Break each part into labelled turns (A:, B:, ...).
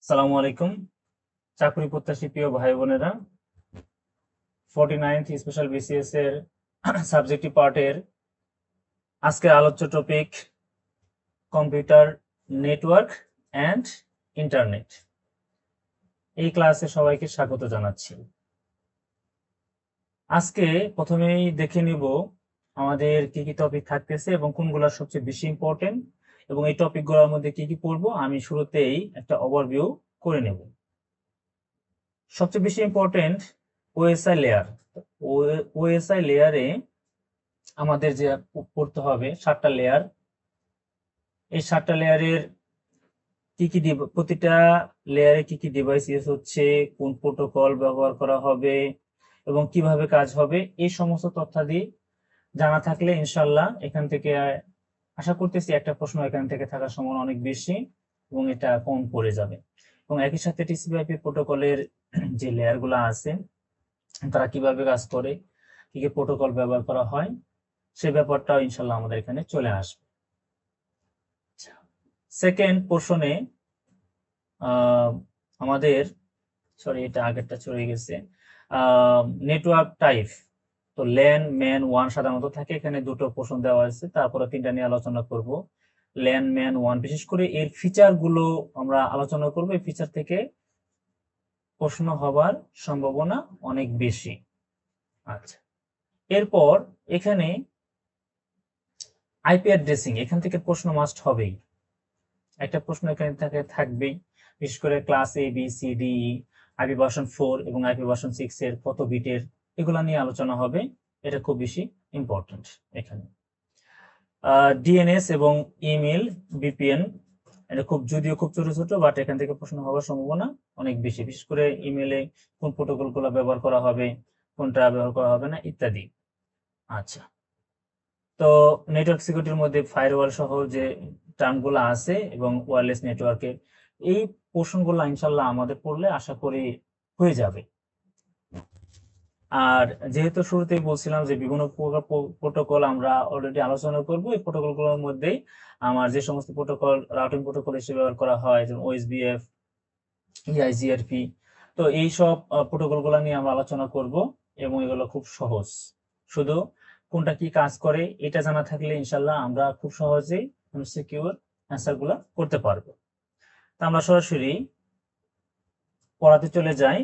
A: সালামু আলাইকুম। চাকরি প্রত্যাশী প্রিয় ভাই বোনেরা, 49th স্পেশাল বিসিএস এর সাবজেক্টিভ পার্টের আজকের আলোচ্য topic computer network and internet. এই ক্লাসে সবাইকে স্বাগত জানাচ্ছি। আজকে প্রথমেই দেখে নিব আমাদের কি কি টপিক থাকতেছে এবং কোনগুলো সবচেয়ে বেশি ইম্পর্টেন্ট, এবং এই টপিকগুলোর মধ্যে কি কি পড়বো আমি শুরুতেই একটা ওভারভিউ করে নেব। সবচেয়ে বেশি ইম্পর্টেন্ট ওএসআই লেয়ার। ওএসআই লেয়ারে আমাদের যে পড়তে হবে 7টা লেয়ার। এই 7টা লেয়ারের প্রতিটা লেয়ারে কি কি ডিভাইস ইউজ হচ্ছে, কোন প্রোটোকল ব্যবহার করা হবে এবং কিভাবে কাজ হবে, এই সমস্ত তথ্যাদি জানা থাকলে ইনশাল্লাহ এখান থেকে আশা করতেছি একটা প্রশ্ন এখান থেকে থাকার সম্ভাবনা অনেক বেশি এবং এটা কম পড়ে যাবে। এবং একই সাথে টিসিপি/আইপি প্রোটোকলের যে লেয়ার গুলা আছে তারা কিভাবে কাজ করে, কি কি প্রোটোকল ব্যবহার করা হয়, সে ব্যাপারটাও ইনশাল্লাহ আমাদের এখানে চলে আসবে। সেকেন্ড পোর্শনে আমাদের এটা আগেরটা চলে গেছে। নেটওয়ার্ক টাইপ, তো ল্যান, ম্যান, ওয়ান সাধারণত থাকে। এখানে দুটো পোর্শন দেওয়া আছে, তারপরে তিনটা নিয়ে আলোচনা করব। ল্যান, ম্যান, ওয়ান, বিশেষ করে এর ফিচার গুলো আমরা আলোচনা করব। এই ফিচার থেকে প্রশ্ন হবার সম্ভাবনা অনেক বেশি। আচ্ছা, এরপর এখানে আইপি অ্যাড্রেসিং, এখান থেকে প্রশ্ন মাস্ট হবেই, একটা প্রশ্ন এখানে থাকবেই। বিশেষ করে class A B C D, IP version 4 এবং আইপি ভার্সন 6 এর কত বিটের, এগুলা নিয়ে আলোচনা হবে। এটা খুব বেশি ইম্পর্টেন্ট। এখানে ডিএনএস এবং ইমেল, বিপিএন, এটা যদিও খুব ছোট ছোট, বাট এখান থেকে প্রশ্ন হওয়ার সম্ভাবনা অনেক বেশি। বিশেষ করে ইমেলে কোন প্রোটোকল গুলো ব্যবহার করা হবে, কোনটা ব্যবহার করা হবে না, ইত্যাদি। আচ্ছা, তো নেটওয়ার্ক সিকিউরিটির মধ্যে ফায়ারওয়াল সহ যে টার্মগুলো আছে এবং ওয়্যারলেস নেটওয়ার্কের এই পোর্শনগুলো ইনশাল্লাহ আমাদের পড়লে আশা করি হয়ে যাবে। আর যেহেতু শুরুতেই বলছিলাম যে বিভিন্ন প্রোটোকল আমরা অলরেডি আলোচনা করব, এই প্রোটোকলগুলোর মধ্যেই আমার যে সমস্ত প্রোটোকল রাউটিং প্রোটোকল হিসেবে ব্যবহার করা হয়, যেমন ওএসবিএফ, ইআইজিআরপি, তো এই সব প্রোটোকলগুলো নিয়ে আমরা আলোচনা করব এবং এগুলো খুব সহজ। শুধু কোনটা কি কাজ করে এটা জানা থাকলে ইনশাল্লাহ আমরা খুব সহজেই এমসিকিউর অ্যান্সার গুলা করতে পারবো। তা আমরা সরাসরি পড়াতে চলে যাই।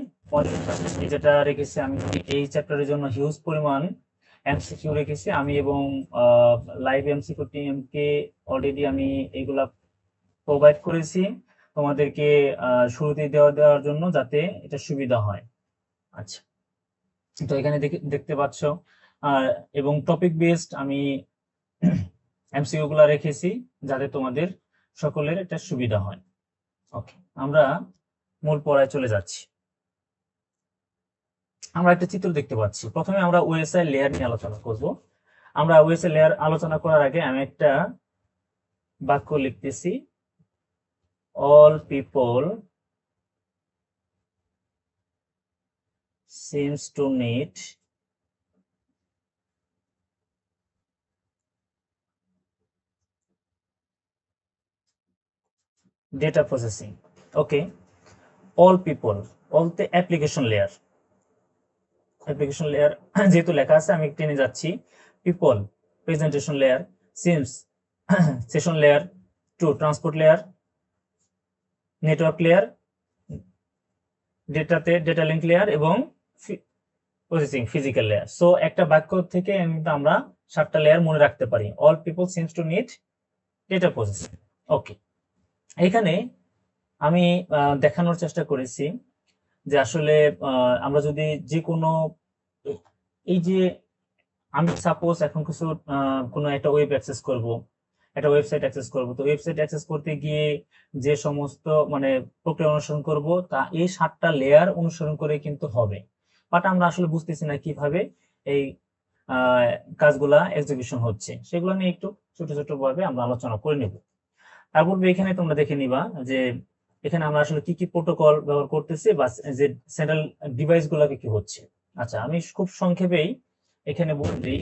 A: যেটা রেখেছি আমি এই চ্যাপ্টারের জন্য হিউজ পরিমাণ এমসিকিউ রেখেছি আমি, এবং লাইভ এমসিকিউ টিমকে অলরেডি আমি এগুলা প্রোভাইড করেছি তোমাদেরকে শুরুতেই দেওয়ার জন্য, যাতে এটা সুবিধা হয়। আচ্ছা, তো এখানে দেখতে পাচ্ছ, এবং টপিক বেসড আমি এমসিকিউ গুলা রেখেছি যাতে তোমাদের সকলের এটা সুবিধা হয়। ওকে, আমরা মূল পড়ায় চলে যাচ্ছি। আমরা একটা চিত্র দেখতে পাচ্ছি। প্রথমে আমরা ওএসআই লেয়ার নিয়ে আলোচনা করব। আমরা ওএসআই লেয়ার আলোচনা করার আগে আমি একটা বাক্য লিখতেছি, all people seems to need data processing. Okay, all people, all the application layer যেহেতু লেখা আছে আমি টেনে যাচ্ছি। People presentation layer, seems session layer, to transport layer, network layer, data link layer এবং প্রসেসিং ফিজিক্যাল লেয়ার। সো একটা বাক্য থেকে আমরা 7টা লেয়ার মনে রাখতে পারি। All people seems to need data processing. Okay, এখানে আমি দেখানোর চেষ্টা করেছি যে আসলে আমরা যদি যে কোনো, এই যে আমি সাপোজ এখন কিছু কোনো একটা ওয়েব অ্যাক্সেস করব, একটা ওয়েবসাইট অ্যাক্সেস করব, তো ওয়েবসাইট অ্যাক্সেস করতে গিয়ে যে সমস্ত প্রক্রিয়া অনুসরণ করব তা এই 7টা লেয়ার অনুসরণ করে কিন্তু হবে, বাট আমরা আসলে বুঝতেছি না কিভাবে এই কাজগুলা এক্সিকিউশন হচ্ছে। সেগুলো নিয়ে একটু ছোট ছোট ভাবে আমরা আলোচনা করে নেব। তার পূর্বে এখানে তোমরা দেখে নিবা যে এখানে আমরা আসলে কি কি প্রোটোকল ব্যবহার করতেছি বা যে সেন্ট্রাল ডিভাইস গুলা কি কি হচ্ছে। আচ্ছা, আমি খুব সংক্ষেপেই এখানে বলি।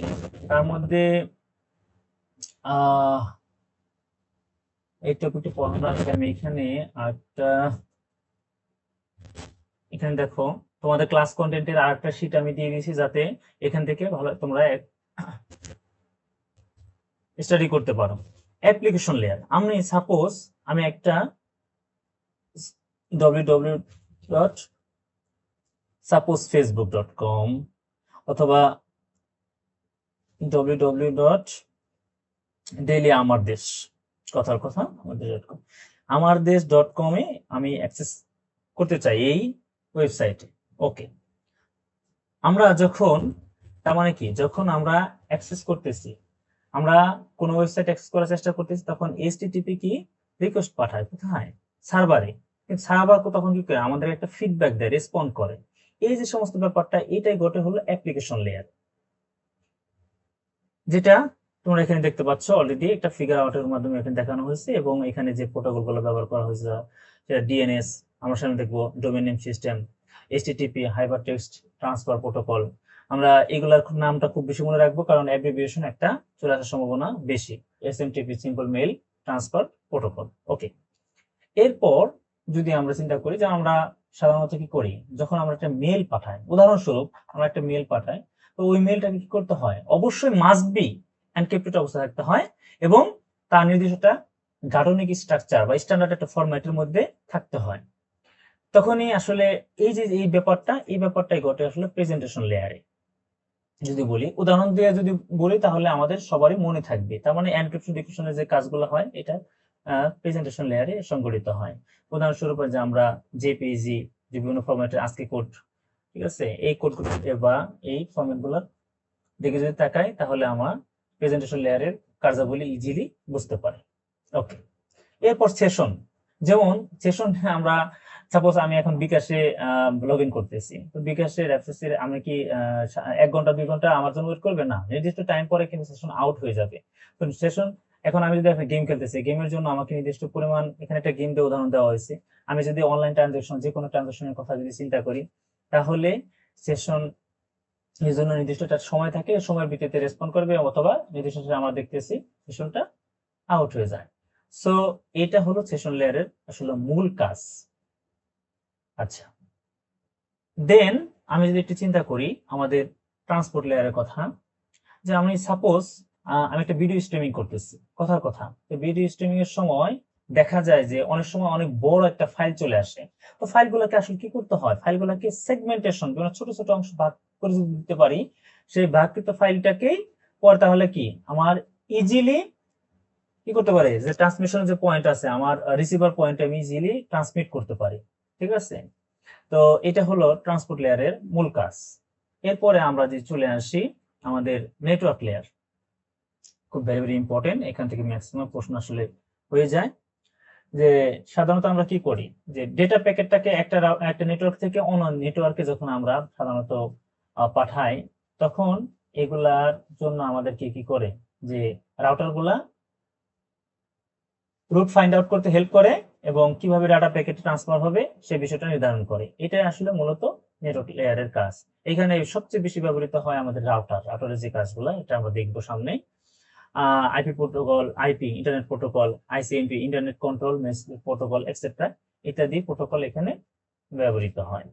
A: তার মধ্যে এই টপিকটি পড়ানোর আগে আমি এখানে একটা এখানে দেখো তোমাদের ক্লাস কন্টেন্টের আরেকটা শীট আমি দিয়ে দিয়েছি, যাতে এখান থেকে ভালো তোমরা স্টাডি করতে পারো। অ্যাপ্লিকেশন লেয়ার, আমি সাপোজ আমি একটা www.suppose.facebook.com অথবা www.dailyAmardesh, কথার কথা আমাদের.com, আমারদেশ.com এ আমি অ্যাক্সেস করতে চাই এই ওয়েবসাইটে। ওকে, আমরা যখন, তার মানে কি, যখন আমরা অ্যাক্সেস করতেছি, আমরা কোনো ওয়েবসাইট অ্যাক্সেস করার চেষ্টা করতেছি, তখন এইচটিটিপি কি রিকোয়েস্ট পাঠায় কোথায়? সার্ভারে। কিন্তু সার্ভার তখন কি করে? আমাদের একটা ফিডব্যাক দেয়, রেসপন্ড করে। এই যে সমস্ত ব্যাপারটা, এটাই ঘটে হলো অ্যাপ্লিকেশন লেয়ার, যেটা তোমরা এখানে দেখতে পাচ্ছ অলরেডি একটা ফিগার আউটের মাধ্যমে এখানে দেখানো হয়েছে, এবং এখানে যে প্রোটোকল গুলো ব্যবহার করা হয়েছে সেটা ডিএনএস, আমরা সামনে দেখবো domain name system, HTTP hypertext transfer protocol. আমরা এগুলার নামটা খুব বেশি মনে রাখবো, কারণ অ্যাব্রিভিয়েশন একটা চলে আসার সম্ভাবনা বেশি। SMTP simple mail transfer protocol. Okay, এরপর যদি আমরা চিন্তা করি যে আমরা সাধারণত কি করি, যখন আমরা একটা মেল পাঠাই, উদাহরণস্বরূপ আমরা একটা মেল পাঠাই, তো ওই মেলটাকে কি করতে হয়? অবশ্যই মাস্ট বি এনক্রিপ্টেড অবস্থায় থাকতে হয়, এবং তার নির্দিষ্ট একটা গাঠনিক স্ট্রাকচার বা স্ট্যান্ডার্ড একটা ফরম্যাটের মধ্যে থাকতে হয়। তখনই আসলে এই যে এই ব্যাপারটাই ঘটে আসলে প্রেজেন্টেশন লেয়ারে। যদি বলি, উদাহরণ দিয়ে যদি বলি, তাহলে আমাদের সবারই মনে থাকবে। তার মানে এনক্রিপশন ডিক্রিপশনের যে কাজগুলো হয়, এটা প্রেজেন্টেশন লেয়ারে সংগঠিত হয়। উদাহরণস্বরূপ যে আমরা জেপিজি, যে বিভিন্ন ফরম্যাটের আজকে কোড, ঠিক আছে, এই কোডগুলো বা এই ফরম্যাটগুলোর দিকে যদি তাকাই, তাহলে আমার প্রেজেন্টেশন লেয়ারের কার্যাবলী ইজিলি বুঝতে পারে। ওকে, এরপর সেশন, যেমন সেশন আমরা সাপোজ আমি এখন বিকাশে লগ ইন করতেছি, তো বিকাশের অ্যাক্সেসের আমি কি 1 ঘন্টা 2 ঘন্টা আমার জন্য ওয়েট করবে না, নির্দিষ্ট টাইম পরে কিন্তু সেশন আউট হয়ে যাবে। তো সেশন, এখন আমি যদি একটা গেম খেলতেছি, গেমের জন্য আমাকে নির্দিষ্ট পরিমাণ, এখানে একটা গেম দিয়ে উদাহরণ দেওয়া হয়েছে, আমি যদি অনলাইন ট্রানজাকশন, যে কোনো ট্রানজাকশনের কথা যদি চিন্তা করি, তাহলে সেশন এর জন্য নির্দিষ্ট একটা সময় থাকে, সময়ের ভিত্তিতে রেসপন্ড করবে, অথবা নির্দিষ্ট আমরা দেখতেছি সেশনটা আউট হয়ে যায়। সো এটা হলো সেশন লেয়ারের আসলে মূল কাজ। আচ্ছা, দেন আমি যদি একটু চিন্তা করি আমাদের ট্রান্সপোর্ট লেয়ারের কথা, যে আমি সাপোজ আমি একটা ভিডিও স্ট্রিমিং করতেছি, কথার কথা, তো ভিডিও স্ট্রিমিং এর সময় দেখা যায় যে অনেক সময় অনেক বড় একটা ফাইল চলে আসে। তো ফাইলগুলোকে আসলে কি করতে হয়? ফাইলগুলোকে সেগমেন্টেশন, ছোট ছোট অংশ ভাগ করে যদি দিতে পারি, সেই ভাগকৃত ফাইলটাকেই পরে তাহলে কি আমার ইজিলি কি করতে পারে, যে ট্রান্সমিশন যে পয়েন্ট আছে আমার রিসিভার পয়েন্টে আমি ইজিলি ট্রান্সমিট করতে পারি। ঠিক আছে, তো এটা হলো ট্রান্সপোর্ট লেয়ারের মূল কাজ। এরপরে আমরা যে চলে আসি আমাদের নেটওয়ার্ক লেয়ার, খুব ভেরি ভেরি ইম্পর্টেন্ট, এখান থেকে ম্যাক্সিমাম প্রশ্ন আসলে হয়ে যায়। যে সাধারণত আমরা কি করি, যে ডেটা প্যাকেটটাকে একটা নেটওয়ার্ক থেকে অন্য নেটওয়ার্কে যখন আমরা সাধারণত পাঠাই, তখন এগুলার জন্য আমাদের কি করে, যে রাউটার গুলা রুট ফাইন্ড আউট করতে হেল্প করে, এবং কিভাবে ডাটা প্যাকেট ট্রান্সফার হবে সে বিষয়টা নির্ধারণ করে। এটাই আসলে মূলত নেটওয়ার্ক লেয়ারের কাজ। এখানে সবচেয়ে বেশি ব্যবহৃত হয় আমাদের রাউটারের যে কাজগুলো, এটা আমরা দেখবো সামনে। IP protocol, IP internet protocol, ICMP internet control message protocol etcetera ইত্যাদি প্রোটোকল এখানে ব্যবহৃত হয়।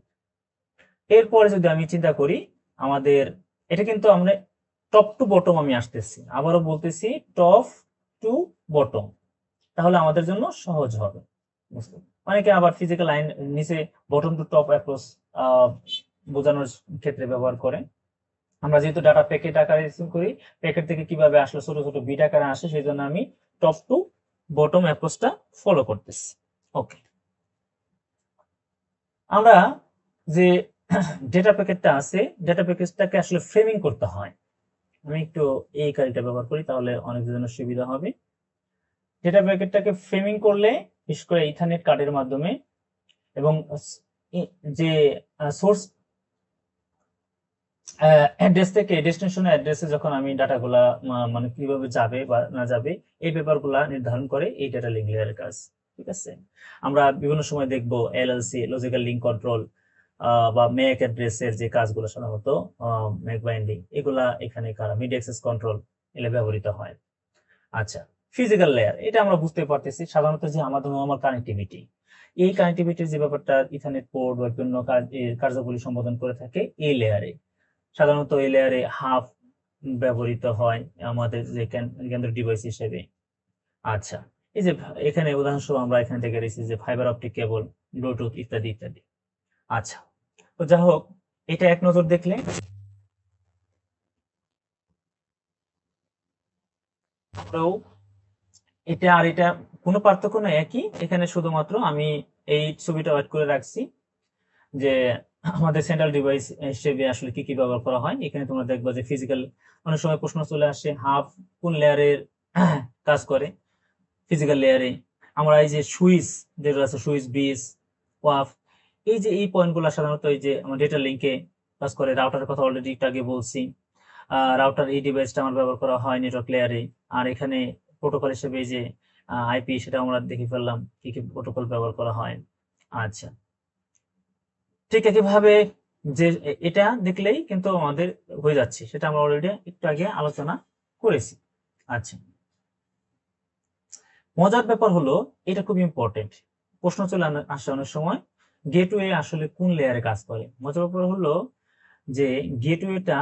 A: এরপরে যদি আমি চিন্তা করি আমাদের, এটা কিন্তু আমরা টপ টু বটম আমি আসতেছি, আবারও বলতেছি টপ টু বটম, তাহলে আমাদের জন্য সহজ হবে। অনেকে আবার ফিজিক্যাল লাইন নিচে বটম টু টপ অ্যাপ্রোচ বোঝানোর ক্ষেত্রে ব্যবহার করে। আমরা যেহেতু ডাটা প্যাকেট আকারে রিসিভ করি, প্যাকেট থেকে কিভাবে আসলে ছোট ছোট বিট আকারে আসে, সেই জন্য আমি টপ টু বটম অ্যাপ্রোচটা ফলো করতেছি। ওকে, আমরা যে ডেটা প্যাকেটটা আছে, ডেটা প্যাকেটটাকে আসলে ফ্রেমিং করতে হয়। আমি একটু এই কারিটা ব্যবহার করি, তাহলে অনেক জন্য সুবিধা হবে। ডেটা প্যাকেটটাকে ফ্রেমিং করলে, বিশেষ করে ইথারনেট কার্ডের মাধ্যমে, এবং যে সোর্স অ্যাড্রেস থেকে ডেস্টিনেশন অ্যাড্রেসে যখন আমি ডাটাগুলা মানে কিভাবে যাবে বা না যাবে, এই ব্যাপারগুলা নির্ধারণ করে এই ডেটা লিঙ্ক লেয়ারের কাজ। ঠিক আছে, আমরা বিভিন্ন সময় দেখব এলএলসি, লজিক্যাল লিঙ্ক কন্ট্রোল, বা ম্যাক অ্যাড্রেসের যে কাজগুলো সাধারণত ম্যাক বাইন্ডিং, এগুলা এখানে মিড অ্যাক্সেস কন্ট্রোল এগুলো ব্যবহৃত হয়। আচ্ছা, ফিজিক্যাল লেয়ার, এটা আমরা বুঝতে পারতেছি সাধারণত যে আমাদের নরমাল কানেক্টিভিটি, এই কানেক্টিভিটির যে ব্যাপারটা ইথারনেট পোর্ট বা বিভিন্ন কার্যাবলী সম্বোধন করে থাকে এই লেয়ারে। সাধারণত এই লেয়ারে হাফ ব্যবহৃত হয় আমাদের যে কেন্দ্র ডিভাইস হিসেবে। আচ্ছা, এই যে এখানে উদাহরণস্বরূপ আমরা এখানে থেকে রেখেছি যে ফাইবার অপটিক কেবল, ব্লুটুথ ইত্যাদি ইত্যাদি। আচ্ছা, তো যাই হোক, এটা এক নজর দেখলে এটা আর এটা কোনো পার্থক্য নয়, একই। এখানে শুধুমাত্র আমি এই ছবিটা অ্যাড করে রাখছি যে আমাদের সেন্ট্রাল ডিভাইস হিসেবে আসলে কি কি ব্যবহার করা হয়। এখানে তোমরা দেখবা যে ফিজিক্যাল, অনেক সময় প্রশ্ন চলে আসে হাফ কোন লেয়ারের কাজ করে ফিজিক্যাল লেয়ারে। আমরা এই যে সুইচ যেটা আছে, সুইচ বিস ওয়াফ, এই যে এই পয়েন্টগুলো সাধারণত এই যে আমার ডেটা লিঙ্কে কাজ করে। রাউটারের কথা অলরেডি একটু আগে বলছি। রাউটার এই ডিভাইসটা আমার ব্যবহার করা হয় নেটওয়ার্ক লেয়ারে। আর এখানে প্রোটোকল হিসেবে এই যে আইপি, সেটা আমরা দেখে ফেললাম কি কি প্রোটোকল ব্যবহার করা হয়। আচ্ছা, ঠিক একইভাবে যে এটা দেখলেই কিন্তু আমাদের হয়ে যাচ্ছে, সেটা আমরা অলরেডি একটু আগে আলোচনা করেছি। আচ্ছা, মজার ব্যাপার হলো, এটা খুব ইম্পর্টেন্ট, প্রশ্ন চলে আসে অনেক সময়, গেটওয়ে আসলে কোন লেয়ারে কাজ করে। মজার ব্যাপার হলো যে গেটওয়েটা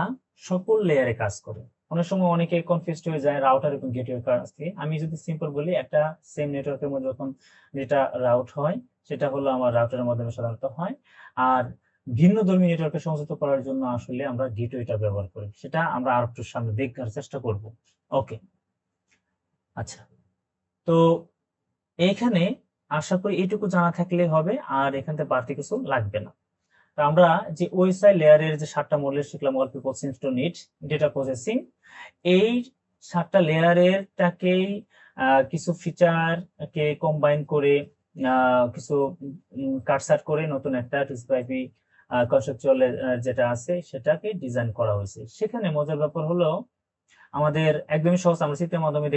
A: সকল লেয়ারে কাজ করে। অনেক সময় অনেকে কনফিউজড হয়ে যায় রাউটার এবং গেটওয়ে কাজ থেকে। আমি যদি সিম্পল বলি, একটা সেম নেটওয়ার্কের মধ্যে যখন যেটা রাউট হয় সেটা হলো আমার রাউটারের মাধ্যমে সাধারণত হয়। আর ভিন্ন ধর্মী নেটওয়ার্কে সংযুক্ত করার জন্য আসলে আমরা গেটওয়েটা ব্যবহার করি। সেটা আমরা আর একটু সামনে দেখার চেষ্টা করব। ওকে, আচ্ছা, তো এইখানে আশা করি এইটুকু জানা থাকলে হবে, আর এখান থেকে বাড়তি কিছু লাগবে না। তো আমরা যে ওএসআই লেয়ারের যে 7টা মডেল শিখলাম, all people seems to need data processing, এই 7টা লেয়ারেরটাকেই কিছু ফিচার কে কম্বাইন করে কিছু কাটছাট করে নতুন একটা টিসিপি কনসেপচুয়াল যেটা আছে সেটাকে ডিজাইন করা হয়েছে। সেখানে মজার ব্যাপার হলো আমাদের একদমই সহজ, আমরা চিত্রের মাধ্যমে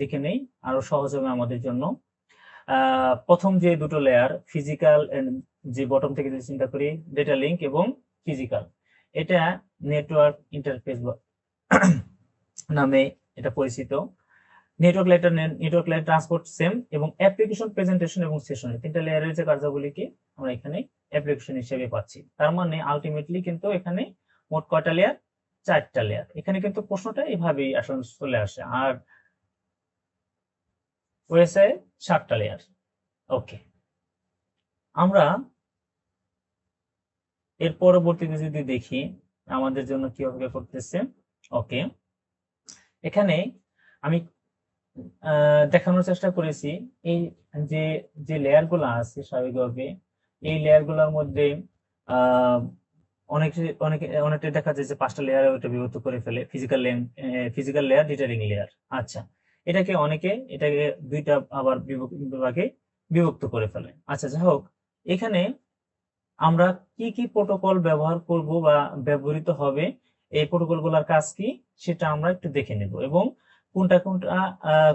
A: দেখে নেই আরো সহজ হবে আমাদের জন্য। প্রথম যে দুটো লেয়ার ফিজিক্যাল, যে বটম থেকে যদি চিন্তা করি, ডেটা লিঙ্ক এবং ফিজিক্যাল, এটা নেটওয়ার্ক ইন্টারফেস নামে এটা পরিচিত। নেটওয়ার্ক লেয়ার ট্রান্সপোর্ট সেম, এবং অ্যাপ্লিকেশন প্রেজেন্টেশন এবং সেশন, তিনটা লেয়ারের যে কার্যাবলীকে আমরা এখানে অ্যাপ্লিকেশন হিসেবে পাচ্ছি। তার মানে আলটিমেটলি কিন্তু এখানে মোট কয়টা লেয়ার? 4টা লেয়ার। এখানে কিন্তু প্রশ্নটা এভাবেই আসলে চলে আসে। আর ওএসআই 7টা লেয়ার। ওকে, আমরা এর পরবর্তীতে যদি দেখি আমাদের জন্য কি অপেক্ষা করতেছে। ওকে, এখানে আমি দেখানোর চেষ্টা করেছি এই যে যে লেয়ার গুলো আছে স্বাভাবিকভাবে এই লেয়ার গুলোর মধ্যে অনেকটা দেখা যায় যে 5টা লেয়ারে ওটা বিভক্ত করে ফেলে, physical layer, data link layer. আচ্ছা, এটাকে এটাকে দুইটা আবার বিভাগে বিভক্ত করে ফেলে। আচ্ছা, যাই হোক, এখানে আমরা কি কি প্রোটোকল ব্যবহার করব বা ব্যবহৃত হবে, এই প্রোটোকল গুলার কাজ কি সেটা আমরা একটু দেখে নেব, এবং কোনটা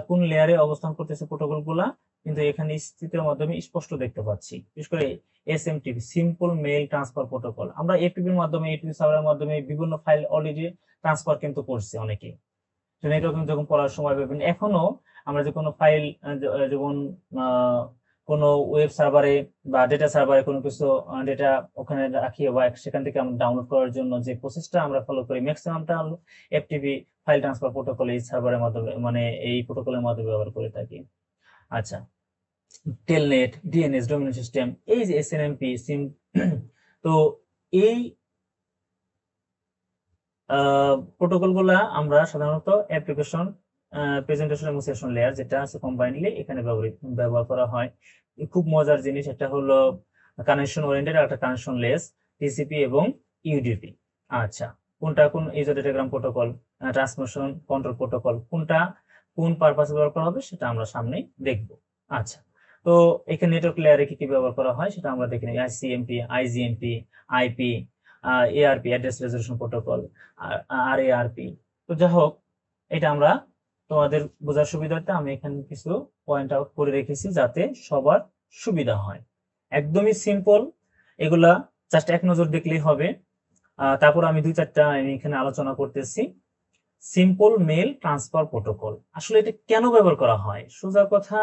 A: কোন লেয়ারে অবস্থান করতেছে প্রোটোকল গুলা কিন্তু এখানে চিত্রের মাধ্যমে স্পষ্ট দেখতে পাচ্ছি। বিশেষ করে SMTP, simple mail transfer protocol, আমরা এটিপির মাধ্যমে, এটিপি সার্ভারের মাধ্যমে বিভিন্ন ফাইল অলরেডি ট্রান্সফার কিন্তু করছে অনেকে। নেটওয়ার্কিং যখন পড়ার সময় পাবেন, এখনো আমরা যে কোনো ফাইল, যেমন কোনো ওয়েব সার্ভারে বা ডেটা সার্ভারে কোনো কিছু ডেটা ওখানে রাখি বা সেখান থেকে আমরা ডাউনলোড করার জন্য যে প্রসেসটা আমরা ফলো করি, ম্যাক্সিমামটা হলো এফটিপি ফাইল ট্রান্সফার প্রোটোকল এই সার্ভারের মাধ্যমে, মানে এই প্রোটোকলের মাধ্যমে ব্যবহার করে থাকি। আচ্ছা, টেলনেট, ডিএনএস, ডোমিনেট সিস্টেম, এই যে এসএনএমপি সিম, তো এই প্রোটোকল গুলা আমরা সাধারণত অ্যাপ্লিকেশন প্রেজেন্টেশন এবং সেশন লেয়ার যেটা আছে কম্বাইনলি এখানে ব্যবহার করা হয়। খুব মজার জিনিস, একটা হলো কানেকশন ওরিয়েন্টেড, একটা কানেকশন লেস, টিসিপি এবং ইউডিপি। আচ্ছা, কোনটা কোন user datagram protocol, transmission control protocol, কোনটা কোন পারপাসে ব্যবহার করা হবে সেটা আমরা সামনে দেখব। আচ্ছা, তো এখানে নেটওয়ার্ক লেয়ারে কি কি ব্যবহার করা হয় সেটা আমরা দেখে নিই। ICMP, IGMP, IP, ARP, address resolution protocol, আর এআরপি। তো যাই হোক, এটা আমরা তোমাদের বোঝার সুবিধার্থে আমি এখানে কিছু পয়েন্ট আউট করে রেখেছি যাতে সবার সুবিধা হয়। একদমই সিম্পল, এগুলা জাস্ট এক নজর দেখলেই হবে। তারপর আমি 2-4টা আমি এখানে আলোচনা করতেছি। সিম্পল মেল ট্রান্সফার প্রোটোকল আসলে এটা কেন ব্যবহার করা হয়? সোজা কথা,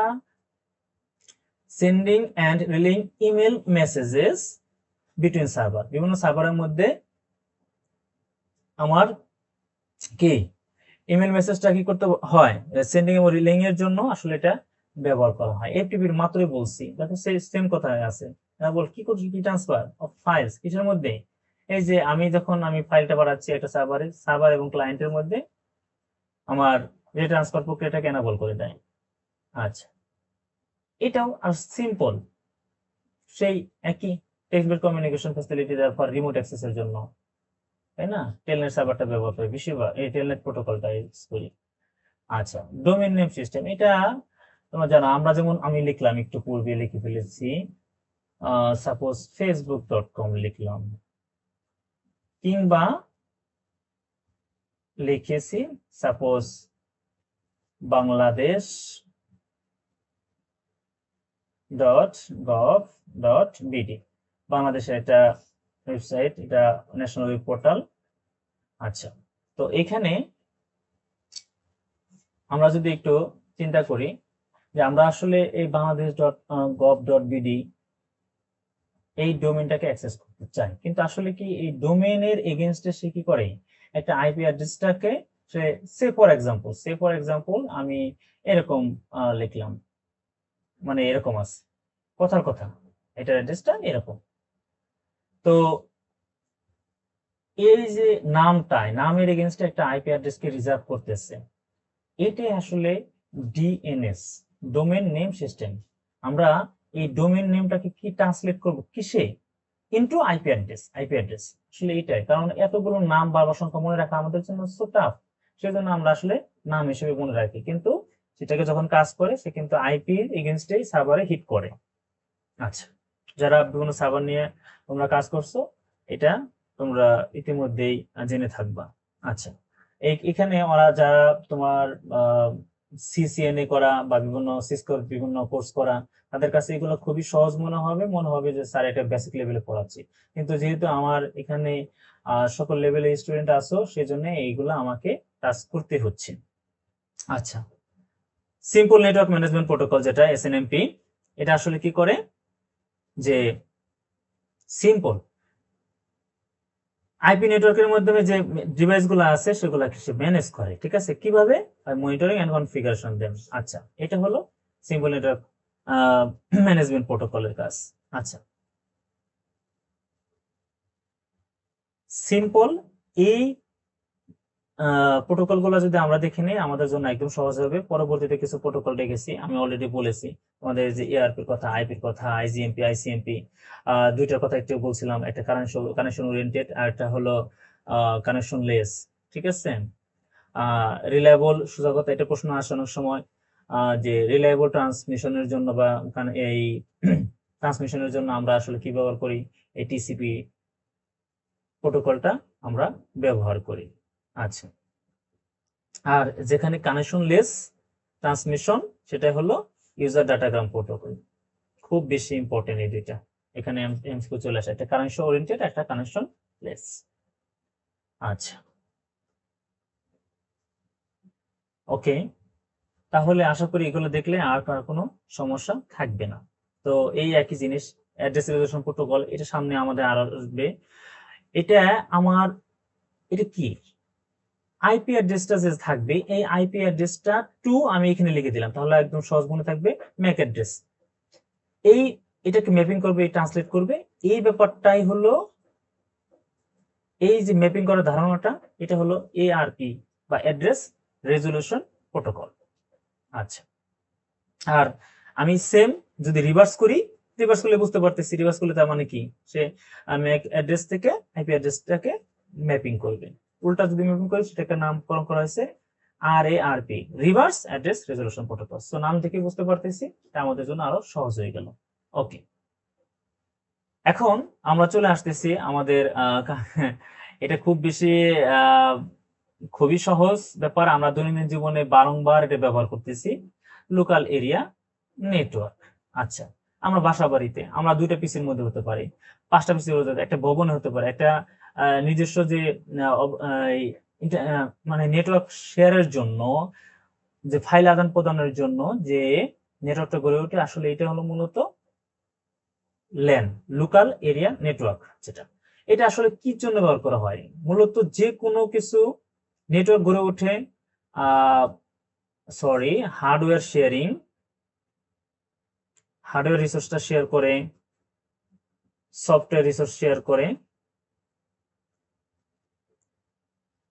A: sending and reeling email messages between server, বিভিন্ন সার্ভারের মধ্যে আমার কি ইমেল মেসেজটা কি করতে হয়, সেন্ডিং এবং রিলিং এর জন্য আসলে এটা ব্যবহার করা হয়। এফটিপির মাত্রই বলছি, দেখো সেই সেম কথাই আছে। বল কি করছি, কি ট্রান্সফার অফ ফাইলস কিসের মধ্যে, এই যে আমি যখন আমি ফাইলটা পাঠাচ্ছি একটা সার্ভারে, সার্ভার এবং ক্লায়েন্টের মধ্যে আমার যে ট্রান্সফার প্রক্রিয়াটাকে এনাবল করে দেয়। আচ্ছা, এটাও আর সিম্পল, সেই একই টেক্সট বেসড কমিউনিকেশন ফ্যাসিলিটি দেওয়ার পর রিমোট অ্যাক্সেসের জন্য, তাই না, টেলনেট সার্ভারটা ব্যবহার করি বেশিরভাগ, এই টেলনেট প্রোটোকলটা ইউজ করি। আচ্ছা, ডোমেইন নেম সিস্টেম, এটা তোমরা জানো, আমরা যেমন আমি লিখলাম একটু পূর্বে লিখে ফেলেছি, সাপোজ facebook.com লিখলাম, কিংবা লিখেছি সাপোজ bangladesh.gov.bd, বাংলাদেশের একটা ওয়েবসাইট, এটা ন্যাশনাল ওয়েব পোর্টাল। আচ্ছা, তো এখানে আমরা যদি একটু চিন্তা করি যে আমরা আসলে এই বাংলাদেশ.gov.bd এই ডোমেইনটাকে অ্যাক্সেস করতে চাই, কিন্তু আসলে কি এই ডোমেইনের এগেইনস্টে সে কি করে, একটা আইপি অ্যাড্রেসটাকে সে সে ফর এক্সাম্পল আমি এরকম লিখলাম, মানে এরকম আছে, কথার কথা এটার অ্যাড্রেসটা এরকম। তো এই যে নামের এগেইনস্টে একটা আইপি অ্যাড্রেসকে রিজার্ভ করতেছে, এটাই আসলে ডিএনএস, ডোমেইন নেম সিস্টেম। আমরা এই ডোমেইন নেমটাকে কি ট্রান্সলেট করব কিসে, ইনটু আইপি অ্যাড্রেস। আসলে এটাই কারণ, এতগুলো নাম বারবার সংখ্যা মনে রাখা আমাদের জন্য সো টাফ, সেজন্য আমরা আসলে নাম হিসেবে মনে রাখি, কিন্তু সেটাকে যখন কাজ করে সে কিন্তু আইপি এগেইনস্টে সার্ভারে হিট করে। আচ্ছা, যারা বিভিন্ন সার্ভার নিয়ে তোমরা কাজ করছো, এটা তোমরা ইতিমধ্যেই জেনে থাকবা। আচ্ছা, এখানে ওরা যারা তোমার সিসিএনএ করা বা বিভিন্ন সিসকোর বিভিন্ন কোর্স করা, তাদের কাছে এগুলো খুবই সহজ মনে হবে যে স্যার এটা বেসিক লেভেলে পড়াচ্ছি, কিন্তু যেহেতু আমার এখানে সকল লেভেলের স্টুডেন্ট আছো, সেই জন্য এইগুলো আমাকে টাচ করতে হচ্ছে। আচ্ছা, সিম্পল নেটওয়ার্ক ম্যানেজমেন্ট প্রোটোকল যেটা এসএনএমপি, এটা আসলে কি করে যে সিম্পল আইপি নেটওয়ার্কের মাধ্যমে যে ডিভাইস গুলো আছে সেগুলোকে সে ম্যানেজ করে, ঠিক আছে, কিভাবে, মনিটরিং এন্ড কনফিগারেশন দেন। আচ্ছা, এটা হলো সিম্পল নেটওয়ার্ক ম্যানেজমেন্ট প্রোটোকলের কাজ। আচ্ছা, সিম্পল এই প্রোটোকল গুলো যদি আমরা দেখে নিই, আমাদের জন্য একদম সহজ হবে। পরবর্তীতে কিছু প্রোটোকল দেখেছি, আমি অলরেডি বলেছি আমাদের যে এআরপির কথা, আইপির কথা, আইজিএমপি, আইসিএমপি, দুইটার কথা একটু বলছিলাম, একটা কানেকশন ওরিয়েন্টেড আর একটা হলো কানেকশন লেস, ঠিক আছে। রিলায়েবল, সোজা কথা, এটা প্রশ্ন আসে অনেক সময় যে রিলায়েবল ট্রান্সমিশনের জন্য বা এই ট্রান্সমিশনের জন্য আমরা আসলে কি ব্যবহার করি, এই টিসিপি প্রোটোকলটা আমরা ব্যবহার করি। আচ্ছা, আর যেখানে কানেকশন লেস ট্রান্সমিশন, সেটা হলো ইউজার ডাটাগ্রাম প্রোটোকল, খুব বেশি ইম্পর্টেন্ট এই দুইটা, এখানে এমসিকিউ চলে আসে, একটা কানেকশন ওরিয়েন্টেড, একটা কানেকশন লেস। আচ্ছা, ওকে, তাহলে আশা করি এগুলো দেখলে আর কোনো সমস্যা থাকবে না। তো এই একই জিনিস, অ্যাড্রেস রেজলিউশন প্রোটোকল, এটা সামনে আমাদের আরো আসবে। এটা আমার, এটা কি আইপি অ্যাড্রেসটা যে থাকবে, এই আইপি অ্যাড্রেসটা টু আমি এখানে লিখে দিলাম, তাহলে একদম সহজ মনে থাকবে ম্যাক অ্যাড্রেস, এই এটাকে ম্যাপিং করবে, ট্রান্সলেট করবে, এই ব্যাপারটাই হলো এই যে ম্যাপিং করার ধারণাটা, এটা হলো এআরপি বা অ্যাড্রেস রেজলিউশন প্রোটোকল। আচ্ছা, আর আমি সেম যদি রিভার্স করলে বুঝতে পারতেছি, রিভার্স করলে তার মানে কি, সে ম্যাক অ্যাড্রেস থেকে আইপি অ্যাড্রেসটাকে ম্যাপিং করবে, উল্টা যদি ম্যাপিং করি সেটাকে নামকরণ করা হয়েছে RARP, reverse address resolution protocol. So নাম থেকে বুঝতে পারতেছি, এটা আমাদের জন্য আরো সহজ হয়ে গেল। ওকে, এখন আমরা চলে আসতেছি আমাদের এটা খুব বেশি খুবই সহজ ব্যাপার, আমরা দৈনন্দিন জীবনে বারংবার এটা ব্যবহার করতেছি, লোকাল এরিয়া নেটওয়ার্ক। আচ্ছা, আমরা বাসা বাড়িতে আমরা 2টা পিসির মধ্যে হতে পারি, 5টা পিসির মধ্যে, একটা ভবনে হতে পারে, একটা নিজস্ব যে মানে নেটওয়ার্ক শেয়ারের জন্য, যে ফাইল আদান প্রদানের জন্য যে নেটওয়ার্কটা গড়ে ওঠে, আসলে এটা হলো মূলত ল্যান, লোকাল এরিয়া নেটওয়ার্ক। যেটা এটা আসলে কি জন্য ব্যবহার করা হয়? মূলত যে কোনো কিছু নেটওয়ার্ক গড়ে ওঠে হার্ডওয়্যার শেয়ারিং, হার্ডওয়্যার রিসোর্সটা শেয়ার করে, সফটওয়্যার রিসোর্স শেয়ার করে,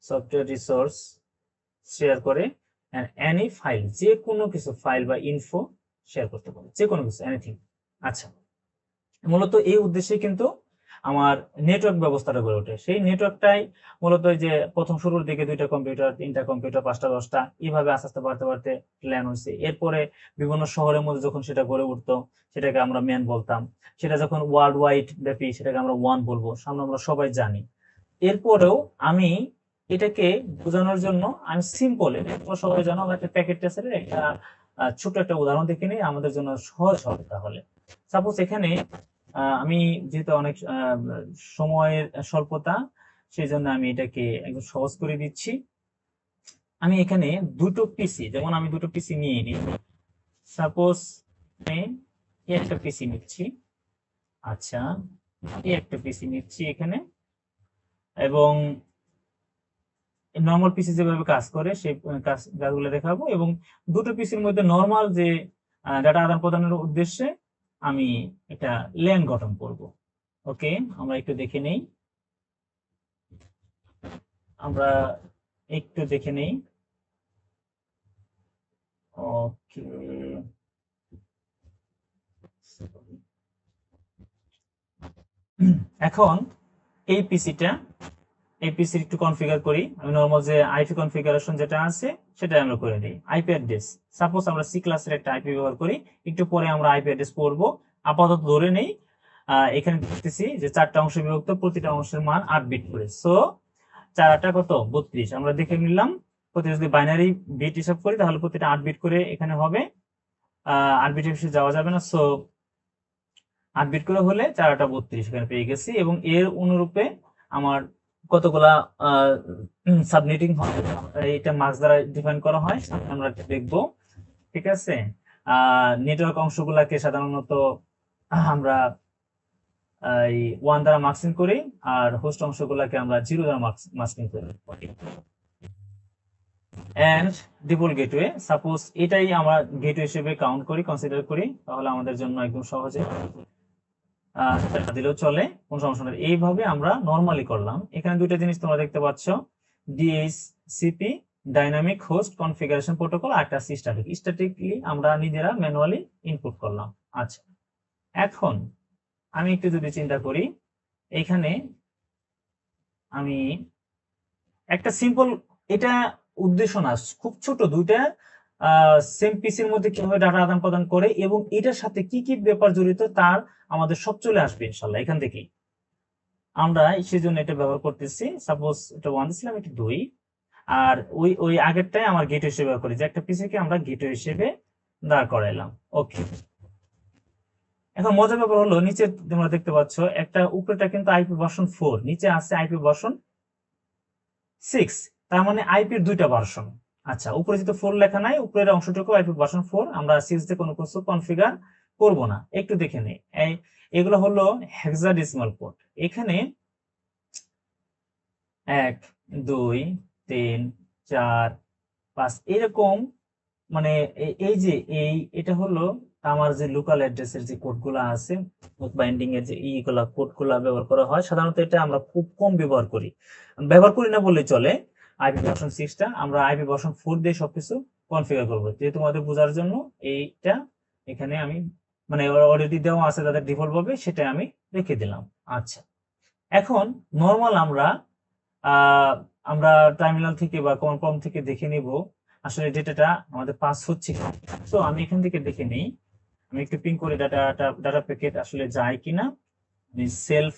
A: সফটওয়্যার রিসোর্স শেয়ার করে, এনি ফাইল, যে কোনো কিছু ফাইল বা ইনফো শেয়ার করতে পারে, যে কোনো কিছু, এনিথিং। আচ্ছা, মূলত এই উদ্দেশ্যে কিন্তু আমার নেটওয়ার্ক ব্যবস্থাটা গড়ে ওঠে। সেই নেটওয়ার্কটাই মূলত যে প্রথম শুরুর দিকে 2টা কম্পিউটার, 3টা কম্পিউটার, 5টা 10টা, এইভাবে আস্তে আস্তে বাড়তে বাড়তে প্ল্যান হয়েছে। এরপরে বিভিন্ন শহরের মধ্যে যখন সেটা গড়ে উঠতো, সেটাকে আমরা ম্যান বলতাম। সেটা যখন ওয়ার্ল্ড ওয়াইড ব্যাপী, সেটাকে আমরা ওয়ান বলবো, সামনে আমরা সবাই জানি। এরপরেও আমি এটাকে বোঝানোর জন্য আমি সিম্পল, সবাই জানো, আমরা একটা প্যাকেট টেস্টের একটা ছোট একটা উদাহরণ দেখে নিই, আমাদের জন্য সহজ হবে। তাহলে সাপোজ এখানে আমি যেহেতু অনেক সময়ের স্বল্পতা, সেই জন্য আমি এটাকে একদম সহজ করে দিচ্ছি। আমি এখানে দুটো পিসি, যেমন আমি দুটো পিসি নিয়ে নিই। সাপোজ একটা পিসি নিচ্ছি, আচ্ছা একটা পিসি নিচ্ছি এখানে, এবং নর্মাল পিসি যেভাবে কাজ করে সেই কাজগুলো দেখাবো, এবং দুটো পিসির মধ্যে নর্মাল যে ডাটা আদান প্রদানের উদ্দেশ্যে আমি একটা ল্যান গঠন করব। ওকে, আমরা একটু দেখে নেই, আমরা একটু দেখে নেই। ওকে, এখন এই পিসিটা, এই পিসি একটু কনফিগার করি। আমি নরমাল যে আইপি কনফিগারেশন যেটা আছে সেটা আমরা করে দিই। আইপি অ্যাড্রেস, সাপোজ আমরা সি ক্লাসের একটা আইপি ব্যবহার করি, একটু পরে আমরা আইপি অ্যাড্রেস পড়বো। আপাতত ধরে নেই এখানে দেখতেছি যে 4টা অংশ বিভক্ত, প্রতিটা অংশের মান 8 বিট করে। সো 4 8 কত 32, আমরা দেখে নিলাম। প্রতিটা যদি বাইনারি বিট হিসাব করি তাহলে প্রতিটা 8 বিট করে এখানে হবে, 8 বিটের বেশি যাওয়া যাবে না। সো 8 বিট করে হলে 4 8 32 এখানে পেয়ে গেছি, এবং এর অনুরূপে আমার কতগুলা সাবনেটিং হয়, এটা মার্কস দ্বারা ডিফাইন করা হয়, আমরা দেখব। ঠিক আছে, নেটওয়ার্ক অংশগুলাকে সাধারণত আমরা এই 1 দ্বারা মার্কিং করি, আর হোস্ট অংশগুলাকে আমরা 0 দ্বারা মার্কিং করি। এন্ড ডিফল্ট গেটওয়ে, সাপোজ এটাই আমরা গেটওয়ে হিসেবে কাউন্ট করি, কনসিডার করি, তাহলে আমাদের জন্য একদম সহজে দিলেও চলে, কোনো সমস্যা নেই। এইভাবে আমরা নরমালি করলাম। এখানে দুইটা জিনিস তোমরা দেখতে পাচ্ছ, DHCP dynamic host configuration protocol, আর একটা স্ট্যাটিক। স্ট্যাটিকলি আমরা নিজেরা ম্যানুয়ালি ইনপুট করলাম। আচ্ছা, এখন আমি একটু যদি চিন্তা করি, এখানে আমি একটা সিম্পল, এটা উদ্দেশ্য না, খুব ছোট দুইটা সেম পিসির মধ্যে কিভাবে ডাটা আদান প্রদান করে এবং এটার সাথে কি কি ব্যাপার জড়িত তার আমাদের সব চলে আসবে ইনশাল্লাহ এখান থেকেই। আমরা সেই জন্য এটা ব্যবহার করতেছি। সাপোজ এটা 1 দিছিলাম, এটা 2, আর ওই আগেরটাই আমার গেটওয়ে হিসেবে ব্যবহার করি, যে একটা পিসিকে আমরা গেটওয়ে হিসেবে দাঁড় করাইলাম। ওকে, এখন মজার ব্যাপার হলো নিচে তোমরা দেখতে পাচ্ছ একটা উপরেটা কিন্তু আইপি ভার্সন 4, নিচে আছে আইপি ভার্সন 6, তার মানে আইপির দুইটা ভার্সন। আচ্ছা, উপরে যেহেতু 4 লেখা নাই, উপরের অংশটুকু আইপি ভার্সন 4, আমরা 6 দিয়ে কোনো কিছু কনফিগার করব না। একটু দেখে নেই, এগুলো হলো হেক্সাডেসিমাল কোড। এখানে 1 2 3 4 5 এরকম, মানে এই যে এটা হলো আমার যে লোকাল অ্যাড্রেসের যে কোডগুলো আছে, বাইন্ডিং এর যে এইগুলা কোডগুলো ব্যবহার করা হয়, সাধারণত এটা আমরা খুব কম ব্যবহার করি না বললেই চলে। আইপি ভার্সন 6টা আমরা আইপি ভার্সন 4 দিয়ে সবকিছু কনফিগার করব, যেহেতু তোমাদের বোঝার জন্য এইটা এখানে আমি, মানে অলরেডি দেওয়া আছে তাদের ডিফল্ট ভাবে, সেটা আমি রেখে দিলাম। আচ্ছা, এখন নরমাল আমরা টার্মিনাল থেকে বা কম থেকে দেখে নিব আসলে ডেটাটা আমাদের পাস হচ্ছে কিনা। তো আমি এখান থেকে দেখে নেই, আমি একটু পিং করে ডাটা প্যাকেট আসলে যায় কিনা। আমি সেলফ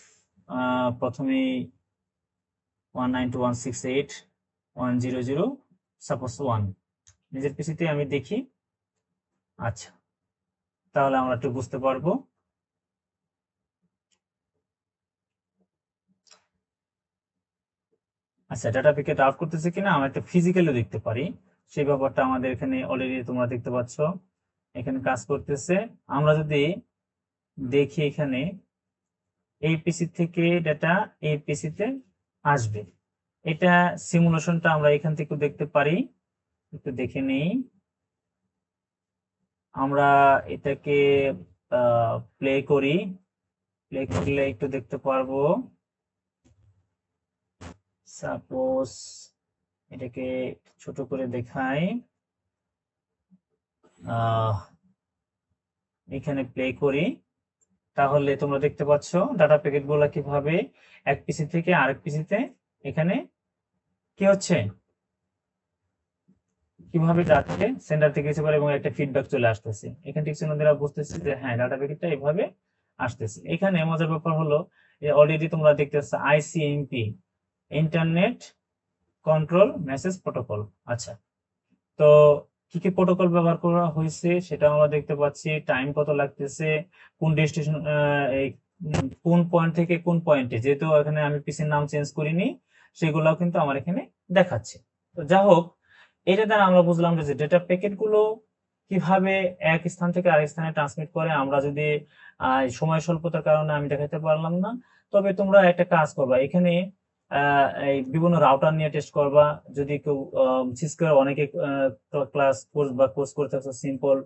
A: প্রথমে 192.168.100 সাপোজ 1 নিজের পিসিতে আমি দেখি। আচ্ছা, তাহলে আমরা একটু বুঝতে পারবো। আচ্ছা, ডাটা প্যাকেট আউট করতেছে কিনা আমরা একটা ফিজিক্যালি দেখতে পারি, সেই ব্যাপারটা আমাদের এখানে অলরেডি তোমরা দেখতে পাচ্ছ। এখানে কাজ করতেছে। আমরা যদি দেখি এখানে এই পিসি থেকে ডেটা এই পিসিতে আসবে, এটা সিমুলেশনটা আমরা এখান থেকে দেখতে পারি। একটু দেখে নেই, আমরা এটাকে প্লে করি, প্লে করলে একটু দেখতে পারবো। সাপোজ এটাকে ছোট করে দেখাই, এখানে প্লে করি, তাহলে তোমরা দেখতে পাচ্ছ ডাটা প্যাকেট গুলা কিভাবে এক পিসি থেকে আরেক পিসিতে এখানে কি হচ্ছে, কিভাবে যাচ্ছে, সেন্ডার থেকে এসে পারে এবং একটা ফিডব্যাক চলে আসতেছে। এখান থেকে সুন্দরীরা বুঝতেছে যে হ্যাঁ ডাটা প্যাকেটটা এভাবে আসতেছে। এখানে মজার ব্যাপার হলো অলরেডি তোমরা দেখতেছো ICMP, internet control message protocol. আচ্ছা, তো কি কি প্রোটোকল ব্যবহার করা হয়েছে সেটা আমরা দেখতে পাচ্ছি, টাইম কত লাগতেছে, কোন ডেস্টিনেশন, এই কোন পয়েন্ট থেকে কোন পয়েন্টে, যেহেতু এখানে আমি পিসির নাম চেঞ্জ করিনি সেগুলাও কিন্তু আমার এখানে দেখাচ্ছে। তো যা হোক, এটা দ্বারা আমরা বুঝলাম যে ডেটা প্যাকেট গুলো কিভাবে এক স্থান থেকে আরেক স্থানে ট্রান্সমিট করে। আমরা যদি সময় স্বল্পতার কারণে আমি দেখাতে পারলাম না, তবে তোমরা একটা কাজ করবা, এখানে এই বিভিন্ন রাউটার নিয়ে টেস্ট করবা। যদি কেউ সিসকোর অনেকে ক্লাস কোর্স বা কোর্স করে থাকছে, সিম্পল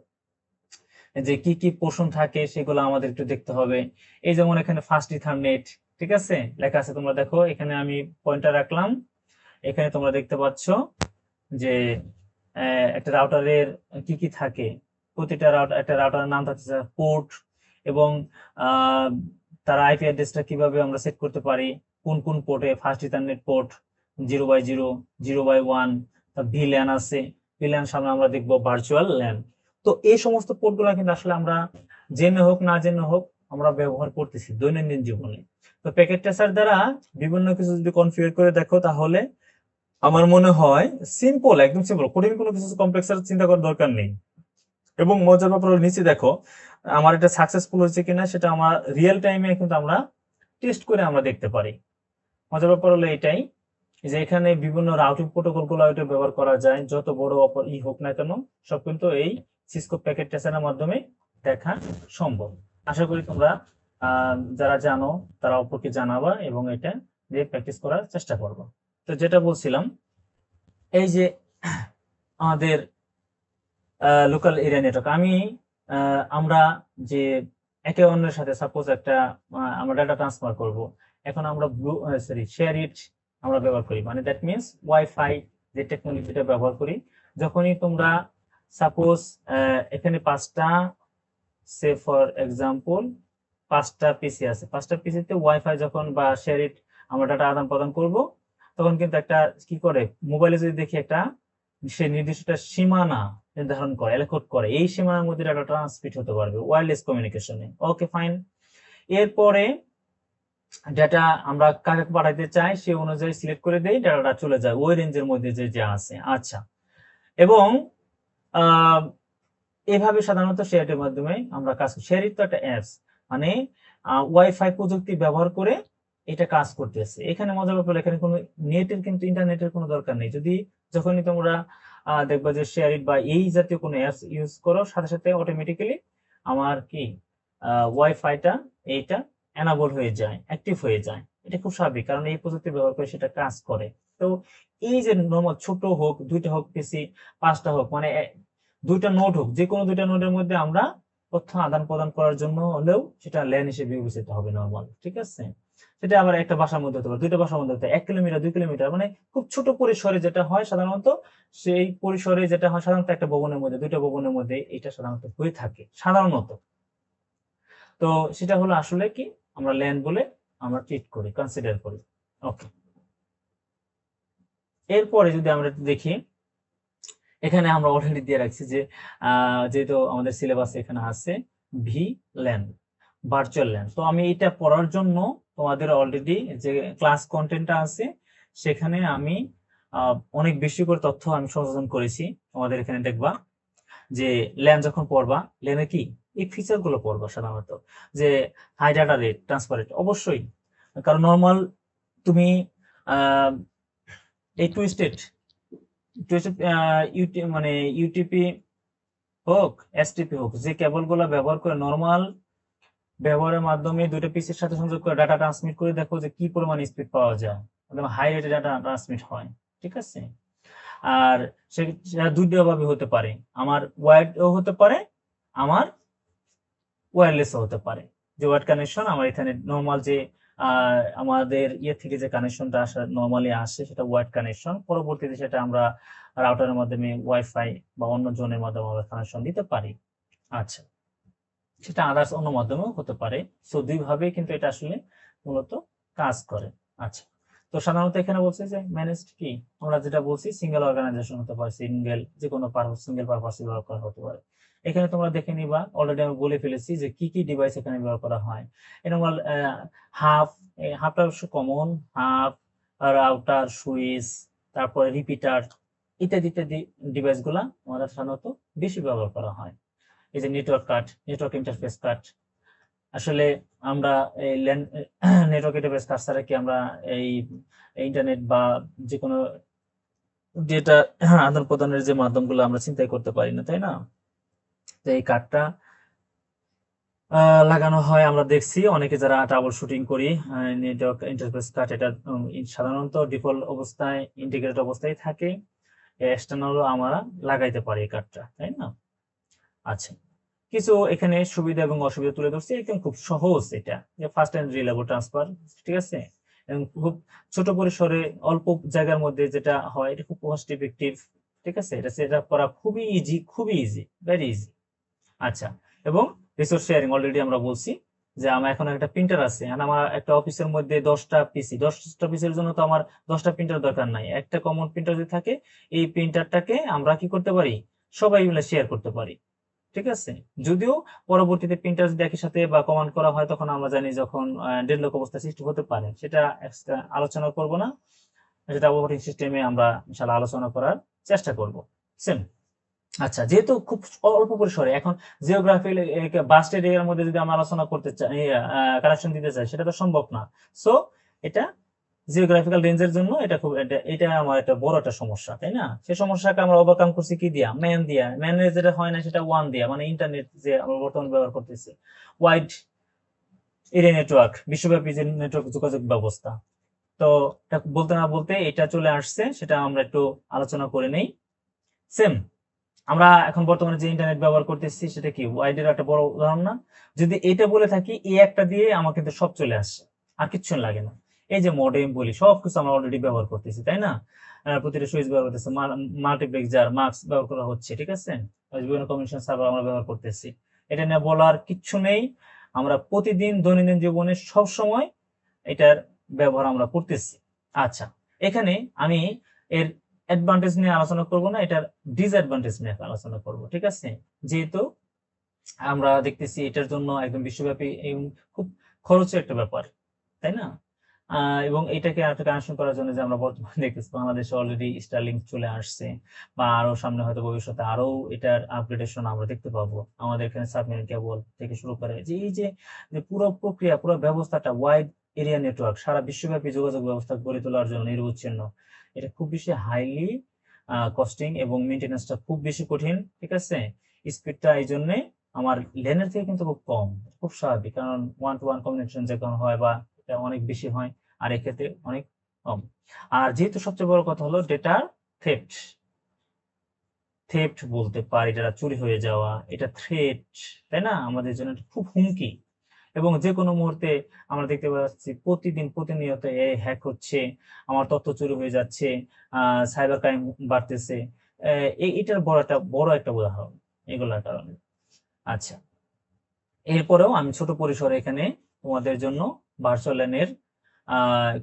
A: যে কি কি পোর্শন থাকে সেগুলো আমাদের একটু দেখতে হবে। এই যেমন এখানে ফার্স্ট ইথারনেট, ঠিক আছে লেখা আছে, তোমরা দেখো এখানে আমি পয়েন্টার রাখলাম, এখানে তোমরা দেখতে পাচ্ছ যে একটা রাউটারের কি কি থাকে। প্রতিটা রাউটার, একটা রাউটারের নাম থাকছে, পোর্ট, এবং তার আইপি অ্যাড্রেসটা কিভাবে আমরা সেট করতে পারি, কোন কোন পোর্টে, ফার্স্ট ইথারনেট পোর্ট 0/0, 0/1, ভিল্যান আছে, ভিল্যান সামনে আমরা দেখবো ভার্চুয়াল ল্যান। তো এই সমস্ত পোর্টগুলো কিন্তু আসলে আমরা জেনে হোক না জেনে হোক আমরা ব্যবহার করতেছি দৈনন্দিন জীবনে। তো প্যাকেট ট্রেসার দ্বারা বিভিন্ন কিছু যদি কনফিগার করে দেখো, তাহলে আমার মনে হয় সিম্পল, একদম সিম্পল, কঠিন কোনো কিছু কমপ্লেক্স চিন্তা করার দরকার নেই। এবং মজার ব্যাপার হলো নিচে দেখো আমার এটা সাকসেসফুল হয়েছে কিনা সেটা আমরা রিয়েল টাইমে কিন্তু আমরা টেস্ট করে আমরা দেখতে পারি। মজার ব্যাপার হলো এটাই যে এখানে বিভিন্ন রাউটিং প্রোটোকল গুলো এটা ব্যবহার করা যায়, যত বড় হোক না কেন সব কিন্তু এই সিসকো প্যাকেট ট্রেসারের মাধ্যমে দেখা সম্ভব। আশা করি তোমরা যারা জানো তারা অপরকে জানাবা এবং এটা দিয়ে প্র্যাকটিস করার চেষ্টা করবো। তো যেটা বলছিলাম, এই যে আমাদের লোকাল এরিয়া নেটওয়ার্ক, আমরা যে একে অন্যের সাথে সাপোজ একটা আমরা ডাটা ট্রান্সফার করব, এখন আমরা শেয়ার ইট আমরা ব্যবহার করি, মানে দ্যাট মিনস ওয়াইফাই যে টেকনোলজিটা ব্যবহার করি। যখনই তোমরা সাপোজ এখানে 5টা, সে ফর এক্সাম্পল 5টা পিসি আছে, 5টা পিসিতে ওয়াইফাই যখন বা শেয়ার ইট আমরা ডাটা আদান প্রদান করব, তখন কিন্তু একটা কি করে, মোবাইলে যদি দেখি একটা সে নির্দিষ্ট সীমানা নির্ধারণ করে, এলাকোড করে, এই সীমানার মধ্যে ডাটা ট্রান্সমিট হতে পারবে ওয়্যারলেস কমিউনিকেশনে। Okay fine. এরপরে ডাটা আমরা কাকে পাঠাতে চাই সে অনুযায়ী সিলেক্ট করে দেই, ডাটাটা চলে যায় ওই রেঞ্জের মধ্যে যে যা আছে। আচ্ছা, এবং এভাবে সাধারণত শেয়ারের মাধ্যমে আমরা কাজ করি। শেয়ার তো একটা অ্যাপস, মানে ওয়াইফাই প্রযুক্তি ব্যবহার করে এটা কাজ করতেছে। এখানে মজার ব্যাপার, এখানে কোনো নেটের কিন্তু ইন্টারনেটের কোনো দরকার নেই। যখনই তোমরা দেখবা যে শেয়ার ইট বা এই জাতীয় কোনো অ্যাপস ইউজ করো, সাথে সাথে অটোমেটিক্যালি আমার কি ওয়াইফাইটা এইটা এনাবল হয়ে যায়, অ্যাক্টিভ হয়ে যায়। এটা খুব স্বাভাবিক, কারণ এই প্রযুক্তি ব্যবহার করে সেটা কাজ করে। তো এই যে নরমাল ছোট হোক, 2টা হোক পিসি, 5টা হোক, মানে 2টা নোড হোক, যে কোনো 2টা নোডের মধ্যে আমরা তথ্য আদান প্রদান করার জন্য হলেও সেটা ল্যান হিসেবে বিবেচিত হবে নরমাল, ঠিক আছে। সেটা আবার একটা বাসার মধ্যে হতে পারে, 2টা বাসার মধ্যে হতে 1 কিলোমিটার 2 কিলোমিটার, মানে খুব ছোট পরিসরে যেটা হয় সাধারণত, সেই পরিসরে যেটা হয় সাধারণত একটা ভবনের মধ্যে, 2টা ভবনের মধ্যে এটা সাধারণত হয়ে থাকে সাধারণত। তো সেটা হলো আসলে কি আমরা ল্যান বলে আমরা ট্রিট করি, কনসিডার করি। ওকে, এরপরে যদি আমরা দেখি, এখানে আমরা অলরেডি দিয়ে রাখছি যে যেহেতু আমাদের সিলেবাস এখানে আছে ভি ল্যান, ভার্চুয়াল ল্যান। তো আমি এটা পড়ার জন্য তোমাদের অলরেডি যে ক্লাস কন্টেন্টটা আছে সেখানে আমি অনেক বেশি করে তথ্য আমি সংযোজন করেছি। তোমাদের এখানে দেখবা যে ল্যান যখন পড়বা, ল্যানে কি এই ফিচার গুলো পড়বা সাধারণত, যে high data rate, transfer rate, অবশ্যই, কারণ নর্মাল তুমি এই টুইস্টেড মানে ইউটিপি হোক, এসটিপি হোক, যে কেবলগুলো ব্যবহার করে নর্মাল ব্যবহারের মাধ্যমে দুটো পিসের সাথে সংযোগ করে ডাটা ট্রান্সমিট করে দেখো যে কি পরিমাণ স্পিড পাওয়া যায়, একদম হাই রেটে ডাটা ট্রান্সমিট হয়। ঠিক আছে, আর সেটা দুইটা ভাবে হতে পারে, আমার ওয়্যারও হতে পারে, আমার ওয়্যারলেসও হতে পারে। যে ওয়্যার কানেকশন আমার এখানে নর্মাল যে আমাদের ইয়ে থেকে যে কানেকশনটা আসা নর্মালি আসে সেটা ওয়্যার কানেকশন, পরবর্তীতে সেটা আমরা রাউটারের মাধ্যমে ওয়াইফাই বা অন্য জোনের মাধ্যমে আমরা কানেকশন দিতে পারি। আচ্ছা, সেটা আদার্স অন্য মাধ্যমেও হতে পারে। সো দুইভাবে কিন্তু এটা আসলে মূলত কাজ করে। আচ্ছা, তো সাধারণত এখানে বলছে যে ম্যানেজড কি, আমরা যেটা বলছি সিঙ্গেল অর্গানাইজেশন হতে পারে, সিঙ্গেল যে কোনো পারপাস, সিঙ্গেল পারপাসে ব্যবহার করা হতে পারে। এখানে তোমরা দেখে নিবা, অলরেডি আমি বলে ফেলেছি যে কি কি ডিভাইস এখানে ব্যবহার করা হয়। নর্মাল হাফ, হাফটা অবশ্য কমন, হাফ, রাউটার, সুইচ, তারপরে রিপিটার ইত্যাদি ইত্যাদি ডিভাইস গুলা আমাদের সাধারণত বেশি ব্যবহার করা হয়। এই যে network card, network interface card, আসলে আমরা এই নেটওয়ার্ক ইন্টারফেস কার্ড ছাড়া কি আমরা এই ইন্টারনেট বা যে কোনো ডেটা আদান প্রদানের যে মাধ্যমগুলো আমরা চিন্তাই করতে পারি না, তাই না? তো এই কার্ডটা লাগানো হয়, আমরা দেখছি অনেকে যারা ট্রাবল শুটিং করি নেটওয়ার্ক ইন্টারফেস কার্ড, এটা সাধারণত ডিফল্ট অবস্থায় ইন্টিগ্রেটেড অবস্থায় থাকে, এক্সটার্নালও আমরা লাগাইতে পারি এই কার্ডটা, তাই না? আচ্ছা, কিছু এখানে সুবিধা এবং অসুবিধা তুলে ধরছি, একদম খুব সহজ এটা, যে ফাস্ট এন্ড রিলায়েবল ট্রান্সফার, ঠিক আছে, এবং খুব ছোট পরিসরে অল্প জায়গার মধ্যে যেটা হয় এটা খুব কস্ট ইফেক্টিভ। ঠিক আছে, এটা সেট আপ করা খুবই ইজি, খুবই ইজি, ভেরি ইজি। আচ্ছা, এবং রিসোর্স শেয়ারিং অলরেডি আমরা বলছি যে আমার এখন একটা প্রিন্টার আছে, আর আমার একটা অফিসের মধ্যে 10টা পিসি, 10টা পিসির জন্য তো আমার 10টা প্রিন্টার দরকার নাই, একটা কমন প্রিন্টার যদি থাকে এই প্রিন্টারটাকে আমরা কি করতে পারি, সবাই মিলে শেয়ার করতে পারি। ঠিক আছে, যদিও পরবর্তীতে প্রিন্টার যদি একই সাথে বা কমান্ড করা হয় তখন আমরা জানি যখন ডেডলক অবস্থা সৃষ্টি হতে পারে, সেটা আলোচনা করব না, সেটা অপারেটিং সিস্টেমে আমরা ইনশাআল্লাহ আলোচনা করার চেষ্টা করব। সেম। আচ্ছা, যেহেতু খুব অল্প পরিসরে এখন জিওগ্রাফি বাস্টেড এরিয়ার মধ্যে যদি আমরা আলোচনা করতে চাই, কানেকশন দিতে চাই, সেটা তো সম্ভব না। সো এটা জিওগ্রাফিক্যাল রেঞ্জের জন্য এটা খুব এটা আমার একটা বড় একটা সমস্যা, তাই না? সেই সমস্যাকে আমরা ওভারকাম করছি কি দিয়া, ম্যান দিয়া, ম্যানের যেটা হয় না সেটা ওয়ান দিয়া, মানে ইন্টারনেট যে আমরা বর্তমানে ব্যবহার করতেছি, ওয়াইড এরিয়া নেটওয়ার্ক, বিশ্বব্যাপী যে নেটওয়ার্ক যোগাযোগ ব্যবস্থা। তো এটা বলতে না বলতে এটা চলে আসছে, সেটা আমরা একটু আলোচনা করে নেই। সেম, আমরা এখন বর্তমানে যে ইন্টারনেট ব্যবহার করতেছি সেটা কি ওয়াইডের একটা বড় উদাহরণ না? যদি এটা বলে থাকি এই একটা দিয়ে আমার কিন্তু সব চলে আসছে, আর কিচ্ছু লাগে না। এই যে মডেম বলি, সবকিছু আমরা অলরেডি ব্যবহার করতেছি, তাই না? প্রতিটা সুইচ ব্যবহার করতেছি, মাল্টিপ্লেক্সার, মাস্ক ব্যবহার করা হচ্ছে, ঠিক আছে, বিভিন্ন কমিউনিকেশন সার্ভার আমরা ব্যবহার করতেছি। এটা নিয়ে বলার কিচ্ছু নেই, আমরা প্রতিদিন দৈনন্দিন জীবনে সব সময় এটার ব্যবহার আমরা করতেছি। আচ্ছা, এখানে আমি এর অ্যাডভান্টেজ নিয়ে আলোচনা করব না, এটার ডিসঅ্যাডভান্টেজ নিয়ে আলোচনা করব। ঠিক আছে, যেহেতু আমরা দেখতেছি এটার জন্য একদম বিশ্বব্যাপী খুব খরচের একটা ব্যাপার, তাই না? এবং এটাকে আরেকটা কানেকশন করার জন্য যে আমরা বর্তমানে দেখতেছি বাংলাদেশে অলরেডি স্টারলিংক চলে আসছে, বা আরো সামনে হয়তো ভবিষ্যতে আরো এটার আপগ্রেডেশন আমরা দেখতে পাবো। আমাদের এখানে সাবমেরিন কেবল থেকে শুরু করে যে এই যে পুরো প্রক্রিয়া, পুরো ব্যবস্থাটা ওয়াইড এরিয়া নেটওয়ার্ক, সারা বিশ্বব্যাপী যোগাযোগ ব্যবস্থা গড়ে তোলার জন্য নিরবচ্ছিন্ন, এটা খুব বেশি হাইলি কস্টিং এবং মেনটেন্যান্সটা খুব বেশি কঠিন। ঠিক আছে, স্পিডটা এই জন্য আমার লেনের থেকে কিন্তু খুব কম, খুব স্বাভাবিক, কারণ ওয়ান টু ওয়ান কমিউনিকেশন যখন হয় বা এটা অনেক বেশি হয়, আর এক্ষেত্রে অনেক কম। আর যেহেতু সবচেয়ে বড় কথা হলো ডেটা থেফট, থেফট বলতে পারি, ডেটা চুরি হয়ে যাওয়া, এটা থ্রেট, তাই না? আমাদের জন্য খুব হুমকি, এবং যে কোনো মুহূর্তে আমরা দেখতে পাচ্ছি প্রতিদিন প্রতিনিয়ত এই হ্যাক হচ্ছে, আমার তথ্য চুরি হয়ে যাচ্ছে, সাইবার ক্রাইম বাড়তেছে। এটার বড় একটা উদাহরণ এগুলোর কারণে। আচ্ছা, এরপরেও আমি ছোট পরিসরে এখানে তোমাদের জন্য ভার্চুয়াল ল্যানের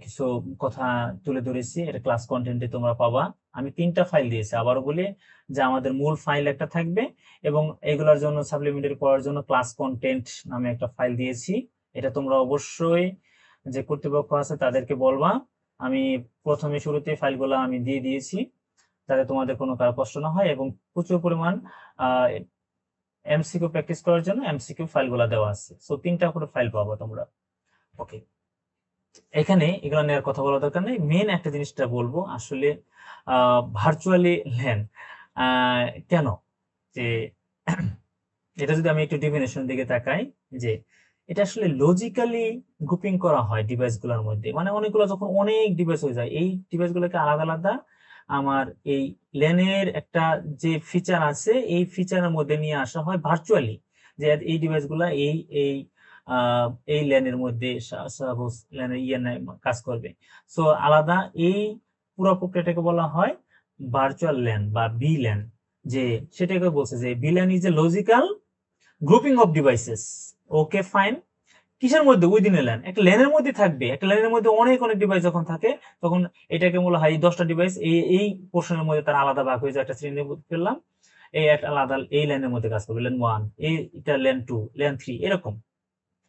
A: কিছু কথা তুলে ধরেছি, এটা ক্লাস কন্টেন্টে তোমরা পাবা। আমি 3টা ফাইল দিয়েছি, আবারও বলি যে আমাদের মূল ফাইল একটা থাকবে, এবং এগুলোর জন্য সাপ্লিমেন্টারি পড়ার জন্য ক্লাস কন্টেন্ট নামে একটা ফাইল দিয়েছি। এটা তোমরা অবশ্যই যে কর্তৃপক্ষ আছে তাদেরকে বলবা, আমি প্রথমে শুরুতে ফাইলগুলো আমি দিয়ে দিয়েছি, যাতে তোমাদের কোনো কারো কষ্ট না হয়, এবং প্রচুর পরিমাণ এমসিকিউ প্র্যাকটিস করার জন্য এমসিকিউ ফাইলগুলো দেওয়া আছে। সো 3টা করে ফাইল পাবো তোমরা। ওকে, এখানে এগুলো নেওয়ার কথা বলা দরকার নেই, মেন একটা জিনিসটা বলবো, আসলে ভার্চুয়ালি ল্যান কেন, যে এটা যদি আমি একটু ডেফিনেশন দিকে তাকাই, যে এটা আসলে লজিক্যালি গ্রুপিং করা হয় ডিভাইস গুলোর মধ্যে, মানে অনেকগুলো যখন অনেক ডিভাইস হয়ে যায়, এই ডিভাইস গুলোকে আলাদা আলাদা আমার এই ল্যানের একটা যে ফিচার আছে এই ফিচারের মধ্যে নিয়ে আসা হয় ভার্চুয়ালি, যে এই ডিভাইস গুলা এই এই এই ল্যানের মধ্যে সাপোজ ল্যানের কাজ করবে। সো আলাদা এই পুরো প্রক্রিয়াটাকে বলা হয় ভার্চুয়াল ল্যান বা বি ল্যান। যে সেটাকে বলছে যে V LAN is a logical grouping of devices. Okay fine. কিসের মধ্যে? Within a LAN. একটা ল্যানের মধ্যে থাকবে, একটা ল্যানের মধ্যে অনেক অনেক ডিভাইস যখন থাকে তখন এটাকে বলা হয় 10টা ডিভাইস এই পোর্শনের মধ্যে তার আলাদা ভাগ হয়ে যায়, একটা শ্রেণী ফেললাম, এই একটা আলাদা এই ল্যানের মধ্যে কাজ করবে, ল্যান 1, এইটা ল্যান 2, ল্যান 3, এরকম।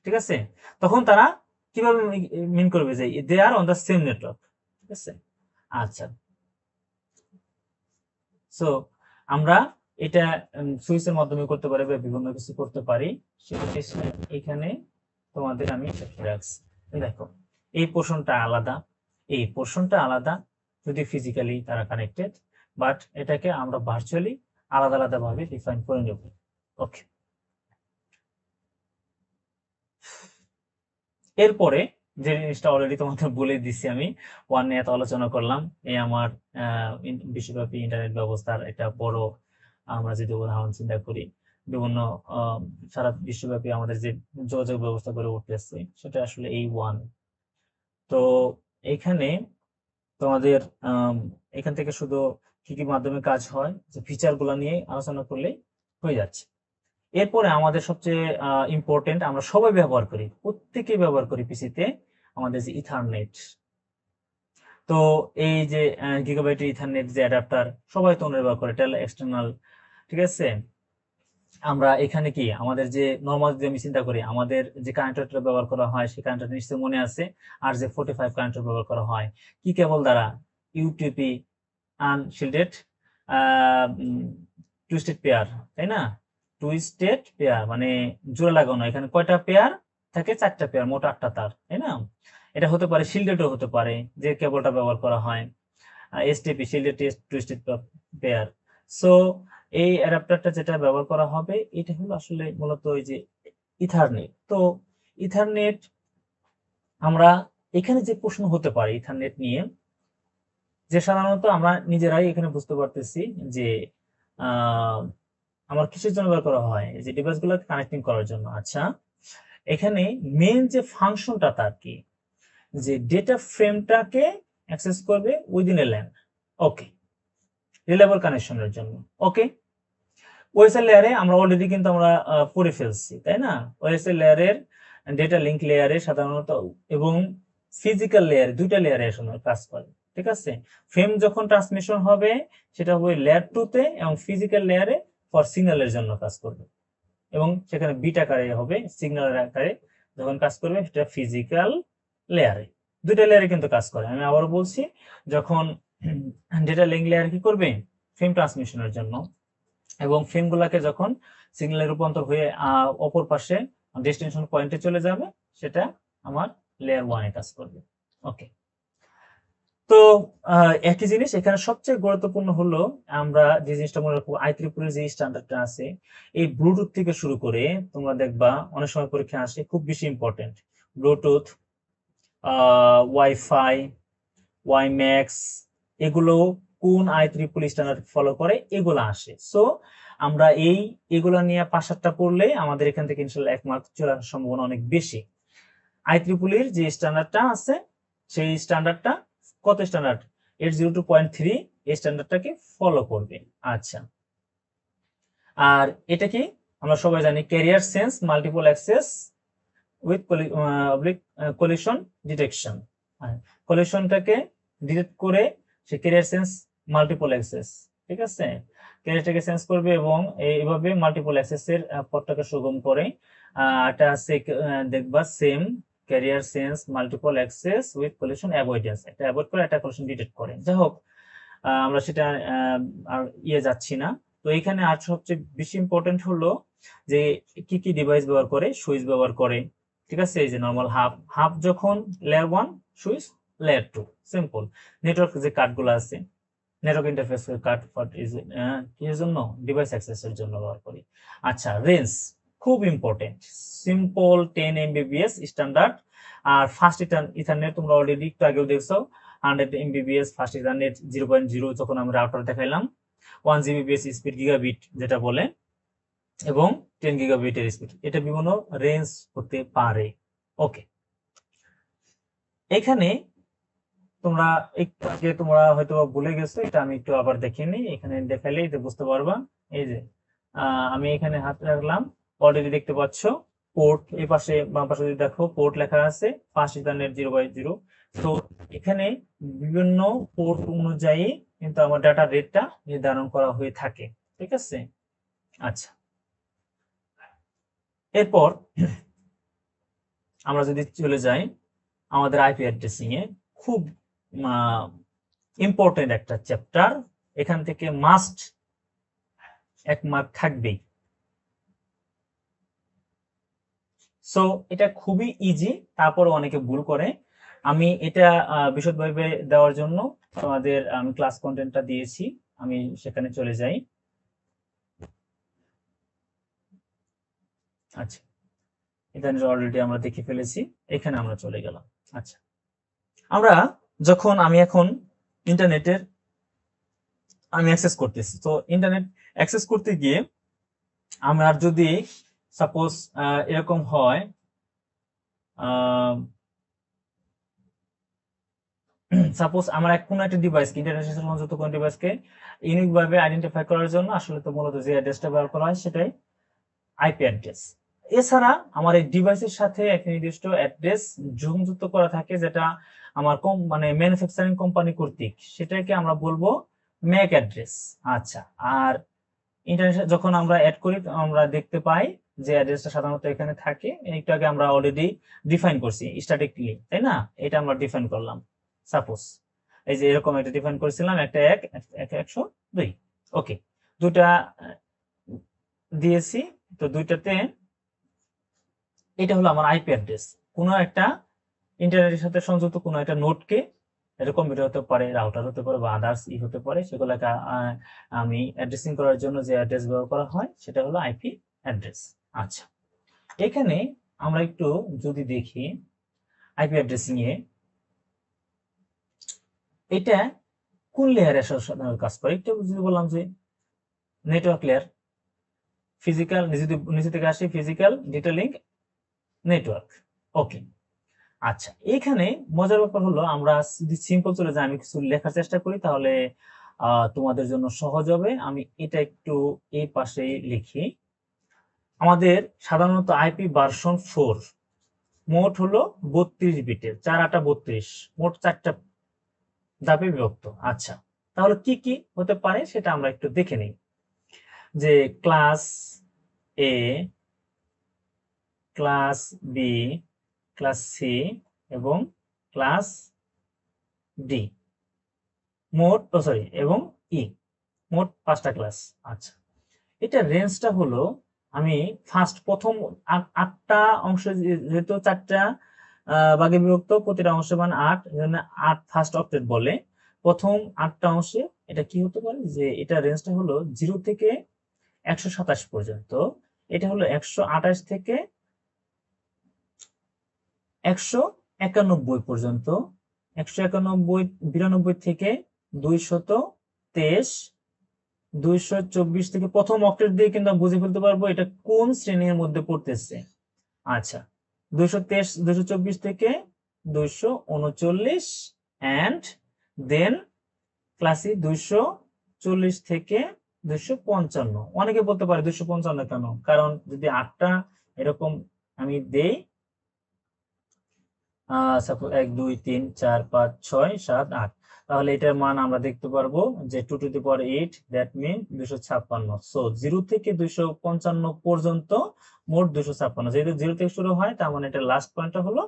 A: ঠিক আছে? তখন তারা কিভাবে মিন করবে যে দে আর অন দ্য সেম নেটওয়ার্ক। ঠিক আছে? আচ্ছা, সো আমরা এটা সুইচের মাধ্যমে করতে পারি বা বিভিন্ন কিছু করতে পারি। সেটা এখানে তোমাদের আমি রাখছি। দেখো, এই পোর্শনটা আলাদা, এই পোর্শনটা আলাদা, যদি ফিজিক্যালি তারা কানেক্টেড, বাট এটাকে আমরা ভার্চুয়ালি আলাদা আলাদা ভাবে ডিফাইন করে নেব। ওকে, এরপরে যে জিনিসটা অলরেডি তোমাদের বলে দিচ্ছি, আমি ওয়ান নিয়ে এত আলোচনা করলাম, এই আমার বিশ্বব্যাপী ইন্টারনেট ব্যবস্থার একটা বড়, আমরা যদি উদাহরণ চিন্তা করি, বিভিন্ন সারা বিশ্বব্যাপী আমাদের যে যোগাযোগ ব্যবস্থা গড়ে উঠতেছে সেটা আসলে এই ওয়ান। তো এখানে তোমাদের এখান থেকে শুধু কি কি মাধ্যমে কাজ হয় যে ফিচার গুলা নিয়ে আলোচনা করলে হয়ে যাচ্ছে। এরপরে আমাদের সবচেয়ে ইম্পর্টেন্ট, আমরা সবাই ব্যবহার করি, প্রত্যেকেই ব্যবহার করি পিসিতে, আমাদের যে ইথারনেট। তো এই যে গিগাবাইট ইথারনেট যে অ্যাডাপ্টার সবাই তো ব্যবহার করে, এটা এক্সটার্নাল। ঠিক আছে? আমরা এখানে কি আমাদের যে নর্মাল যদি আমি চিন্তা করি, আমাদের যে কানেক্টরটা ব্যবহার করা হয় সেই কানেক্টরটা নিশ্চয়ই মনে আছে, আর যে 45 কানেক্টর ব্যবহার করা হয় কি কেবল দ্বারা? ইউটিপি আনশিল্ডেড টুইস্টেড পেয়ার, তাই না? টুইস্টেড পেয়ার মানে জোড়া লাগানো, এখানে কয়টা পেয়ার থাকে? 4টা পেয়ার, মোট 8টা তার, তাই না? এটা হতে পারে শিল্ডেডও হতে পারে, যে কেবলটা ব্যবহার করা হয় STP, shielded twisted pair. So এই অ্যাডাপ্টারটা যেটা ব্যবহার করা হবে এটা হলো আসলে মূলত ওই যে ইথারনেট। তো ইথারনেট আমরা এখানে যে প্রশ্ন হতে পারে ইথারনেট নিয়ে, যে সাধারণত আমরা নিজেরাই এখানে বুঝতে পারতেছি যে আমার কিসের জন্য ব্যবহার করা হয়, যে ডিভাইস গুলোকে কানেক্টিং করার জন্য। আচ্ছা, এখানে মেন যে ফাংশনটা তার কি, যে ডেটা ফ্রেমটাকে অ্যাক্সেস করবে within a LAN. Okay, reliable কানেকশনের জন্য। ওকে, ওএসএল লেয়ারে আমরা অলরেডি কিন্তু আমরা পড়ে ফেলছি, তাই না? ওএসএল লেয়ারের ডেটা লিংক লেয়ারে সাধারণত এবং ফিজিক্যাল লেয়ারে, দুইটা লেয়ারে কাজ করে। ঠিক আছে? ফ্রেম যখন ট্রান্সমিশন হবে সেটা হবে লেয়ার 2 তে, এবং ফিজিক্যাল লেয়ারে ফর সিগন্যালের জন্য কাজ করবে, এবং সেখানে বিট আকারে হবে, সিগন্যালের আকারে যখন কাজ করবে সেটা ফিজিক্যাল লেয়ারে। দুইটা লেয়ারে কিন্তু কাজ করে। আমি আবারও বলছি, যখন ডেটা লিংক লেয়ার কি করবে? ফ্রেম ট্রান্সমিশনের জন্য, এবং ফ্রেম গুলাকে যখন সিগন্যালে রূপান্তর হয়ে অপর পাশে ডেস্টিনেশন পয়েন্টে চলে যাবে, সেটা আমার লেয়ার 1 এ কাজ করবে। ওকে, তো একই জিনিস এখানে সবচেয়ে গুরুত্বপূর্ণ হলো আমরা যে জিনিসটা মনে রাখবো, i3 যে স্ট্যান্ডার্ডটা আছে, এই ব্লুটুথ থেকে শুরু করে তোমরা দেখবা অনেক সময় পরীক্ষা আসে, খুব বেশি ইম্পর্টেন্ট, ব্লুটুথ, ওয়াইফাই, ওয়াইম্যাক্স, এগুলো কোন i3 স্ট্যান্ডার্ড ফলো করে এগুলো আসে। সো আমরা এগুলা নিয়ে 5-7টা পড়লে আমাদের এখান থেকে ইনশাআল্লাহ 1 মার্ক চলে আসার সম্ভাবনা অনেক বেশি। i3 যে স্ট্যান্ডার্ডটা আছে সেই স্ট্যান্ডার্ডটা কত স্ট্যান্ডার্ড? 802.3 এই স্ট্যান্ডার্ডটাকে ফলো করবে। আচ্ছা, আর এটা কি আমরা সবাই জানি, carrier sense multiple access with collision detection. কলিশনটাকে ডিটেক্ট করে সে ক্যারিয়ার সেন্স মাল্টিপল অ্যাক্সেস, ঠিক আছে, ক্যারিয়ারটাকে সেন্স করবে এবং এইভাবে মাল্টিপল অ্যাক্সেসের পথটাকে সুগম করে। এটা আছে দেখবা same career sense multiple access with collision avoidance, এটা অ্যাভয়েড করে একটা কলিশন ডিটেক্ট করে। যাই হোক, আমরা সেটা আর যাচ্ছি না। তো এখানে আর সবচেয়ে বেশি ইম্পর্টেন্ট হলো যে কি কি ডিভাইস ব্যবহার করে, সুইচ ব্যবহার করে। ঠিক আছে, এই যে নর্মাল হাফ যখন layer 1, switch layer 2, simple. Network যে কার্ডগুলো আছে, network interface cut for is কিসের জন্য? ডিভাইস অ্যাক্সেসের জন্য ব্যবহার করি। আচ্ছা, রেঞ্জ খুব ইম্পর্টেন্ট। Simple 10 Mbps standard. আর ফাস্ট ইথারনেট তোমরা অলরেডি একটু আগেও দেখছো, 100 Mbps ফাস্ট ইথারনেট 0.0 যখন আমরা রাউটার দেখাইলাম, 1 Gbps স্পিড, গিগাবিট যেটা বলে, এবং 10 গিগাবিটের স্পিড। এটা বিভিন্ন রেঞ্জ হতে পারে। ওকে, এখানে তোমরা একটু আগে তোমরা হয়তো ভুলে গেছো, এটা আমি একটু আবার দেখে নিই, এখানে দেখাইলে এটা বুঝতে পারবা। এই যে আমি এখানে হাত রাখলাম, অলরেডি দেখতে পাচ্ছ পোর্ট এই পাশে বাম পাশে যদি দেখো পোর্ট লেখা আছে, ফাস্ট ইথারনেট 0/0। তো এখানে বিভিন্ন পোর্ট অনুযায়ী কিন্তু আমার ডাটা রেটটা নির্ধারণ করা হয়ে থাকে, ঠিক আছে। আচ্ছা, এরপর আমরা যদি চলে যাই আমাদের আইপি অ্যাড্রেসিং এ, খুব ইম্পর্টেন্ট একটা চ্যাপ্টার, এখান থেকে মাস্ট 1 মার্ক থাকবেই। সো এটা খুবই ইজি, তারপরে অনেকে ভুল করে। আমি এটা বিশদভাবে দেওয়ার জন্য তোমাদের আমি ক্লাস কন্টেন্টটা দিয়েছি, আমি সেখানে চলে যাই। আচ্ছা, এটা অলরেডি আমরা দেখে ফেলেছি, এখানে আমরা চলে গেলাম। আচ্ছা, আমরা যখন আমি এখন ইন্টারনেটের আমি অ্যাক্সেস করতেছি, তো ইন্টারনেট অ্যাক্সেস করতে গিয়ে আমার যদি সাপোজ এরকম হয়, সাপোজ আমার কোনো একটা ডিভাইসকে, ইন্টারনেটের সাথে সংযুক্ত কোন ডিভাইসকে ইউনিক ভাবে আইডেন্টিফাই করার জন্য আসলে তো মূলত যে অ্যাড্রেসটা ব্যবহার করা হয় সেটাই আইপি অ্যাড্রেস। এছাড়া আমার এই ডিভাইসের সাথে একটা নির্দিষ্ট অ্যাড্রেস সংযুক্ত করা থাকে, যেটা আমার মানে ম্যানুফ্যাকচারিং কোম্পানি কর্তৃক, সেটাকে আমরা বলবো ম্যাক অ্যাড্রেস। আচ্ছা, আর ইন্টারনেট যখন আমরা অ্যাড করি আমরা দেখতে পাই যে অ্যাড্রেসটা সাধারণত এখানে থাকে, একটু আগে আমরা অলরেডি ডিফাইন করছি স্ট্যাটিকলি, তাই না? এটা আমরা ডিফাইন করলাম। সাপোজ এই যে এরকম একটা ডিফাইন করেছিলাম, একটা 102। ওকে, দুটা দিয়েছি, তো দুইটাতে এটা হলো আমার আইপি অ্যাড্রেস। কোনো একটা ইন্টারনেটের সাথে সংযুক্ত কোনো একটা নোডকে, এটা কম্পিউটার হতে পারে, রাউটার হতে পারে, বা আদার্স হতে পারে, সেগুলোকে আমি অ্যাড্রেসিং করার জন্য যে অ্যাড্রেস ব্যবহার করা হয় সেটা হলো আইপি অ্যাড্রেস। আচ্ছা, এখানে আমরা একটু যদি দেখি আইপি অ্যাড্রেসিং এ এটা কোন লেয়ারে কাজ করে, একটু যদি বললাম যে নেটওয়ার্ক লেয়ার, ফিজিক্যাল, নিচে থেকে আসি ফিজিক্যাল ডেটা লিঙ্ক নেটওয়ার্ক। ওকে, আচ্ছা, এখানে মজার ব্যাপার হলো আমরা যদি সিম্পল চলে যাই, আমি কিছু লেখার চেষ্টা করি তাহলে তোমাদের জন্য সহজ হবে। আমি এটা একটু এই পাশে লিখি। আমাদের সাধারণত আইপি ভার্সন 4 মোট হলো 32 বিটের, 4 8 32, মোট 4টা ধাপে বিভক্ত। আচ্ছা, তাহলে কি কি হতে পারে সেটা আমরা একটু দেখে নিই। যে ক্লাস এ, ক্লাস বি, ক্লাস সি এবং ক্লাস ডি, মোট এবং ই, মোট 5টা ক্লাস। আচ্ছা, এটা রেঞ্জটা হলো, আমি প্রথম 8টা অংশ, যেহেতু 4টা ভাগে বিভক্ত, প্রতিটা অংশ মান 8, এজন্য 8 ফার্স্ট অক্টেট বলে। প্রথম 8টা অংশে এটা কি হতে পারে, যে এটা রেঞ্জটা হলো 0 থেকে 127 পর্যন্ত। এটা হলো 128 থেকে 191 পর্যন্ত, 191, 92 থেকে 223, 224 থেকে প্রথম অক্টেট দিয়ে কিন্তু বুঝে ফেলতে পারবো এটা কোন শ্রেণীর মধ্যে পড়তেছে। আচ্ছা, 223, 224 থেকে 239, এন্ড দেন ক্লাসে 240 থেকে 255। অনেকে বলতে পারে 255 কেন, কারণ যদি 8টা এরকম আমি দেই, 1 2 3 4 5 6 7 8, তাহলে এটার মান আমরা দেখতে পারবো যে 2 to the power 8, that mean 256। So 0 থেকে 255 পর্যন্ত মোট 256। যেহেতু 0 থেকে শুরু হয়, তার মানে এটা লাস্ট পয়েন্টটা হলো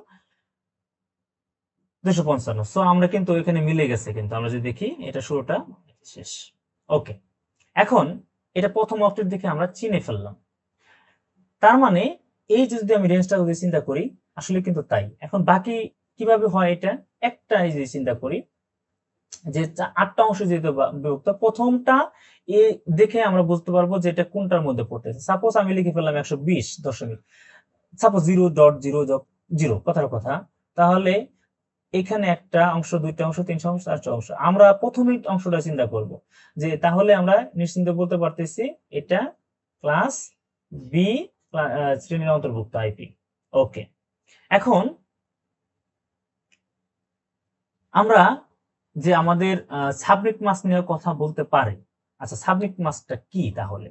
A: 255। সো আমরা কিন্তু এখানে মিলে গেছে, কিন্তু আমরা যদি দেখি এটা শুরুটা শেষ। ওকে, এখন এটা প্রথম অক্টেট দেখে আমরা চিনে ফেললাম, তার মানে এই যে যদি আমি রেঞ্জটা যদি চিন্তা করি, আসলে কিন্তু তাই। এখন বাকি কিভাবে হয় এটা, একটা এই যে চিন্তা করি, যে 8টা অংশ যেহেতু বিভক্ত, প্রথমটা এ দেখে আমরা বুঝতে পারবো যে এটা কোনটার মধ্যে পড়তেছে। সাপোজ আমি লিখে ফেললাম 120 সাপোজ 0.0.0 কথার কথা, তাহলে এখানে একটা অংশ, দুইটা অংশ, তিনটা অংশ, চারটা অংশ। আমরা প্রথমেই অংশটা চিন্তা করব, যে তাহলে আমরা নিশ্চিন্তে বলতে পারতেছি এটা ক্লাস বি শ্রেণীর অন্তর্ভুক্ত আইপি। ওকে, এখন আমরা যে আমাদের সাবনেট মাস্ক নিয়ে কথা বলতে পারে। আচ্ছা, সাবনেট মাস্কটা কি তাহলে?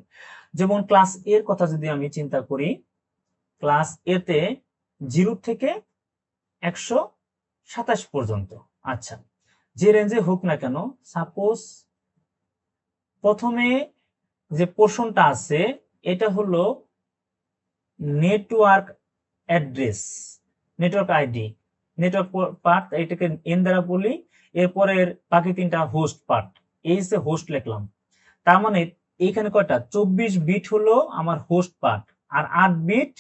A: যেমন ক্লাস এর কথা যদি আমি চিন্তা করি, ক্লাস এতে 0 থেকে 127 পর্যন্ত। আচ্ছা, যে রেঞ্জে হোক না কেন, সাপোজ প্রথমে যে পোর্শনটা আছে এটা হলো network address, network ID, network part, এটাকে এন দ্বারা বলি। এরপরের বাকি তিনটা হোস্ট পার্ট, এই যে হোস্ট লিখলাম। তার মানে এইখানে কয়টা 24 বিট হলো আমার হোস্ট পার্ট, আর 8 বিট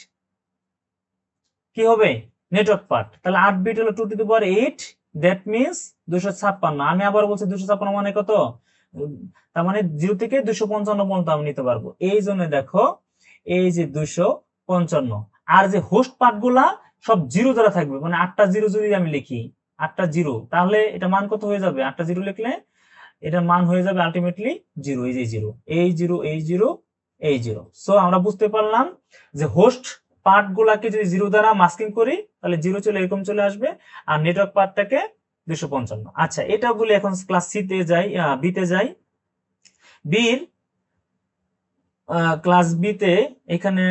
A: কি হবে নেটওয়ার্ক পার্ট। তাহলে 8 বিট হলো 2 to the power 8, that means 256। আমি আবার বলছি 256 মানে কত, তার মানে 0 থেকে 255 পর্যন্ত আমি নিতে পারবো। এই জন্য দেখো এই যে 255, আর যে হোস্ট পার্ট গুলা সব 0 দ্বারা থাকবে, মানে 8টা 0 যদি আমি লিখি, 8টা 0, তাহলে এটা মান কত হয়ে যাবে? 8টা 0 লিখলে এটার মান হয়ে যাবে আলটিমেটলি 0। এই যে 0, এই 0, এই 0, এই 0। সো আমরা বুঝতে পারলাম যে হোস্ট পার্ট গুলাকে যদি 0 দ্বারা মাস্কিং করি তাহলে 0 চলে এরকম চলে আসবে, আর নেটওয়ার্ক পার্টটাকে 255। আচ্ছা, এটা বলে এখন ক্লাস সি তে যাই, বি তে যাই। বির ক্লাস বি তে এখানে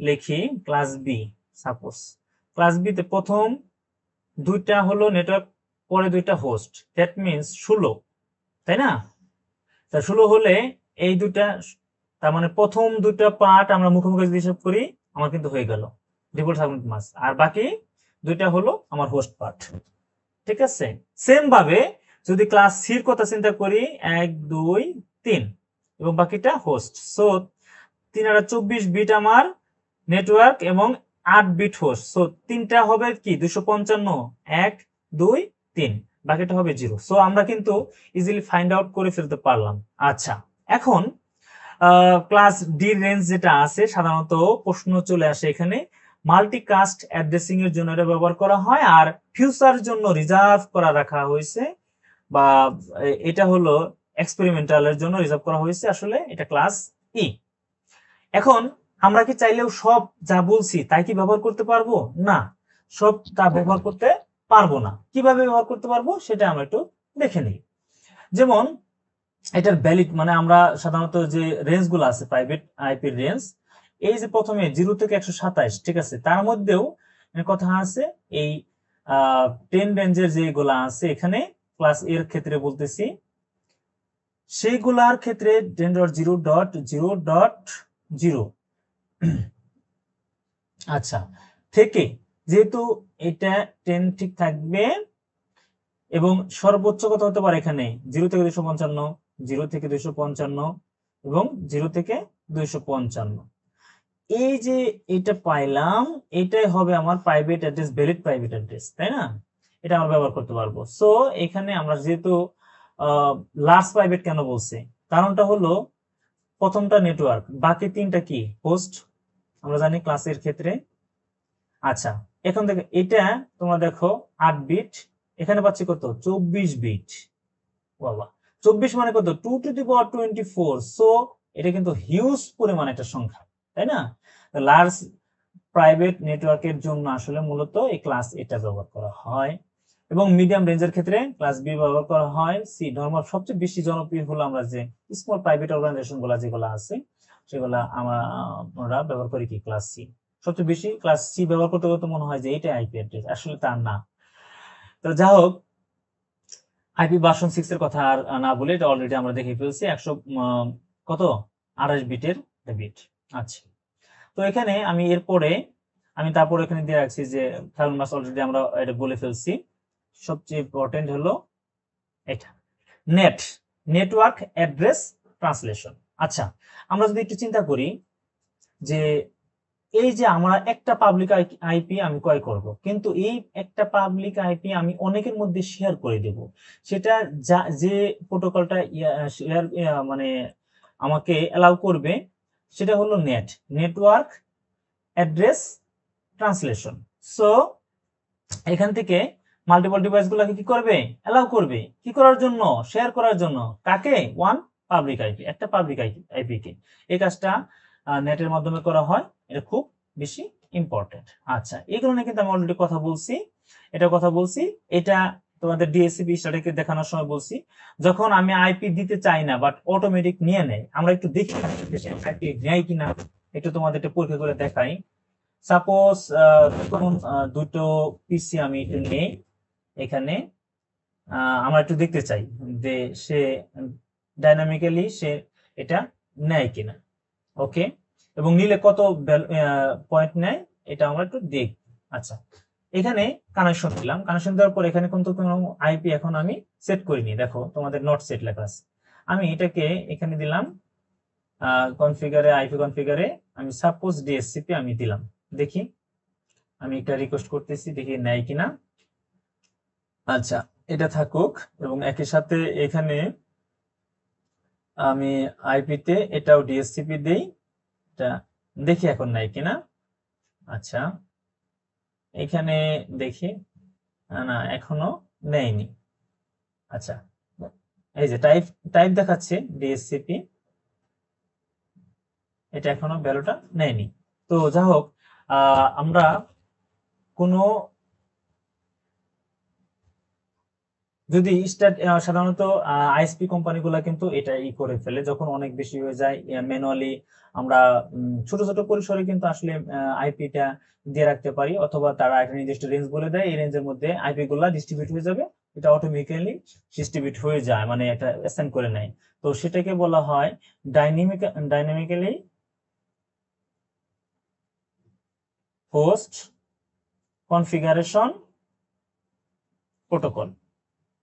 A: লিখি class B. Suppose class B তে প্রথম দুইটা হলো নেটওয়ার্ক, পরে দুইটা হোস্ট, দ্যাট মিন্স 16, তাই না? তা 16 হলে এই দুইটা, তার মানে প্রথম দুইটা পার্ট আমরা মুখোমুখি যদি হিসাব করি আমার কিন্তু হয়ে গেল ডিফল্ট সাবনেট মাস্ক, আর বাকি দুইটা হলো আমার হোস্ট পার্ট। ঠিক আছে, সেম ভাবে যদি ক্লাস সির কথা চিন্তা করি, 1 2 3 এবং বাকিটা হোস্ট। সো 3 আর 24 বিট আমার নেটওয়ার্ক এবং 8 বিট হোস্ট। সো তিনটা হবে কি 255, 1 2 3, বাকিটা হবে 0। সো আমরা কিন্তু ইজিলি ফাইন্ড আউট করে ফেলতে পারলাম। আচ্ছা, এখন ক্লাস ডি রেঞ্জ যেটা আছে, সাধারণত প্রশ্ন চলে আসে এখানে মাল্টিকাস্ট অ্যাড্রেসিং এর জন্য এটা ব্যবহার করা হয়, আর ফিউচার জন্য রিজার্ভ করা রাখা হয়েছে, বা এটা হলো এক্সপেরিমেন্টালের জন্য রিজার্ভ করা হয়েছে। আসলে এটা ক্লাস ই। এখন আমরা কি চাইলেও সব যা বলছি তাই কি ব্যবহার করতে পারবো? না, সব তা ব্যবহার করতে পারবো না। কিভাবে ব্যবহার করতে পারবো সেটা আমরা একটু দেখে নিই। যেমন এটার ভ্যালিড, মানে আমরা সাধারণত যে রেঞ্জ গুলো আছে প্রাইভেট আইপির রেঞ্জ, এই যে প্রথমে 0 থেকে 127, ঠিক আছে, তার মধ্যেও কথা আছে এই 10 রেঞ্জের যেগুলা আছে এখানে ক্লাস এর ক্ষেত্রে বলতেছি, সেইগুলার ক্ষেত্রে 10.0.0.0 আচ্ছা থেকে, যেহেতু এটা 10 ঠিক থাকবে, এবং সর্বোচ্চ কত হতে পারে এখানে 0 থেকে 255, 0 থেকে 255 এবং 0 থেকে 255। এই যে এটা পাইলাম, এটাই হবে আমার private address, valid private address, তাই না? এটা আমরা ব্যবহার করতে পারবো। সো এখানে আমরা যেহেতু লার্জ প্রাইভেট কেন বলছি, কারণটা হলো প্রথমটা নেটওয়ার্ক, বাকি তিনটা কি হোস্ট, আমরা জানি ক্লাসের ক্ষেত্রে। আচ্ছা, এখন দেখো এটা তোমরা দেখো 8 বিট, এখানে পাচ্ছি কত 24 বিট। বাবা, 24 মানে কত 2 টু দি পাওয়ার 24। সো এটা কিন্তু হিউজ পরিমাণ একটা সংখ্যা, তাই না? লার্জ প্রাইভেট নেটওয়ার্কের জন্য আসলে মূলত এই ক্লাস এটা ব্যবহার করা হয়, এবং মিডিয়াম রেঞ্জের ক্ষেত্রে ক্লাস বি ব্যবহার করা হয়। সি নরমাল সবচেয়ে বেশি জনপ্রিয় হলো আমরা যে স্মল প্রাইভেট অর্গানাইজেশন গুলা যেগুলো আছে সেগুলা আমরা ব্যবহার করি কি ক্লাস সি। সবচেয়ে বেশি ক্লাস সি ব্যবহার করতে করতে মনে হয় যে এটা আইপি অ্যাড্রেস, আসলে তা না। তো যাই হোক, আইপি ভার্সন 6 এর কথা আর না বলে এটা অলরেডি আমরা দেখে ফেলছি 100 কত 28 বিটের বিট। আচ্ছা, তো এখানে আমি এরপরে তারপর এখানে দিয়ে রাখছি যে সাবনেট মাস্ক অলরেডি আমরা এটা বলে ফেলছি। সবচেয়ে ইম্পর্টেন্ট হলো এটা নেটওয়ার্ক অ্যাড্রেস ট্রান্সলেশন। আচ্ছা, আমরা যদি একটু চিন্তা করি যে এই যে আমরা একটা পাবলিক আইপি আমি ক্রয় করব, কিন্তু এই একটা পাবলিক আইপি আমি অনেকের মধ্যে শেয়ার করে দেব। সেটা যে প্রোটোকলটা শেয়ার মানে আমাকে অ্যালাউ করবে সেটা হলো নেটওয়ার্ক অ্যাড্রেস ট্রান্সলেশন। সো এখান থেকে মাল্টিপল ডিভাইস গুলাকে কি করবে, অ্যালাউ করবে, কি করার জন্য, শেয়ার করার জন্য। কাকে? ওয়ান পাবলিক আইপি, একটা পাবলিক আইপি কে। এই কাজটা নেটের মাধ্যমে করা হয়, এটা খুব বেশি ইম্পর্টেন্ট। আচ্ছা, এগুলো নিয়ে কিন্তু আমি অলরেডি কথা বলছি। এটা তোমাদের ডিএসসিপি স্ট্যাটিকে দেখানোর সময় বলছি, যখন আমি আইপি দিতে চাই না বাট অটোমেটিক নিয়ে নেয়, আমরা একটু দেখি আইপি নেয় কিনা, একটু তোমাদের একটু পরীক্ষা করে দেখাই। সাপোজ দুটো পিসি আমি একটু নেই, এখানে আমরা একটু দেখতে চাই যে সে ডাইনামিক্যালি সে এটা নেয় কিনা। ওকে, এবং নিলে কত পয়েন্ট নেয় এটা আমরা একটু দেখব। আচ্ছা, এখানে কানেকশন দিলাম, কানেকশন দেওয়ার পর এখানে কিন্তু কোনো আইপি এখন আমি সেট করিনি, দেখো তোমাদের নট সেট লেখা আছে। আমি এটাকে এখানে দিলাম কনফিগারে, আইপি কনফিগারে আমি সাপোজ ডিএসসিপি আমি দিলাম। দেখি, আমি একটা রিকোয়েস্ট করতেছি, দেখি নেয় কিনা। আচ্ছা, এটা থাকুক, এবং একই সাথে এখানে আমি আইপিতে এটাও ডিএসসিপি দেই, এটা দেখি এখন নেয় কিনা। আচ্ছা, এখানে দেখি, না এখনো নেয়নি। আচ্ছা, এই যে টাইপ দেখাচ্ছে ডিএসসিপি, এটা এখনো ভ্যালুটা নেয়নি। তো যা হোক, আমরা কোনো যদি সাধারণত আইএসপি কোম্পানিগুলো কিন্তু এটা করে ফেলে, যখন অনেক বেশি হয়ে যায় ম্যানুয়ালি আমরা ছোট ছোট পরিসরে কিন্তু আসলে আইপিটা দিয়ে রাখতে পারি, অথবা তারা একটা নির্দিষ্ট রেঞ্জ বলে দেয়, এই রেঞ্জের মধ্যে আইপি গুলা ডিস্ট্রিবিউট হয়ে যাবে, এটা অটোমেটিক্যালি ডিস্ট্রিবিউট হয়ে যায়, মানে এটা অ্যাসাইন করে নেয়। তো সেটাকে বলা হয় ডাইনামিক্যালি হোস্ট কনফিগারেশন প্রোটোকল,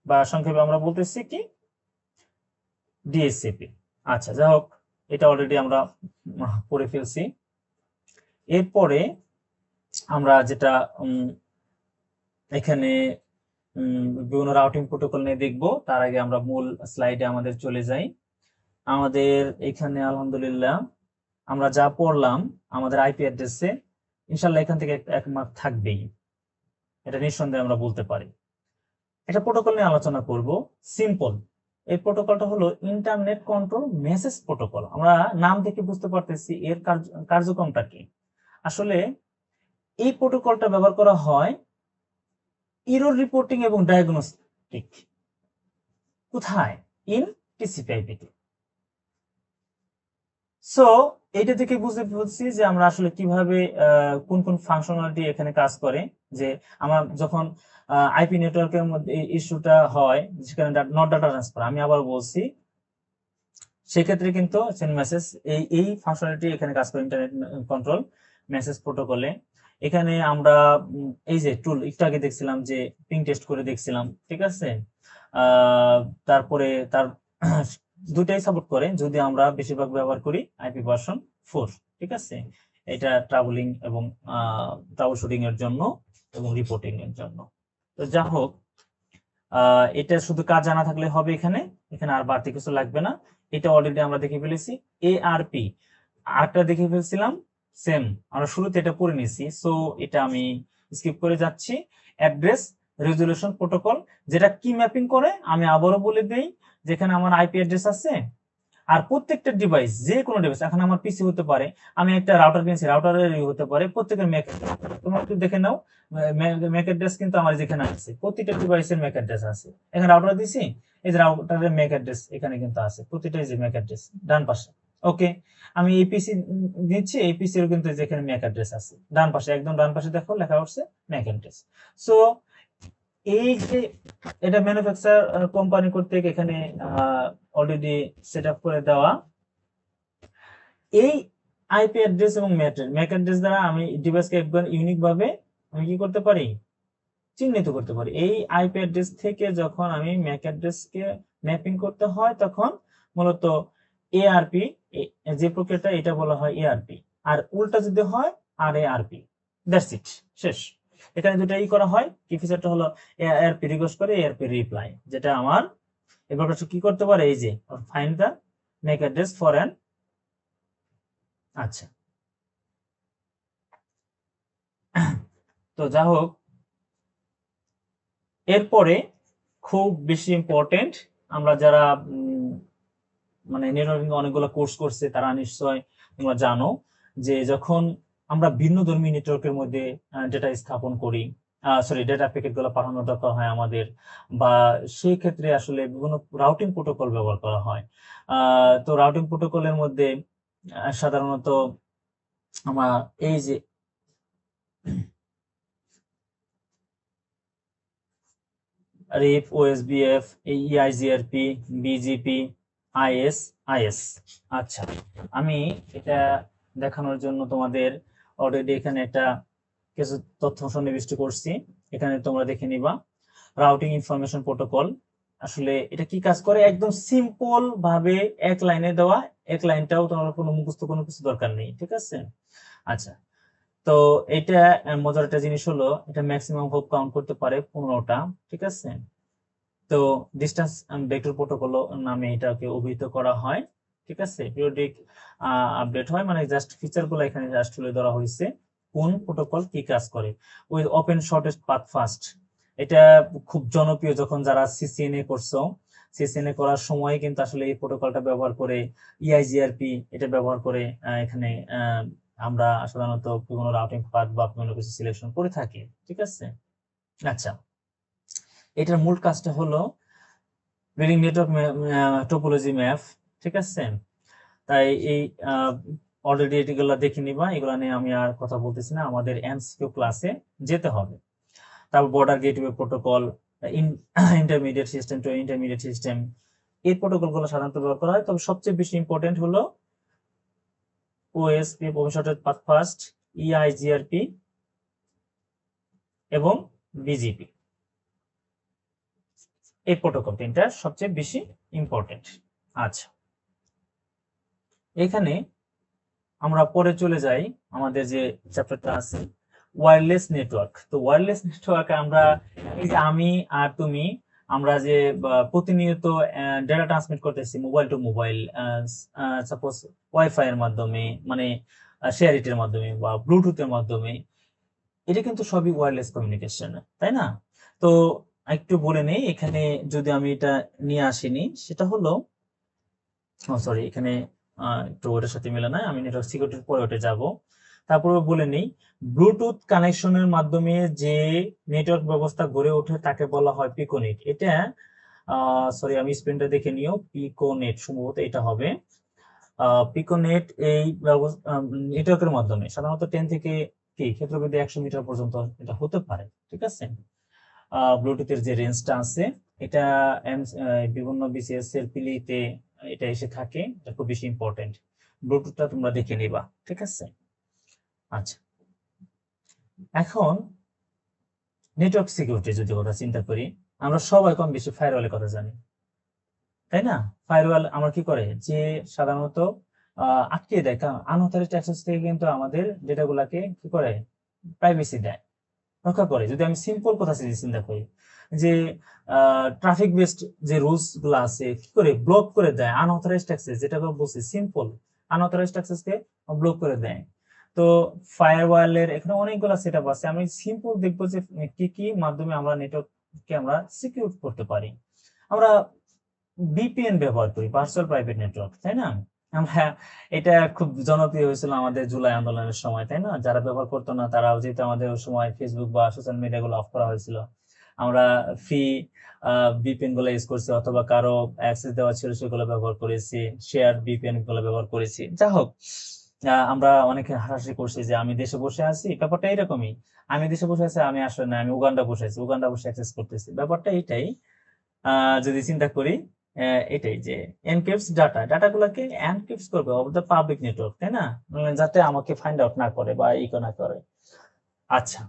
A: বা সংক্ষেপে আমরা বলতেছি কি ডিএসসিপি। আচ্ছা, যাই হোক, এটা অলরেডি আমরা পড়ে ফেলছি। এরপরে আমরা যেটা এখানে বিভিন্ন রাউটিং প্রোটোকল নিয়ে দেখব, তার আগে আমরা মূল স্লাইডে আমাদের চলে যাই। আমাদের এখানে আলহামদুলিল্লাহ আমরা যা পড়লাম আমাদের আইপি অ্যাড্রেসে ইনশাল্লাহ এখান থেকে এক মার্ক থাকবেই, এটা নিঃসন্দেহে আমরা বলতে পারি। একটা প্রোটোকল নিয়ে আলোচনা করব, সিম্পল। এই প্রোটোকলটা হলো ইন্টারনেট কন্ট্রোল মেসেজ প্রোটোকল। আমরা নাম থেকে বুঝতে পারতেছি এর কার্যক্রমটা কি। আসলে এই প্রোটোকলটা ব্যবহার করা হয় এরর রিপোর্টিং এবং ডায়াগনস্টিক। কোথায়? ইন টিসিপি/আইপিতে। সো এইটা থেকে বুঝতে পারছি যে আমরা আসলে কিভাবে কোন কোন ফাংশনালিটি এখানে কাজ করে। যে আমরা যখন আইপি নেটওয়ার্কের মধ্যে ইস্যুটা হয়, যেখানে নট ডাটা ট্রান্সফার, আমি আবার বলছি, সেক্ষেত্রে কিন্তু সেন্ড মেসেজ এই ফাংশনালিটি এখানে কাজ করে ইন্টারনেট কন্ট্রোল মেসেজ প্রোটোকলে। এখানে আমরা এই যে টুল একটু আগে দেখছিলাম যে পিং টেস্ট করে দেখছিলাম, ঠিক আছে। তারপরে তার দুটাই সাপোর্ট করে যদি আমরা বেশিরভাগ ব্যবহার করি আইপি ভার্সন 4, ঠিক আছে। এটা ট্রাভেলিং এবং ট্রাবল শুটিং এর জন্য এবং রিপোর্টিং এর জন্য। তো যা হোক, এটা শুধু কাজ জানা থাকলে হবে, এখানে আর বাড়তি কিছু লাগবে না। এটা অলরেডি আমরা দেখে ফেলেছি। এআরপি আরেকটা দেখে ফেলছিলাম, সেম আমরা শুরুতে এটা পড়ে নিয়েছি, সো এটা আমি স্কিপ করে যাচ্ছি। অ্যাড্রেস রেজলিউশন প্রোটোকল, যেটা কি ম্যাপিং করে আমি আবারও বলে দেই, যেখানে আমার আইপি অ্যাড্রেস আছে আর প্রত্যেকটা ডিভাইস, যে কোনো ডিভাইস, এখন আমার পিসি হতে পারে, আমি একটা রাউটার কিনছি, রাউটারের হতে পারে, প্রত্যেকের ম্যাক, তোমরা একটু দেখে নাও ম্যাক অ্যাড্রেস কিন্তু আমার যেখানে আছে, প্রতিটা ডিভাইসের ম্যাক অ্যাড্রেস আছে। এখানে রাউটার দিছি, এই যে রাউটারের ম্যাক অ্যাড্রেস এখানে কিন্তু আছে, প্রতিটা যে ম্যাক অ্যাড্রেস ডান পাশে। ওকে, আমি এই পিসি দিচ্ছি, এই পিসির কিন্তু যেখানে ম্যাক অ্যাড্রেস আছে ডান পাশে, একদম ডান পাশে দেখো লেখা হচ্ছে ম্যাক অ্যাড্রেস। সো এই যে এটা ম্যানুফ্যাকচার কোম্পানি কর্তৃক এখানে অলরেডি সেট আপ করে দেওয়া এই আইপি অ্যাড্রেস এবং ম্যাক অ্যাড্রেস দ্বারা আমি ডিভাইসকে একবার ইউনিক ভাবে আমি কি করতে পারি, চিহ্নিত করতে পারি। এই আইপি অ্যাড্রেস থেকে যখন আমি ম্যাক অ্যাড্রেসকে ম্যাপিং করতে হয়, তখন মূলত এআরপি যে প্রক্রিয়াটা, এটা বলা হয় এআরপি। আর উল্টা যদি হয় RARP, দ্যাটস ইট, শেষ। এখানে দুটো করা হয়, কি ফিচারটা হলো ARP রিকোয়েস্ট করে, ARP রিপ্লাই, যেটা আমার এবার কি করতে পারে, এই যে find the MAC address for an, আচ্ছা। তো যা হোক, এরপরে খুব বেশি ইম্পর্টেন্ট, আমরা যারা মানে নেটওয়ার্কিং অনেকগুলো কোর্স করছে তারা নিশ্চয় তোমরা জানো যে যখন আমরা ভিন্ন ধর্মী নেটওয়ার্কের মধ্যে ডেটা স্থাপন করি, সরি ডেটা প্যাকেট গুলো পাঠানোর দরকার হয় আমাদের, বা সেই ক্ষেত্রে আসলে বিভিন্ন রাউটিং প্রোটোকল ব্যবহার করা হয়। তো রাউটিং প্রোটোকলের মধ্যে সাধারণত আমরা এই যে রিপ, ওএসবিএফ, ইআইজিআরপি, বিজিপি, আইএস। আচ্ছা, আমি এটা দেখানোর জন্য তোমাদের অলরেডি এখানে একটা কিছু তথ্য সন্নিবিষ্ট করছি, এখানে তোমরা দেখে নিবা। রাউটিং ইনফরমেশন প্রোটোকল আসলে এটা কি কাজ করে, একদম সিম্পল ভাবে এক লাইনে দেওয়া, এক লাইনটাও তোমার কোনো মুখস্থ কোনো কিছু দরকার নেই, ঠিক আছে। আচ্ছা, তো এটা মজার একটা জিনিস হলো, এটা ম্যাক্সিমাম হোপ কাউন্ট করতে পারে 15টা, ঠিক আছে। তো ডিস্টেন্স ভেক্টর প্রোটোকল নামে এটাকে অভিহিত করা হয়, ঠিক আছে। পিরিয়ডিক আপডেট হয়, মানে জাস্ট ফিচার গুলো এখানে জাস্ট তুলে ধরা হয়েছে, কোন প্রোটোকল কি কাজ করে। With open shortest path first, এটা খুব জনপ্রিয়, যখন যারা সিসিএনএ করছো, সিসিএনএ করার সময় কিন্তু আসলে এই প্রোটোকলটা ব্যবহার করে, ইআইজিআরপি এটা ব্যবহার করে এখানে আমরা সাধারণত বিভিন্ন রাউটিং পাথ বা বিভিন্ন কিছু সিলেকশন করে থাকি, ঠিক আছে। আচ্ছা, এটার মূল কাজটা হলো বিল্ডিং নেটওয়ার্ক টোপোলজি ম্যাপ, ঠিক আছে। তাই এই অলরেডি এগুলো দেখে নিবা, এগুলো নিয়ে আমি আর কথা বলতেছি না, আমাদের এমসিকিউ ক্লাসে যেতে হবে। তারপর border gateway protocol, intermediate system to intermediate system, এই প্রোটোকলগুলো সাধারণত ব্যবহার করা হয়। তবে সবচেয়ে বেশি ইম্পর্টেন্ট হলো OSP, open shortest path first, EIGRP এবং বিজিপি, এই প্রোটোকল তিনটা সবচেয়ে বেশি ইম্পর্টেন্ট। আচ্ছা, এখানে আমরা পরে চলে যাই, আমাদের যে চ্যাপ্টারটা আছে ওয়্যারলেস নেটওয়ার্ক। তো ওয়্যারলেস নেটওয়ার্কে আমরা এই যে আমি আর তুমি, আমরা যে প্রতিনিয়ত ডেটা ট্রান্সমিট করতেছি mobile to mobile, suppose WiFi এর মাধ্যমে, মানে শেয়ারিটের মাধ্যমে বা ব্লুটুথের মাধ্যমে, এটা কিন্তু সবই ওয়্যারলেস কমিউনিকেশন, তাই না। তো একটু বলে নেই, এখানে যদি আমি এটা নিয়ে আসিনি, সেটা হলো সরি, এখানে একটু ওটার সাথে মেলে না, আমি নেটওয়ার্ক সিকিউরিটির পরে ওটা যাব। তারপরে বলে নেই, ব্লুটুথ কানেকশনের মাধ্যমে যে নেটওয়ার্ক ব্যবস্থা গড়ে ওঠে তাকে বলা হয় পিকোনেট। এটা সরি, আমি স্ক্রিনটা দেখে নিও, পিকোনেট সম্ভবত এটা হবে। পিকোনেট এই নেটওয়ার্কের মাধ্যমে সাধারণত 10 থেকে কি ক্ষেত্রবিধি 100 মিটার পর্যন্ত এটা হতে পারে, ঠিক আছে। ব্লুটুথের যে রেঞ্জটা আছে, এটা বিভিন্ন বিসিএস এর পিলিতে এটা এসে থাকে, এটা খুব বেশি ইম্পর্টেন্ট। ব্লুটুথটা তোমরা দেখে নিবা, ঠিক আছে। আচ্ছা, এখন নেটওয়ার্ক সিকিউরিটি যদি কথা চিন্তা করি, আমরা সবাই কম বেশি ফায়ারওয়ালের কথা জানি, তাই না। ফায়ারওয়াল আমরা কি করে, যে সাধারণত আটকে দেয়, কারণ আনঅথরাইজড অ্যাক্সেস থেকে কিন্তু আমাদের ডেটাগুলাকে কি করে, প্রাইভেসি দেয়, রক্ষা করে। যদি আমি সিম্পল কথা চিন্তা করি, যে ট্রাফিক বেসড যে রুলস গুলো আছে, কি করে ব্লক করে দেয় আনঅথরাইজড অ্যাক্সেস, যেটা বলছি সিম্পল, আনঅথরাইজড অ্যাক্সেস কে ব্লক করে দেয়। তো ফায়ারওয়ালের এখানে অনেকগুলো সেটআপ আছে, আমি সিম্পল দেখবো যে কি কি মাধ্যমে আমরা নেটওয়ার্ককে আমরা সিকিউর করতে পারি। আমরা ভিপিএন ব্যবহার করি, ভার্চুয়াল প্রাইভেট নেটওয়ার্ক, তাই না। আমরা এটা খুব জনপ্রিয় হয়েছিল আমাদের জুলাই আন্দোলনের সময়, তাই না। যারা ব্যবহার করতো না তারা, যেহেতু আমাদের ওই সময় ফেসবুক বা সোশ্যাল মিডিয়া গুলো অফ করা হয়েছিল, আমরা ফ্রি ভিপিএন গুলো ইউজ করছি, অথবা কারো অ্যাক্সেস দেওয়া ছিল সেগুলো ব্যবহার করেছি, শেয়ার ভিপিএন গুলো ব্যবহার করেছি। যা হোক, আমরা অনেকে হাসাহাসি করছি যে আমি দেশে বসে আছি, ব্যাপারটা এরকমই। আমি দেশে বসে আছি, আমি আসলে না, আমি উগান্ডা বসে আছি, উগান্ডা বসে অ্যাক্সেস করতেছি, ব্যাপারটা এইটাই। যদি চিন্তা করি, এটাই যে এনক্রিপ্টস ডাটাগুলোকে এনক্রিপ্ট করবে অফ দ্য পাবলিক নেটওয়ার্ক, তাই না, যাতে আমাকে ফাইন্ড আউট না করে বা ইকো না করে। আচ্ছা,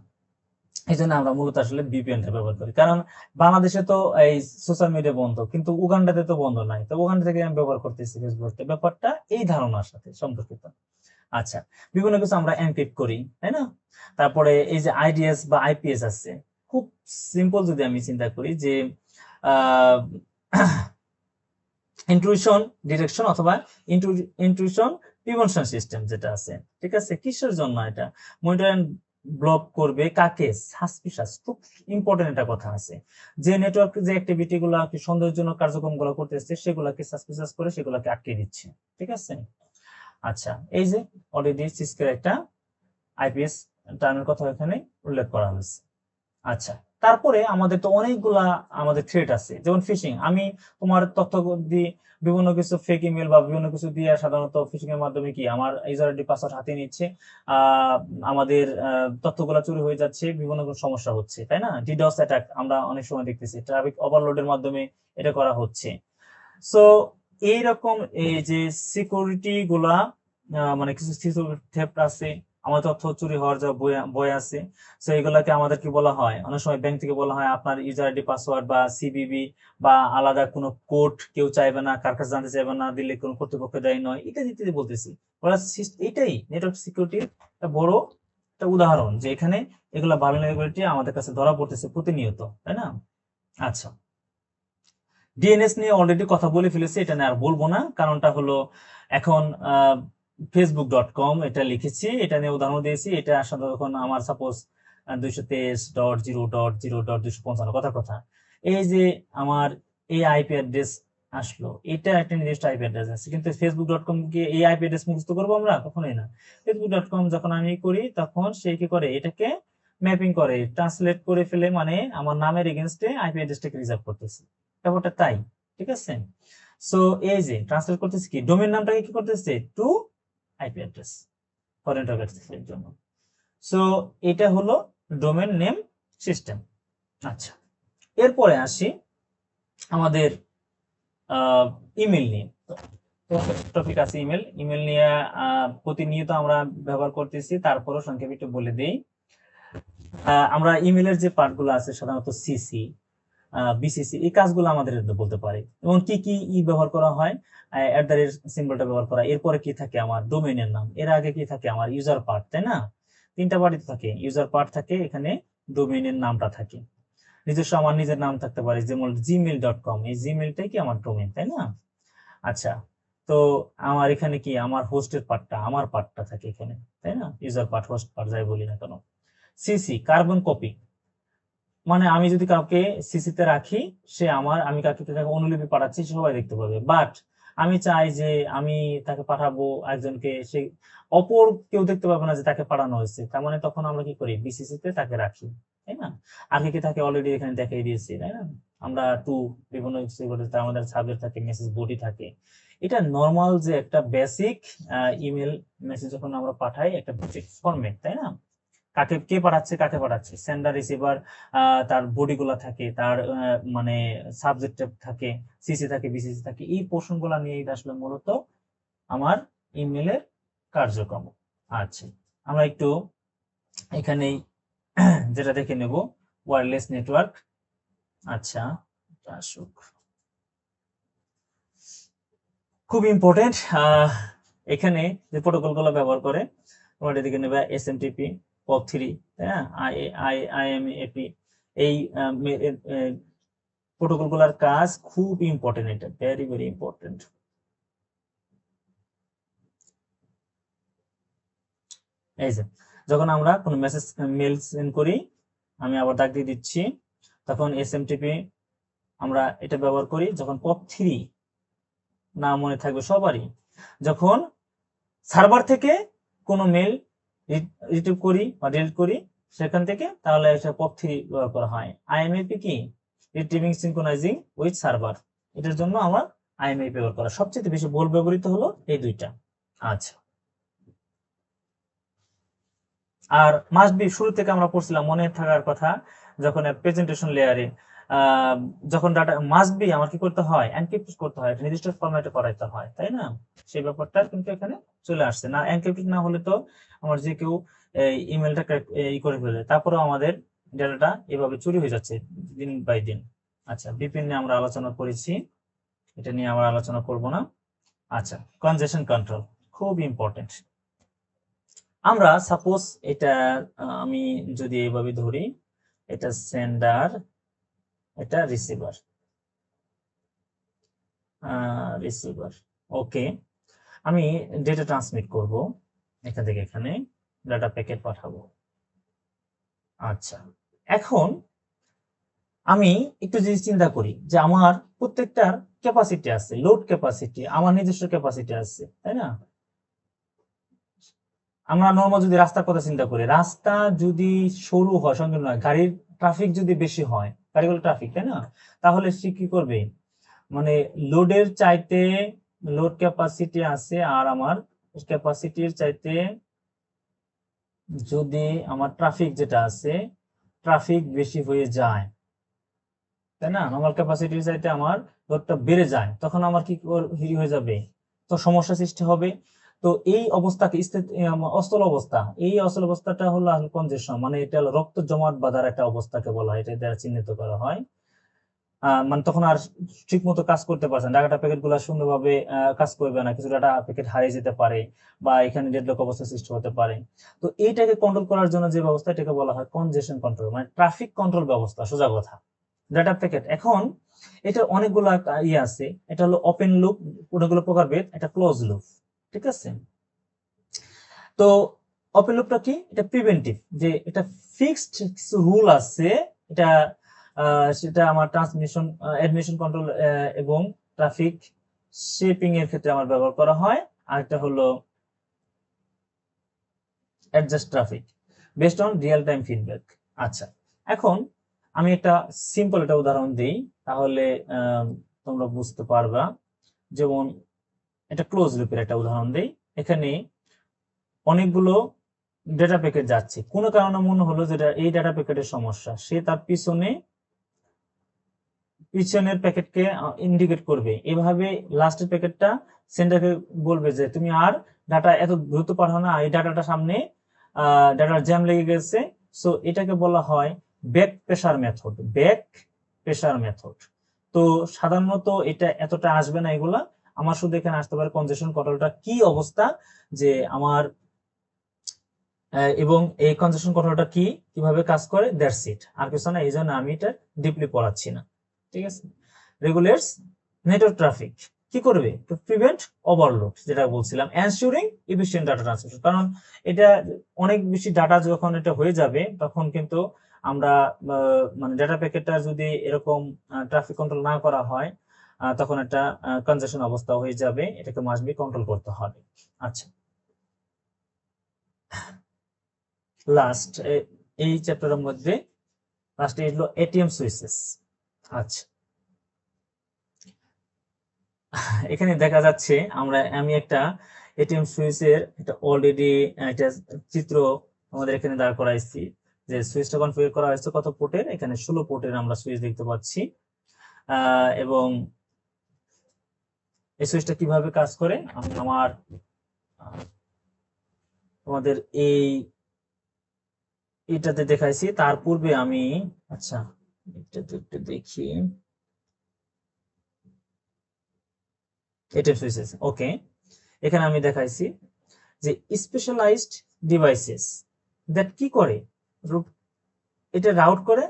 A: এই জন্য আমরা মূলত আসলে ভিপিএনটা ব্যবহার করি, কারণ বাংলাদেশে তো এই সোশ্যাল মিডিয়া বন্ধ, কিন্তু উগান্ডাতে তো বন্ধ নাই, তো উগান্ডা থেকে আমি ব্যবহার করতেছি ফেসবুক। ব্যাপারটা এই ধারণার সাথে সম্পর্কিত। আচ্ছা, বিভিন্ন কিছু আমরা এনক্রিপ্ট করি, তাই না? তারপরে এই যে আইডিএস বা আইপিএস আছে, খুব সিম্পল যদি আমি চিন্তা করি যে ইন্ট্রুশন ডিটেকশন অথবা ইন্ট্রুশন প্রিভেনশন সিস্টেম যেটা আছে, ঠিক আছে? কিসের জন্য এটা মনিটর এন্ড ব্লক করবে? কাকে? সাসপিশাস। খুব ইম্পর্টেন্ট একটা কথা আছে যে নেটওয়ার্ক যে অ্যাক্টিভিটি গুলো কি সন্দেহজনক কার্যক্রম গুলো করতেছে সেগুলোকে সাসপিশাস করে সেগুলোকে আটকে দিচ্ছে, ঠিক আছে? আচ্ছা, এই যে অলরেডি সিস্কের একটা আইপিএস টার্মের কথা এখানে উল্লেখ করা হয়েছে। আচ্ছা, তারপরে আমাদের তো অনেকগুলা আমাদের থ্রেট আছে, যেমন ফিশিং। আমি তোমার তথ্য দিয়ে বিভিন্ন কিছু ফেক ইমেল বা বিভিন্ন কিছু দিয়ে সাধারণত ফিশিং এর মাধ্যমে কি আমার ইউজার আইডি পাসওয়ার্ড হাতে নিচ্ছে, আমাদের তথ্যগুলো চুরি হয়ে যাচ্ছে, বিভিন্ন সমস্যা হচ্ছে, তাই না? ডিডস অ্যাটাক আমরা অনেক সময় দেখতেছি, ট্রাফিক ওভারলোডের মাধ্যমে এটা করা হচ্ছে। সো এইরকম এই যে সিকিউরিটি গুলা মানে কিছু থ্রেট আছে, আমার তথ্য চুরি হওয়ার যা বই আছে। সো এগুলাকে আমাদের কি বলা হয়, অনেক সময় ব্যাংক থেকে বলা হয় আপনার ইউজার আইডি পাসওয়ার্ড বা সিবিবি বা আলাদা কোনো কোড কেউ চাইবে না, কার কাছে জানতে চাইবে না, দিলে কোনো কর্তৃপক্ষ দায়ী নয়, এটা দিতে বলতেছি। এটাই নেটওয়ার্ক সিকিউরিটির একটা বড় একটা উদাহরণ, যে এখানে এগুলা ভালনারেবিলিটি আমাদের কাছে ধরা পড়তেছে প্রতিনিয়ত, তাই না? আচ্ছা, ডিএনএস নিয়ে অলরেডি কথা বলে ফেলেছি, এটা নিয়ে আর বলবো না। কারণটা হলো এখন facebook.com এটা লিখেছি, এটা নিয়ে উদাহরণ দিয়েছি। এটা আসলে যখন আমার সাপোজ 223.0.0.255 কথা এই যে আমার এই আইপি অ্যাড্রেস আসলো, এটা একটা নির্দিষ্ট আইপি অ্যাড্রেস আছে, কিন্তু facebook.com কে এই আইপি অ্যাড্রেস মুখস্থ করবো আমরা? কখনোই না। facebook.com যখন আমি করি তখন সে কি করে, এটাকে ম্যাপিং করে, ট্রান্সলেট করে ফেলে, মানে আমার নামের এগেনস্টে আইপি অ্যাড্রেসটাকে রিজার্ভ করতেছে, ব্যাপারটা তাই, ঠিক আছে? সো এই যে ট্রান্সলেট করতেছে কি, ডোমেইন নামটাকে কি করতেছে, টু আইপি অ্যাড্রেস ফরেন টার্গেটের জন্য। সো এটা হলো ডোমেইন নেম সিস্টেম। আচ্ছা, এরপরে আসি আমাদের ইমেল নিয়ে। টপিক আছে ইমেল। ইমেল নিয়ে প্রতিনিয়ত আমরা ব্যবহার করতেছি, তারপরও সংক্ষেপে একটু বলে দেই। আমরা ইমেলের যে পার্টগুলো আছে, সাধারণত সিসি, বিসিসি, এই কাজগুলো আমাদের বলতে পারি। এবং কি কি ব্যবহার করা হয়, সিম্বলটা ব্যবহার করা, এরপরে কি থাকে আমার ডোমেইনের নাম, এর আগে কি থাকে আমার ইউজার পার্ট, তাই না? তিনটা পার্টই থাকে, ইউজার পার্ট থাকে, এখানে ডোমেইনের নামটা থাকে, নিজস্ব আমার নিজের নাম থাকতে পারে, যেমন gmail.com, এই জিমেলটাই কি আমার ডোমেইন, তাই না? আচ্ছা, তো আমার এখানে কি আমার হোস্টের পার্টটা, আমার পার্টটা থাকে এখানে, তাই না? ইউজার পার্ট, হোস্ট পার্ট যাই বলি না কেন। সিসি কার্বন কপি, মানে আমি যদি কাউকে সিসিতে রাখি, সে আমি কাকে অনুলিপি পাঠাচ্ছি সবাই দেখতে পাবে, বাট আমি চাই যে আমি তাকে পাঠাবো একজনকে, সে অপর কেউ দেখতে পাবে না যে তাকে পাঠানো হয়েছে, তার মানে তখন আমরা কি করি, বিসিসিতে তাকে রাখি, তাই না? আগে কি তাকে অলরেডি এখানে দেখাই দিয়েছি, তাই না? আমরা বিভিন্ন আমাদের সাবজেক্ট থাকে, মেসেজ বডি থাকে। এটা নর্মাল যে একটা বেসিক ইমেল মেসেজ যখন আমরা পাঠাই, একটা বেসিক ফরম্যাট, তাই না? কে কাকে পাঠাচ্ছে, সেন্ডার রিসিভার, তার বডি গুলা থাকে, তার মানে সাবজেক্ট থাকে, সিসি থাকে, বিসিসি থাকে, এই পোর্শন গুলা নিয়ে আসলে মূলত আমার ইমেলের কার্যক্রম। আচ্ছা, আমরা একটু এখানেই যেটা দেখে নেব, ওয়্যারলেস নেটওয়ার্ক। আচ্ছা, আসুক, খুব ইম্পর্টেন্ট। এখানে যে প্রোটোকল গুলো ব্যবহার করে, তোমরা এদিকে নেবে এসএমটিপি, POP3, হ্যাঁ, IMAP, এই প্রোটোকল গুলার কাজ খুব ইম্পর্টেন্ট, এটা ভেরি ভেরি ইম্পর্টেন্ট। এই যে যখন আমরা কোনো মেল সেন্ড করি, আমি আবার দাগ দিয়ে দিচ্ছি, তখন এসএমটিপি আমরা এটা ব্যবহার করি। যখন POP3, না মনে থাকবে সবারই, যখন সার্ভার থেকে কোনো মেল রিট্রিভ করি বা ডিলিট করি সেখান থেকে, তাহলে এটা POP3 ব্যবহার করা হয়। IMAP কি, রিট্রিভিং সিনক্রোনাইজিং উইথ সার্ভার, এটার জন্য আমার IMAP ব্যবহার করা সবচেয়ে বেশি বহুল ব্যবহৃত হলো এই দুইটা। আচ্ছা, আর মাস্ট বি, শুরু থেকে আমরা পড়ছিলাম, মনে থাকার কথা, যখন প্রেজেন্টেশন লেয়ারে যখন ডাটা মাস্ট বি আমার কি করতে হয়, এনক্রিপ্ট করতে হয়, নির্দিষ্ট ফরম্যাটে করাইতে হয়, তাই না? সেই ব্যাপারটা কিন্তু এখানে চলে আসছে না। এনক্রিপ্ট না হলে তো আমার যে কেউ ইমেলটা করে ফেলে, তারপরেও আমাদের ডাটাটা এভাবে চুরি হয়ে যাচ্ছে দিন বাই দিন। আচ্ছা, VPN নিয়ে আমরা আলোচনা করেছি, এটা নিয়ে আমরা আলোচনা করব না। আচ্ছা, কনজেশন কন্ট্রোল খুব ইম্পর্টেন্ট। আমরা সাপোজ এটা আমি যদি এইভাবে ধরি, এটা সেন্ডার, এটা রিসিভার, ওকে। আমি ডেটা ট্রান্সমিট করব, এখান থেকে এখানে ডাটা প্যাকেট পাঠাবো। আচ্ছা, এখন আমি একটু যদি চিন্তা করি যে আমার প্রত্যেকটার ক্যাপাসিটি আছে, লোড ক্যাপাসিটি, আমার নিজস্ব ক্যাপাসিটি আছে, তাই না? আমরা নর্মাল যদি রাস্তার কথা চিন্তা করি, রাস্তা যদি সরু হয়, সংকীর্ণ হয়, গাড়ির ট্রাফিক যদি বেশি হয়, গাড়িগুলো ট্রাফিক, তাই না? তাহলে সে কি করবে, মানে লোডের চাইতে লোড ক্যাপাসিটি আছে আর আমার ক্যাপাসিটির চাইতে যদি আমার ট্রাফিক যেটা আছে, ট্রাফিক বেশি হয়ে যায়, তাই না? নর্মাল ক্যাপাসিটির চাইতে আমার লোডটা বেড়ে যায়, তখন আমার কি হয়ে যাবে, তো সমস্যা সৃষ্টি হবে। তো এই অবস্থাকে অস্থল অবস্থা, এই অস্থল অবস্থাটা হলো কনজেশন, মানে এটা হলো রক্ত জমাট বাঁধার একটা অবস্থাকে বলা হয়, এটা দ্বারা চিহ্নিত করা হয়। মানে তখন আর ঠিক মতো কাজ করতে পারছেন, ডাটা প্যাকেট গুলা সুন্দরভাবে কাজ করবে না, কিছু ডাটা প্যাকেট হারিয়ে যেতে পারে বা এখানে ডেডলক অবস্থা সৃষ্টি হতে পারে। তো এইটাকে কন্ট্রোল করার জন্য যে ব্যবস্থা, এটাকে বলা হয় কনজেশন কন্ট্রোল, মানে ট্রাফিক কন্ট্রোল ব্যবস্থা, সোজা কথা। ডাটা প্যাকেট এখন এটা অনেকগুলো ইয়ে আছে, এটা হলো ওপেন লুপ, অনেকগুলো প্রকারভেদ, এটা ক্লোজ লুপ, ঠিক আছে? তো ওপেন লুপটা কি, এটা প্রিভেন্টিভ, যে এটা ফিক্সড কিছু রুল আছে, এটা সেটা আমার ট্রান্সমিশন অ্যাডমিশন কন্ট্রোল এবং ট্রাফিক শেপিং এর ক্ষেত্রে আমার ব্যবহার করা হয়। আর একটা হলো adjust traffic based on real time feedback. আচ্ছা, এখন আমি একটা সিম্পল একটা উদাহরণ দিই, তাহলে তোমরা বুঝতে পারবা। যেমন এটা ক্লোজ লুপের একটা উদাহরণ দিই, এখানে অনেকগুলো ডেটা প্যাকেট যাচ্ছে, কোনো কারণে মনে হলো যে এই ডেটা প্যাকেটের সমস্যা, সে তার পিছনের প্যাকেটকে ইন্ডিকেট করবে, এভাবে লাস্টের প্যাকেটটা সেন্টারকে বলবে যে তুমি আর ডাটা এত দ্রুত পাঠাও না, এই ডাটাটা সামনে ডাটার জ্যাম লেগে গেছে। সো এটাকে বলা হয় back pressure method, back pressure method. তো সাধারণত এটা এতটা আসবে না এগুলা, আমার শুধু এখানে আসতে পারে কনজেশন কন্ট্রোলটা কি অবস্থা, যে আমার এবং এই কনজেশন কন্ট্রোলটা কি, কিভাবে কাজ করে, দ্যাটস ইট, আর কিছু না। এই জন্য আমি এটা ডিপলি পড়াচ্ছি না, ঠিক আছে? রেগুলেটস নেটওয়ার্ক ট্রাফিক, কি করবে, টু প্রিভেন্ট ওভারলোড, যেটা বলছিলাম, এনশিওরিং এফিশিয়েন্ট ডাটা ট্রান্সমিশন। কারণ এটা অনেক বেশি ডাটা যখন এটা হয়ে যাবে, তখন কিন্তু আমরা মানে ডাটা প্যাকেটটা যদি এরকম ট্রাফিক কন্ট্রোল না করা হয়, তখন একটা কনজেশন অবস্থা হয়ে যাবে, এটাকে মাস্ট বি কন্ট্রোল করতে হবে। আচ্ছা, লাস্ট এই চ্যাপ্টারের মধ্যে লাস্ট এলো এটিএম সুইচেস। আচ্ছা, এখানে দেখা যাচ্ছে আমি একটা এটিএম সুইচের একটা অলরেডি একটা চিত্র আমাদের এখানে দাঁড় করাইছি, যে সুইচটা কনফিগার করা হয়েছে কত পোর্টের, এখানে 16 পোর্টের আমরা সুইচ দেখতে পাচ্ছি। এবং এই সুইচটা কিভাবে কাজ করে আমার তোমাদের এটাতে দেখাইছি। তার পূর্বে আমি, আচ্ছা একটু দেখি, এটিএম সুইচেস, ওকে, এখানে আমি দেখাইছি যে স্পেশালাইজড ডিভাইসেস দ্যাট কি করে, এটা রাউট করে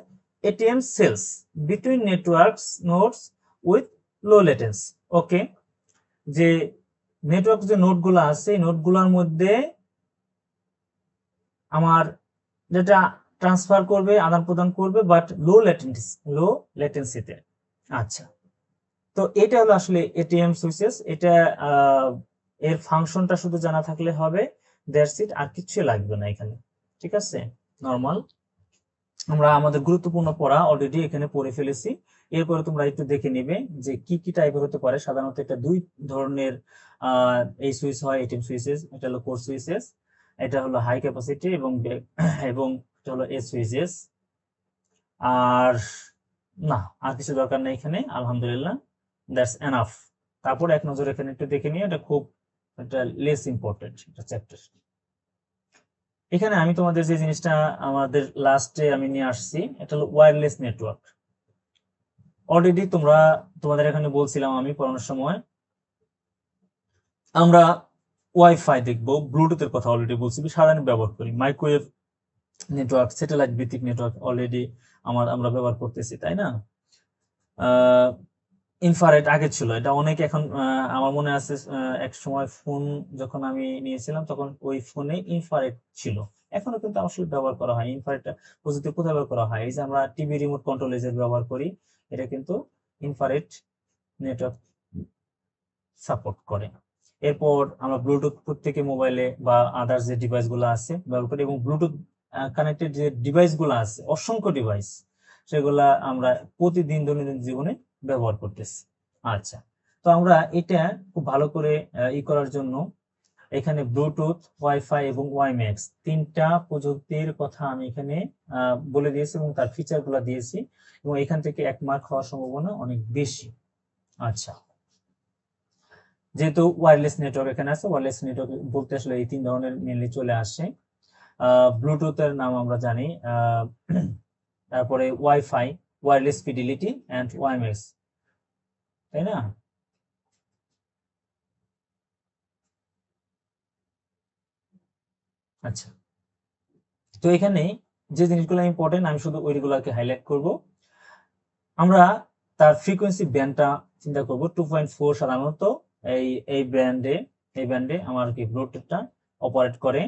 A: ATM cells between networks nodes with low latency. Okay, যে নেটওয়ার্ক যে নোডগুলো আছে, এই নোডগুলোর মধ্যে আমার যেটা ট্রান্সফার করবে, আদান প্রদান করবে, বাট লো লেটেন্সিতে। আচ্ছা, তো এটা হলো আসলে এটিএম সুইচেস। এটা এর ফাংশনটা শুধু জানা থাকলে হবে, দ্যাটস ইট, আর কিছু লাগবে না এখানে, ঠিক আছে? নরমাল আমরা আমাদের গুরুত্বপূর্ণ পড়া অলরেডি এখানে পড়ে ফেলেছি। এরপরে তোমরা একটু দেখে নিবে যে কি কি টাইপের হতে পারে। সাধারণত এটা দুই ধরনের এই সুইচ হয়, এটিএম সুইচেস। এটা হলো কোর সুইচেস, এটা হলো হাই ক্যাপাসিটি, এবং এটা হলো এস সুইচেস। আর না, আর কিছু দরকার নেই এখানে, আলহামদুলিল্লাহ, দ্যাটস এনাফ। তারপর এক নজর এখানে একটু দেখে নিয়ে, এটা খুব একটা লেস ইম্পর্টেন্ট একটা চ্যাপ্টার। এখানে আমি তোমাদের যে জিনিসটা আমাদের লাস্টে আমি নিয়ে আসছি, এটা হলো ওয়্যারলেস নেটওয়ার্ক। অলরেডি তোমাদের এখানে বলছিলাম আমি পড়ানোর সময়, আমরা ওয়াইফাই দেখবো, ব্লুটুথের কথা অলরেডি বলছি, সাধারণ ব্যবহার করি। মাইক্রোওয়েভ নেটওয়ার্ক, স্যাটেলাইট ভিত্তিক নেটওয়ার্ক অলরেডি আমরা ব্যবহার করতেছি, তাই না? ইনফ্রারেড আগে ছিল, এটা অনেক এখন আমার মনে আছে এক সময় ফোন যখন আমি নিয়েছিলাম তখন ওই ফোনে ইনফ্রারেড ছিল। এখনো কিন্তু আসলে ব্যবহার করা হয় ইনফ্রারেডটা। প্রযুক্তি কোথায় ব্যবহার করা হয়? এই যে আমরা টিভি রিমোট কন্ট্রোলে যে ব্যবহার করি, এটা কিন্তু ইনফ্রারেড নেটওয়ার্ক সাপোর্ট করে। এরপর আমরা ব্লুটুথ প্রত্যেকে মোবাইলে বা আদার্স যে ডিভাইস গুলো আছে ব্যবহার করি, এবং ব্লুটুথ কানেক্টেড যে ডিভাইস গুলো আছে, অসংখ্য ডিভাইস, সেগুলা আমরা প্রতিদিন দৈনন্দিন জীবনে ব্যবহার করতেছি। আচ্ছা, তো আমরা এটা খুব ভালো করে করার জন্য এখানে ব্লুটুথ, ওয়াইফাই এবং ওয়াইম্যাক্স তিনটা প্রযুক্তির কথা আমি এখানে বলে দিয়েছি এবং তার ফিচার গুলা দিয়েছি, এবং এখান থেকে 1 মার্ক হওয়ার সম্ভাবনা অনেক বেশি। আচ্ছা, যেহেতু ওয়্যারলেস নেটওয়ার্ক এখানে আছে, ওয়্যারলেস নেটওয়ার্ক বলতে আসলে এই 3 ধরনের মেনলি চলে আসে। ব্লুটুথের নাম আমরা জানি, তারপরে WiFi, wireless fidelity and WiMAX, তাই না? আচ্ছা, তো এখানে যে জিনিসগুলো ইম্পর্টেন্ট আমি শুধু ওইগুলোকে হাইলাইট করব। আমরা তার ফ্রিকোয়েন্সি ব্যান্ডটা চিন্তা করব। 2.4 সাধারণত এই ব্যান্ডে আমার কি ব্লুটুথটা অপারেট করে।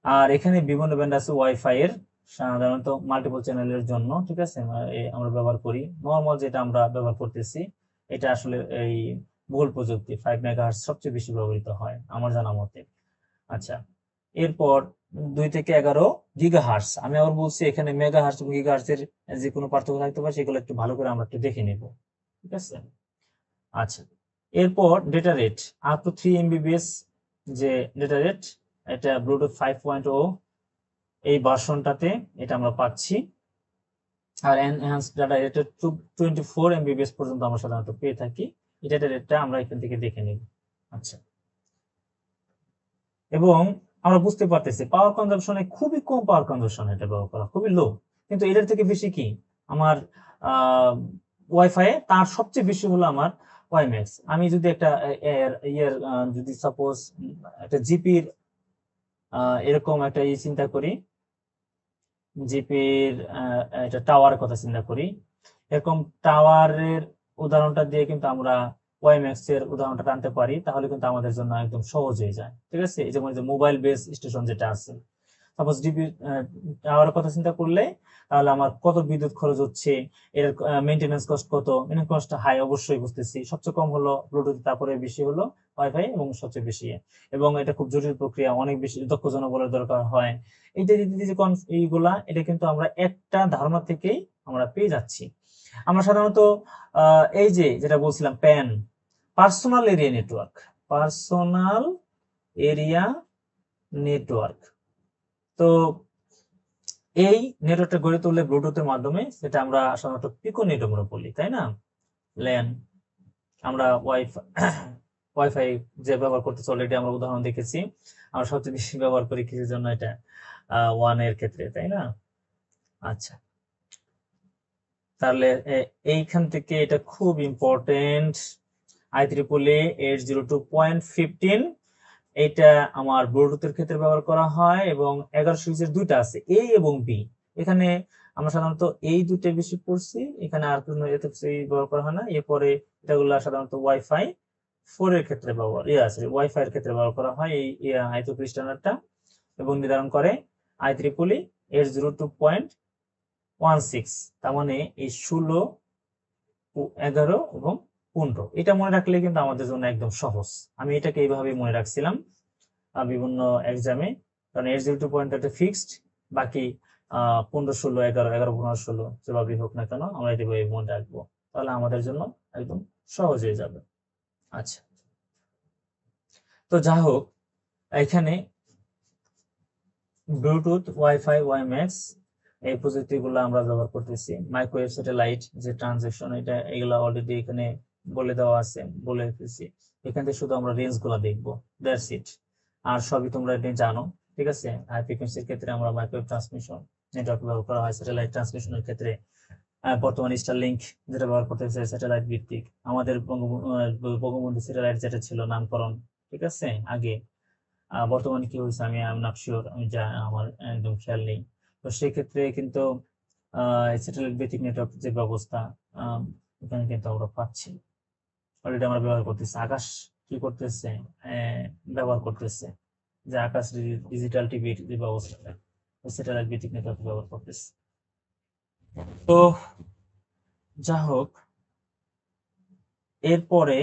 A: আর এখানে বিভিন্ন ব্যান্ড আছে ওয়াইফাই এর, সাধারণত মাল্টিপল চ্যানেলের জন্য, ঠিক আছে, আমরা ব্যবহার করি। নর্মাল যেটা আমরা ব্যবহার করতেছি এটা আসলে এই বহুল প্রযুক্তি 5 মেগাহার্টজ সবচেয়ে বেশি ব্যবহৃত হয় আমার জানা মতে। আচ্ছা, এরপর 2 থেকে 11 গিগাহার্টজ, আমি আবার বলছি এখানে মেগাহার্টজ এবং গিগাহার্টজ এর যে কোনো পার্থক্য থাকতে পারে, সেগুলো একটু ভালো করে আমরা একটু দেখে নেব, ঠিক আছে? আচ্ছা, এরপর data rate up to 3 MBPS যে ডেটা রেট, এটা ব্লুটুথ 5.0 এই ভার্সনটাতে এটা আমরা পাচ্ছি। আর এনহ্যান্সড ডাটা রেট 24 MBPS পর্যন্ত আমরা সাধারণত পেয়ে থাকি। এই ডেটা রেটটা আমরা এখান থেকে দেখে নিব। আচ্ছা, এবং আমরা বুঝতে পারতেছি পাওয়ার কনজাম্পশনে খুবই কম পাওয়ার কনজাম্পশন এটা ব্যবহার করা, খুবই লো। কিন্তু এটার থেকে বেশি কি আমার ওয়াইফাই, তার সবচেয়ে বেশি হলো আমার ওয়াইম্যাক্স। আমি যদি একটা যদি সাপোজ একটা জিপির এরকম একটা চিন্তা করি, জিপির একটা টাওয়ারের কথা চিন্তা করি, এরকম টাওয়ারের উদাহরণটা দিয়ে কিন্তু আমরা ওয়াইম্যাক্স এর উদাহরণটা টানতে পারি, তাহলে কিন্তু আমাদের জন্য একদম সহজ হয়ে যায়, ঠিক আছে? এই যেমন যে মোবাইল বেস স্টেশন যেটা আছে, সাপোজ জিপি টাওয়ারের কথা চিন্তা করলে, তাহলে আমার কত বিদ্যুৎ খরচ হচ্ছে, এর মেইনটেনেন্স কস্ট কত, মেইনটেনেন্স কস্ট হাই অবশ্যই বুঝতেছি। সবচেয়ে কম হলো ব্লুটুথ, তারপরে বেশি হলো ওয়াইফাই, এবং সবচেয়ে বেশি, এবং এটা খুব জটিল প্রক্রিয়া, অনেক বেশি দক্ষ জনবলের দরকার হয়। এইটা যে এইগুলা, এটা কিন্তু আমরা একটা ধারণা থেকেই আমরা পেয়ে যাচ্ছি। আমরা সাধারণত এই যে যেটা বলছিলাম pan, personal area network, personal area network, তো এই নেটওয়ার্কটা গড়ে তুললে ব্লুটুথের মাধ্যমে, সেটা আমরা সাধারণত পিকো নেটওয়ার্ক বলি, তাই না? ল্যান, আমরা ওয়াইফাই যে ব্যবহার করতেছি অলরেডি আমরা উদাহরণ দেখেছি। আমরা সবচেয়ে বেশি ব্যবহার করি কিসের জন্য? এটা 1 এর ক্ষেত্রে, তাই না? আচ্ছা, তাহলে এইখান থেকে এটা খুব ইম্পর্টেন্ট, IEEE 802.15, এটা আমার ব্লুটুথের ক্ষেত্রে ব্যবহার করা হয়, এবং 11 সিরিজের 2টা আছে, এ এবং বি। এখানে আমরা সাধারণত এই 2টা বেশি পড়ছি, এখানে আর কোনো এত ব্যবহার করা হয় না। এরপরে এটাগুলো সাধারণত ওয়াইফাই 4 এর ক্ষেত্রে ব্যবহার ওয়াইফাই এর ক্ষেত্রে ব্যবহার করা হয় এই IEEE স্ট্যান্ডার্ডটা, এবং নির্ধারণ করে IEEE 802.16। তার মানে এই 16, 11 এবং 15, এটা মনে রাখলে কিন্তু আমাদের জন্য একদম সহজ। আমি এটাকে এইভাবে মনে রাখছিলাম বিভিন্ন এক্সামে, কারণ 802 ফিক্সড, বাকি 15, 16, 11, 11, 15, 16 যেভাবে হোক না কেন আমরা এটা মনে রাখবো, তাহলে আমাদের জন্য একদম সহজ হয়ে যাবে। আচ্ছা, তো যা হোক, এখানে ব্লুটুথ, ওয়াইফাই, ওয়াইম্যাক্স এই প্রযুক্তিগুলো আমরা ব্যবহার করতেছি। মাইক্রোওয়েভ স্যাটেলাইট যে ট্রানজেকশন, এটা এগুলা অলরেডি এখানে বলে দেওয়া আছে, বলে রেখেছি। এখান থেকে শুধু আমরা রেঞ্জ গুলা দেখবো, দ্যাটস ইট। আর সবই তোমরা এটা জানো, ঠিক আছে? হাই ফ্রিকোয়েন্সির ক্ষেত্রে আমরা মাইক্রোওয়েভ ট্রান্সমিশন নেটওয়ার্ক ব্যবহার করা হয়। স্যাটেলাইট ট্রান্সমিশনের ক্ষেত্রে বর্তমানে স্টারলিংক যেটা ব্যবহার করতেছে স্যাটেলাইট ভিত্তিক। আমাদের বঙ্গবন্ধু স্যাটেলাইট যেটা ছিল নামকরণ, ঠিক আছে, আগে বর্তমানে কি হয়েছে আমি আই এম নট শিওর, আমি আমার একদম খেয়াল নেই। তো সেক্ষেত্রে কিন্তু স্যাটেলাইট ভিত্তিক নেটওয়ার্ক যে ব্যবস্থা এখানে কিন্তু আমরা পাচ্ছি, অলরেডি আমরা ব্যবহার করতেছি। আকাশ কি করতেছে, ব্যবহার করতেছে যে আকাশ ডিজিটাল টিভির যে ব্যবস্থাটা, স্যাটেলাইট ভিত্তিক নেটওয়ার্ক ব্যবহার করতেছে। তো যা হোক, এরপরে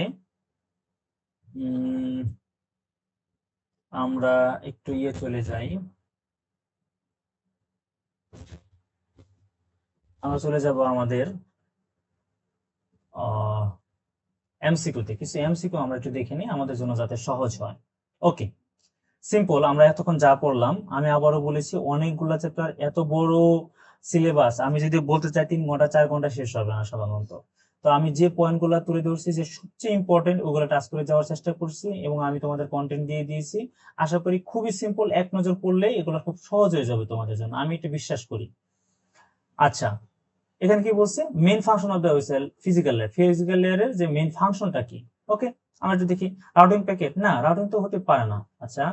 A: আমরা একটু চলে যাই, আমরা চলে যাব আমাদের এমসিকিউতে। কিছু এমসিকিউ আমরা একটু দেখে নিই আমাদের জন্য যাতে সহজ হয়। ওকে, সিম্পল। আমরা এতক্ষণ যা পড়লাম, আমি আবারও বলেছি অনেকগুলো চ্যাপ্টার, এত বড় সিলেবাস, আমি যদি বলতে চাই 3 ঘন্টা 4 ঘন্টা শেষ হবে না সাধারণত। তো আমি যে পয়েন্টগুলো তুলে ধরছি যে সবচেয়ে ইম্পর্টেন্ট, ওগুলো টাচ করে যাওয়ার চেষ্টা করছি এবং আমি তোমাদের কন্টেন্ট দিয়ে দিয়েছি। আশা করি খুবই সিম্পল, এক নজর পড়লে এগুলো খুব সহজ হয়ে যাবে তোমাদের জন্য, আমি এটা বিশ্বাস করি। আচ্ছা, এখানে কি বলছে, main function of the vessel physical layer, physical লেয়ারের যে মেইন ফাংশনটা কি। ওকে, আমরা একটু দেখি। রাউটিং প্যাকেট, না রাউটিং তো হতে পারে না। আচ্ছা,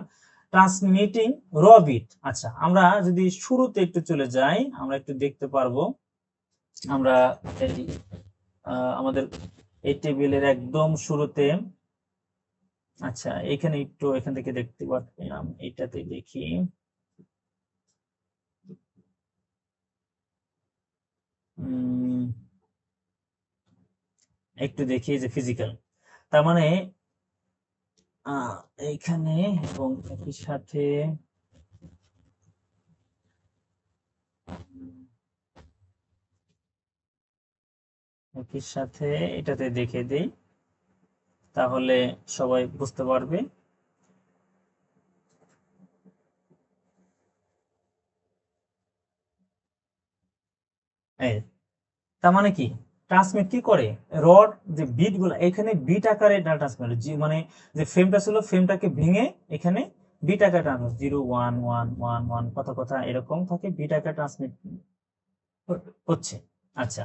A: ট্রান্সমিটিং র বিট। আচ্ছা, আমরা যদি শুরুতে একটু চলে যাই, আমরা একটু দেখতে পারবো। আমরা আমাদের এই টেবিলের একদম শুরুতে, আচ্ছা এখানে একটু এখান থেকে দেখতে পাচ্ছিলাম, এটাতে দেখি। একটু দেখি যে ফিজিক্যাল, তার মানে এইখানে এবং একই সাথে এটাতে দেখে দিই, তাহলে সবাই বুঝতে পারবে। তার মানে কি, ট্রান্সমিট কি করে, রড যে বিট গুলো এখানে বিট আকারে ডাটা ট্রান্সমিট, মানে যে ফ্রেমটা ছিল ফ্রেমটাকে ভেঙে এখানে বিট আকারে ট্রান্সমিট, 0 1 1 1 1 কথা কথা এরকম থাকে, বিট আকারে ট্রান্সমিট হচ্ছে। আচ্ছা,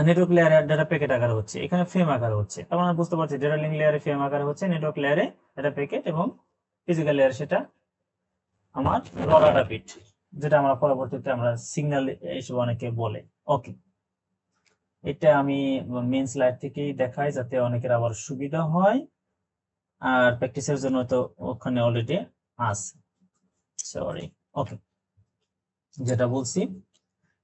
A: নেটওয়ার্ক লেয়ারে ডাটা প্যাকেট আকারে হচ্ছে, এখানে ফ্রেম আকারে হচ্ছে। তার মানে বুঝতে পারছি ডেটা লিঙ্ক লেয়ারে ফ্রেম আকারে হচ্ছে, নেটওয়ার্ক লেয়ারে ডাটা প্যাকেট, এবং ফিজিক্যাল লেয়ারে সেটা আমার র ডাটা বিট, যেটা আমরা পরবর্তীতে আমরা সিগন্যাল হিসেবে অনেকে বলে। ওকে, এটা আমি মেন স্লাইড থেকেই দেখাই যাতে অনেকের আবার সুবিধা হয়, আর প্র্যাকটিসের জন্য তো ওখানে অলরেডি আছে। সরি, ওকে, যেটা বলছি,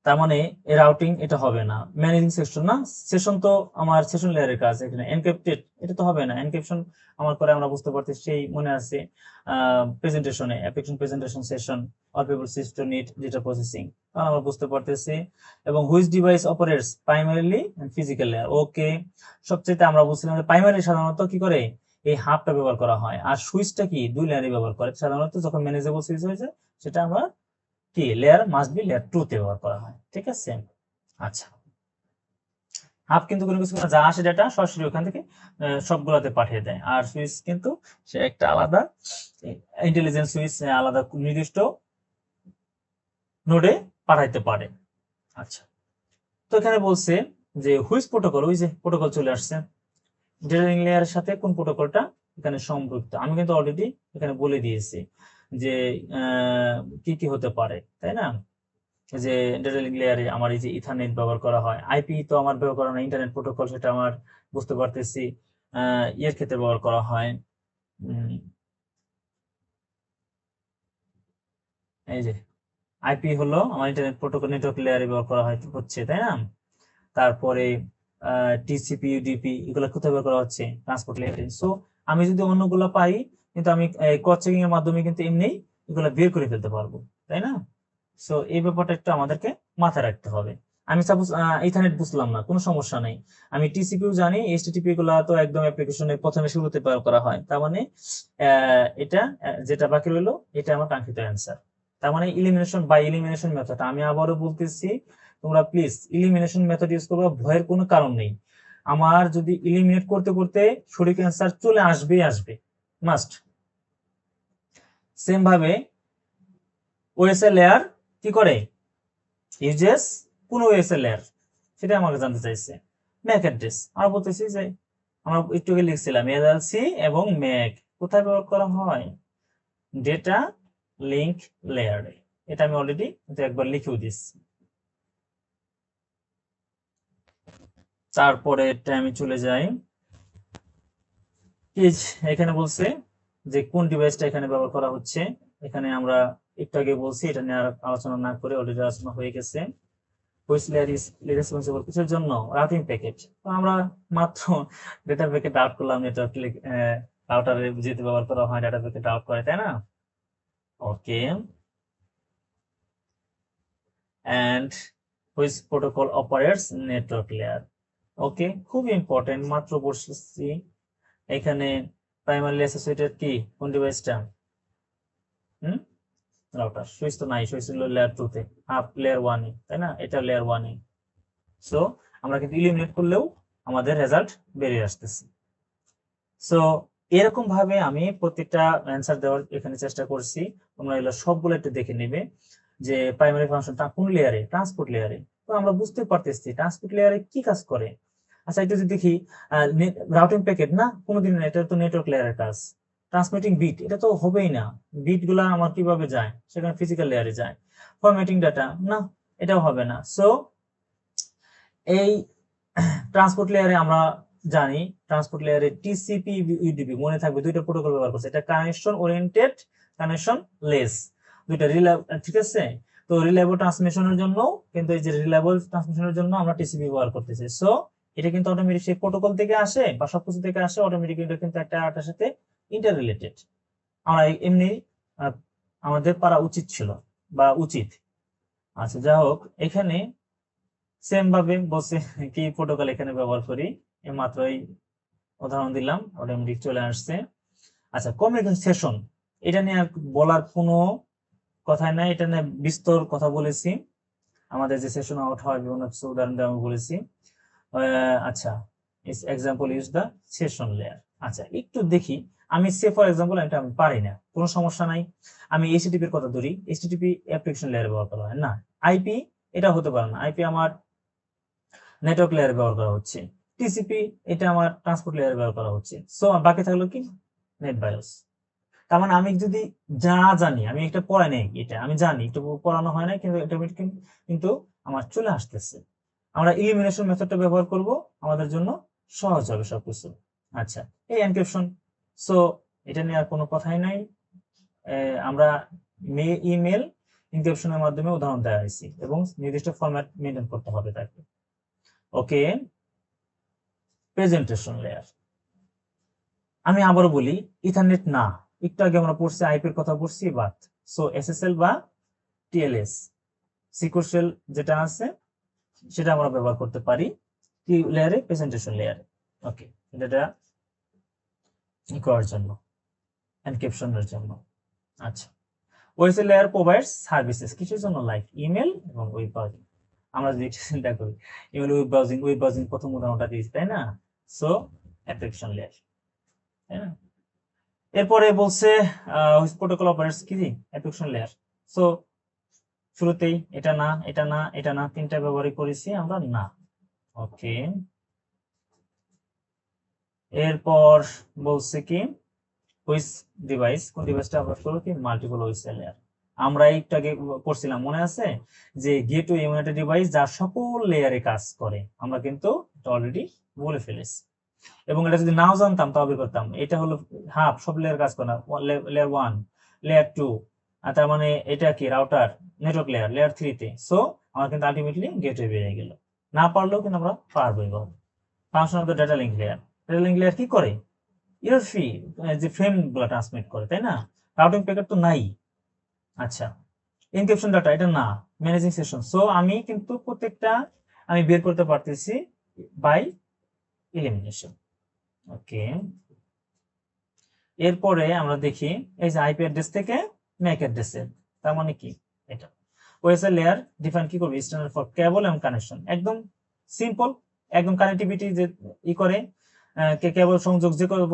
A: তার মানে রাউটিং এটা হবে না, ম্যানেজিং সেকশন না, সেশন তো আমার সেশন লেয়ারের কাজ, এখানে এনক্রিপ্টেড এটা তো হবে না, এনক্রিপশন আমার করে আমরা বুঝতে পারছি, সেই মনে আছে প্রেজেন্টেশনে application presentation session all people সিস্ট টু নিড ডেটা প্রসেসিং, আমরা বুঝতে পারতেছি। এবং which device operates primarily physical layer. Okay, সবচেয়ে আমরা বুঝছিলাম যে প্রাইমারি সাধারণত কি করে, এই হাবটা ব্যবহার করা হয়, আর সুইচটা কি 2 লেয়ারে ব্যবহার করে সাধারণত, যখন ম্যানেজেবল সুইচ হয়েছে সেটা আমরা কি লেয়ার মাস্ট বি লেয়ার 2 তে ব্যবহার করা হয়, ঠিক আছে। আচ্ছা, হাব কিন্তু কোনো কিছু যা আসে ডাটা সরাসরি ওখান থেকে সবগুলোতে পাঠিয়ে দেয়, আর সুইচ কিন্তু সে একটা আলাদা ইন্টেলিজেন্স সুইচ, আলাদা নির্দিষ্ট নোডে পাঠাইতে পারে। আচ্ছা, তো এখানে বলছে যে হুইচ প্রোটোকল, ওই যে প্রোটোকল চলে আসছে, ডেটা লিঙ্ক লেয়ারের সাথে কোন প্রোটোকলটা এখানে সম্পৃক্ত, আমি কিন্তু অলরেডি এখানে বলে দিয়েছি যে কি কি হতে পারে, তাই না। যে ডেটা লিঙ্ক লেয়ারে আমার এই যে ইথারনেট ব্যবহার করা হয়, আইপি তো আমার ব্যবহার করা হয়, ইন্টারনেট প্রোটোকল সেটা আমার বুঝতে পারতেছি এর ক্ষেত্রে ব্যবহার করা হয়। এই যে আইপি হলো আমার ইন্টারনেট প্রোটোকল, নেটওয়ার্ক লেয়ারে ব্যবহার করা হচ্ছে, তাই না। তারপরে টিসিপি ইউডিপি এগুলো কোথায় ব্যবহার করা হচ্ছে, ট্রান্সপোর্ট লেয়ারে। সো আমি যদি অন্যগুলো পাই, কিন্তু আমি ক্রস চেকিং এর মাধ্যমে কিন্তু এমনি এগুলো বের করে ফেলতে পারবো, তাই না। সো এই ব্যাপারটা একটু আমাদেরকে মাথায় রাখতে হবে। আমি সাপোজ ইথারনেট বুঝলাম না, কোনো সমস্যা নেই, আমি টিসিপিও জানি, এইচটিটিপি গুলো তো একদম অ্যাপ্লিকেশনে প্রথমে শুরুতে ব্যবহার করা হয়, তার মানে এটা যেটা বাকি রইলো এটা আমার কাঙ্ক্ষিত অ্যান্সার। তার মানে ইলিমিনেশন বাই ইলিমিনেশন মেথড, আমি আবারও বলতেছি তোমরা প্লিজ ইলিমিনেশন মেথড ইউজ করবে, ভয়ের কোনো কারণ নেই। আমার যদি ইলিমিনেট করতে করতে সঠিক অ্যান্সার চলে আসবে মাস্ট। সেম ভাবে ওএসএল লেয়ার কি করে ইউজেস, কোন ওএসএল লেয়ার সেটা আমাকে জানতে চাইছে। ম্যাক অ্যাড্রেস আমরা বলতেছি যে আমরা একটু আগে লিখছিলাম এলএলসি এবং ম্যাক, কোথায় ব্যবহার করা হয়? ডেটা লিঙ্ক লেয়ারে। এটা আমি অলরেডি একবার লিখেও দিচ্ছি। তারপরে এটা আমি চলে যাই, এখানে বলছে যে কোন ডিভাইসটা এখানে ব্যবহার করা হচ্ছে। এখানে আমরা একটু আগে বলছি, এটা নিয়ে আর আলোচনা না করে অলরেডি আলোচনা হয়ে গেছে। হুইচ লেয়ার ইজ রেসপন্সিবল কিসের জন্য? Routing packet. তো আমরা মাত্র ডেটা প্যাকেট আউট করলাম, নেটওয়ার্ক রাউটারে যেহেতু ব্যবহার করা হয় ডেটা প্যাকেট আউট করে, তাই না? ওকে, and which protocol operates network layer? ওকে, খুব ইম্পর্টেন্ট, মাত্র বসছি। এখানে প্রাইমারি অ্যাসোসিয়েটেড কি কোন ডিভাইসটা? রাউটার। সুইচ তো নাই, সুইচ হলো লেয়ার 2 তে, আপ লেয়ার 1 এ, তাই না? এটা লেয়ার 1 এ। সো আমরা কিন্তু ইলিমিনেট করলেও আমাদের রেজাল্ট বেরিয়ে আসতেছে। সো এরকম ভাবে আমি প্রত্যেকটা অ্যান্সার দেওয়ার এখানে চেষ্টা করছি। তোমরা এগুলো সবগুলো একটু দেখে নেবে যে প্রাইমারি ফাংশনটা কোন লেয়ারে? ট্রান্সপোর্ট লেয়ারে। তো আমরা বুঝতে পারতেছি ট্রান্সপোর্ট লেয়ারে কি কাজ করে। আচ্ছা, একটু যদি দেখি, রাউটিং প্যাকেট না, কোনোদিন না, এটা তো নেটওয়ার্ক লেয়ারের কাজ। ট্রান্সমিটিং বিট, এটা তো হবেই না। বিট গুলা আমার কিভাবে যায়? সেখানে ফিজিক্যাল লেয়ারে যায়। ফরম্যাটিং ডাটা না, এটাও হবে না। সো এই ট্রান্সপোর্ট লেয়ারে আমরা জানি, ট্রান্সপোর্ট লেয়ারে টিসিপি ইউডিপি, মনে থাকবে দুইটা প্রোটোকল ব্যবহার করছে। এটা কানেকশন ওরিয়েন্টেড, কানেকশন লেস, দুইটা রিলায়েবল, ঠিক আছে? তো রিলায়েবল ট্রান্সমিশনের জন্য কিন্তু, এই যে রিলায়েবল ট্রান্সমিশনের জন্য আমরা টিসিপি ব্যবহার করতেছি। সো এটা কিন্তু অটোমেটিক সেই প্রোটোকল থেকে আসে বা সবকিছু থেকে আসে, অটোমেটিক এটা কিন্তু একটা আরেকটার সাথে ইন্টার রিলেটেড। আমরা এমনি আমাদের পারা উচিত ছিল বা উচিত। আচ্ছা, যাই হোক, এখানে সেম ভাবে বসে কি প্রোটোকল এখানে ব্যবহার করি, মাত্রই উদাহরণ দিলাম, অটোমেটিক চলে আসছে। আচ্ছা, কমিউনিকেশন সেশন, এটা নিয়ে আর বলার কোনো কথাই নাই, এটা নিয়ে বিস্তর কথা বলেছি। আমাদের যে সেশন আউট হয় বিভিন্ন উদাহরণ দিয়ে আমি বলেছি। আচ্ছা, example use the session layer. আচ্ছা, একটু দেখি, আমি সে ফর এক্সাম্পল এটা আমি পারি না, কোনো সমস্যা নাই। আমি এইচটিটিপি এর কথা ধরি, এইচটিটিপি অ্যাপ্লিকেশন লেয়ার ব্যবহার করা হয় না। আইপি এটা হতে পারে না, আইপি আমার নেটওয়ার্ক লেয়ার ব্যবহার করা হচ্ছে। টিসিপি এটা আমার ট্রান্সপোর্ট লেয়ার ব্যবহার করা হচ্ছে। সো বাকি থাকলো কি? Net bias. তার মানে আমি যদি যা জানি, আমি একটা পড়াই নাই, এটা আমি জানি, একটু পড়ানো হয় না, কিন্তু এটা কিন্তু আমার চলে আসতেছে। আমরা ইলিমিনেশন মেথডটা ব্যবহার করব, আমাদের জন্য সহজ হবে সবকিছু। আচ্ছা, এই এনক্রিপশন। সো এটা নিয়ে আর কোনো কথাই নাই। আমরা ইমেল এনক্রিপশনের মাধ্যমে উদাহরণ দেওয়া হয়েছে এবং নির্দিষ্ট ফরম্যাট মেনটেন করতে হবে তাকে। ওকে, প্রেজেন্টেশন লেয়ার। আমি আবারও বলি, ইথারনেট না, একটু আগে আমরা পড়ছি আইপি এর কথা পড়ছি, বাট সো এসএসএল বা টিএলএস সিকোয়েন্সিয়াল যেটা আছে সেটা আমরা ব্যবহার করতে পারি কি লেয়ারে? প্রেজেন্টেশন লেয়ারে। ওকে, এটা করার জন্য, এনক্রিপশনের জন্য। আচ্ছা, ওএসএল লেয়ার প্রোভাইডস সার্ভিসেস কিসের জন্য? লাইক ইমেল এবং ওয়েব ব্রাউজিং। আমরা যদি চিন্তা করি, ইমেল, ওয়েব ব্রাউজিং প্রথম উদাহরণটা দিয়েছি, তাই না? সো এনক্রিপশন লেয়ার, তাই না? এরপরে বলছে প্রোটোকল অপারেটস কি? Application layer. সো শুরুতেই এটা না, এটা না, এটা না, তিনটা ব্যবহারই করেছি আমরা না। ওকে, এরপর বলছে কি হুইচ ডিভাইস, কোন ডিভাইসটা ব্যবহার করবো কি? Multiple OSL layer. আমরা একটু আগে পড়ছিলাম, মনে আছে যে গেটওয়ে এমন একটা ডিভাইস যা সকল লেয়ারে কাজ করে, আমরা কিন্তু অলরেডি বলে ফেলেছি। এবং এটা যদি নাও জানতাম তাও বের করতাম। এটা হলো হাফ, সব লেয়ার কাজ করে না, লেয়ার 1, লেয়ার 2, তার মানে এটা কি? রাউটার, নেটওয়ার্ক লেয়ার, লেয়ার 3 তে। সো আমার কিন্তু আলটিমেটলি গেটওয়ে বেরিয়ে গেল। না পারলেও কিন্তু আমরা পারবো। এবার function of the data link layer. Data link layer কি করে? ইউএফপি, যে ফ্রেম গুলো ট্রান্সমিট করে, তাই না? রাউটিং প্যাকেট তো নাই। আচ্ছা, এনক্রিপশন ডাটা, এটা না। Managing session. সো আমি কিন্তু প্রত্যেকটা আমি বের করতে পারতেছি বাই এলিমিনেশন। ওকে, এরপরে আমরা দেখি এই যে আইপি অ্যাড্রেস থেকে ম্যাক অ্যাড্রেসে, তার মানে কি? এটা ওএসএল লেয়ার ডিফাইন কি করবে? স্ট্যান্ডার্ড ফর কেবল এবং কানেকশন। একদম সিম্পল, একদম কানেক্টিভিটি যে ই করে, কেবল সংযোগ, যে কোনো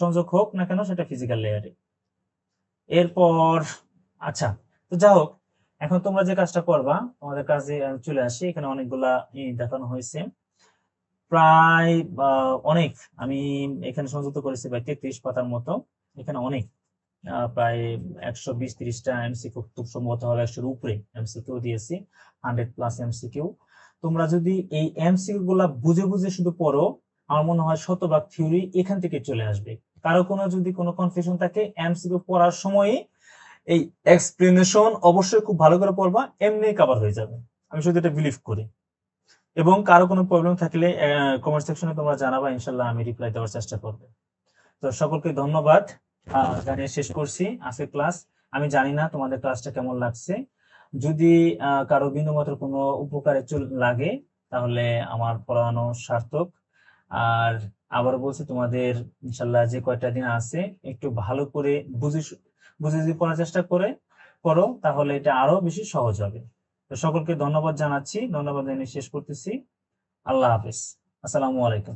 A: সংযোগ হোক না কেন সেটা ফিজিক্যাল লেয়ারে। এরপর আচ্ছা, তো যাই হোক, এখন তোমরা যে কাজটা করবা, তোমাদের কাজে চলে আসি। এখানে অনেকগুলা দেখানো হয়েছে, প্রায় অনেক, আমি এখানে সংযুক্ত করেছি প্রায় 33 পাতার মতো। এখানে অনেক প্রায় 120-30টা এমসিকিউ, খুব সম্ভবত হবে 100-এর উপরে এমসিকিউ দিয়েছি, 100+ এমসিকিউ। তোমরা যদি এই এমসিকিউ গুলা বুঝে বুঝে শুধু পড়ো, আমার মনে হয় শতভাগ থিওরি এখান থেকে চলে আসবে। কারো যদি কোনো কনফিউশন থাকে, এমসিকিউ পড়ার সময় এই এক্সপ্লেনেশন অবশ্যই খুব ভালো করে পড়বা, এমনি কভার হয়ে যাবে, আমি শুধু এটা বিলিভ করি। এবং কারো কোনো প্রবলেম থাকলে কমেন্ট সেকশনে তোমরা জানাবা, ইনশাল্লাহ আমি রিপ্লাই দেওয়ার চেষ্টা করবো। তো সকলকে ধন্যবাদ জানিয়ে শেষ করছি আজকের ক্লাস। আমি জানি না তোমাদের ক্লাসটা কেমন লাগছে। যদি কারো বিন্দুমাত্র কোনো উপকারে লাগে, তাহলে আমার পড়ানো সার্থক। আর আবার বলছি, তোমাদের ইনশাল্লাহ যে কয়টা দিন আছে একটু ভালো করে বুঝে বুঝে যদি পড়ার চেষ্টা করো, তাহলে এটা আরো বেশি সহজ হবে। তো সকলকে ধন্যবাদ জানাচ্ছি, ধন্যবাদ জানিয়ে শেষ করতেছি। আল্লাহ হাফেজ, আসসালামু আলাইকুম।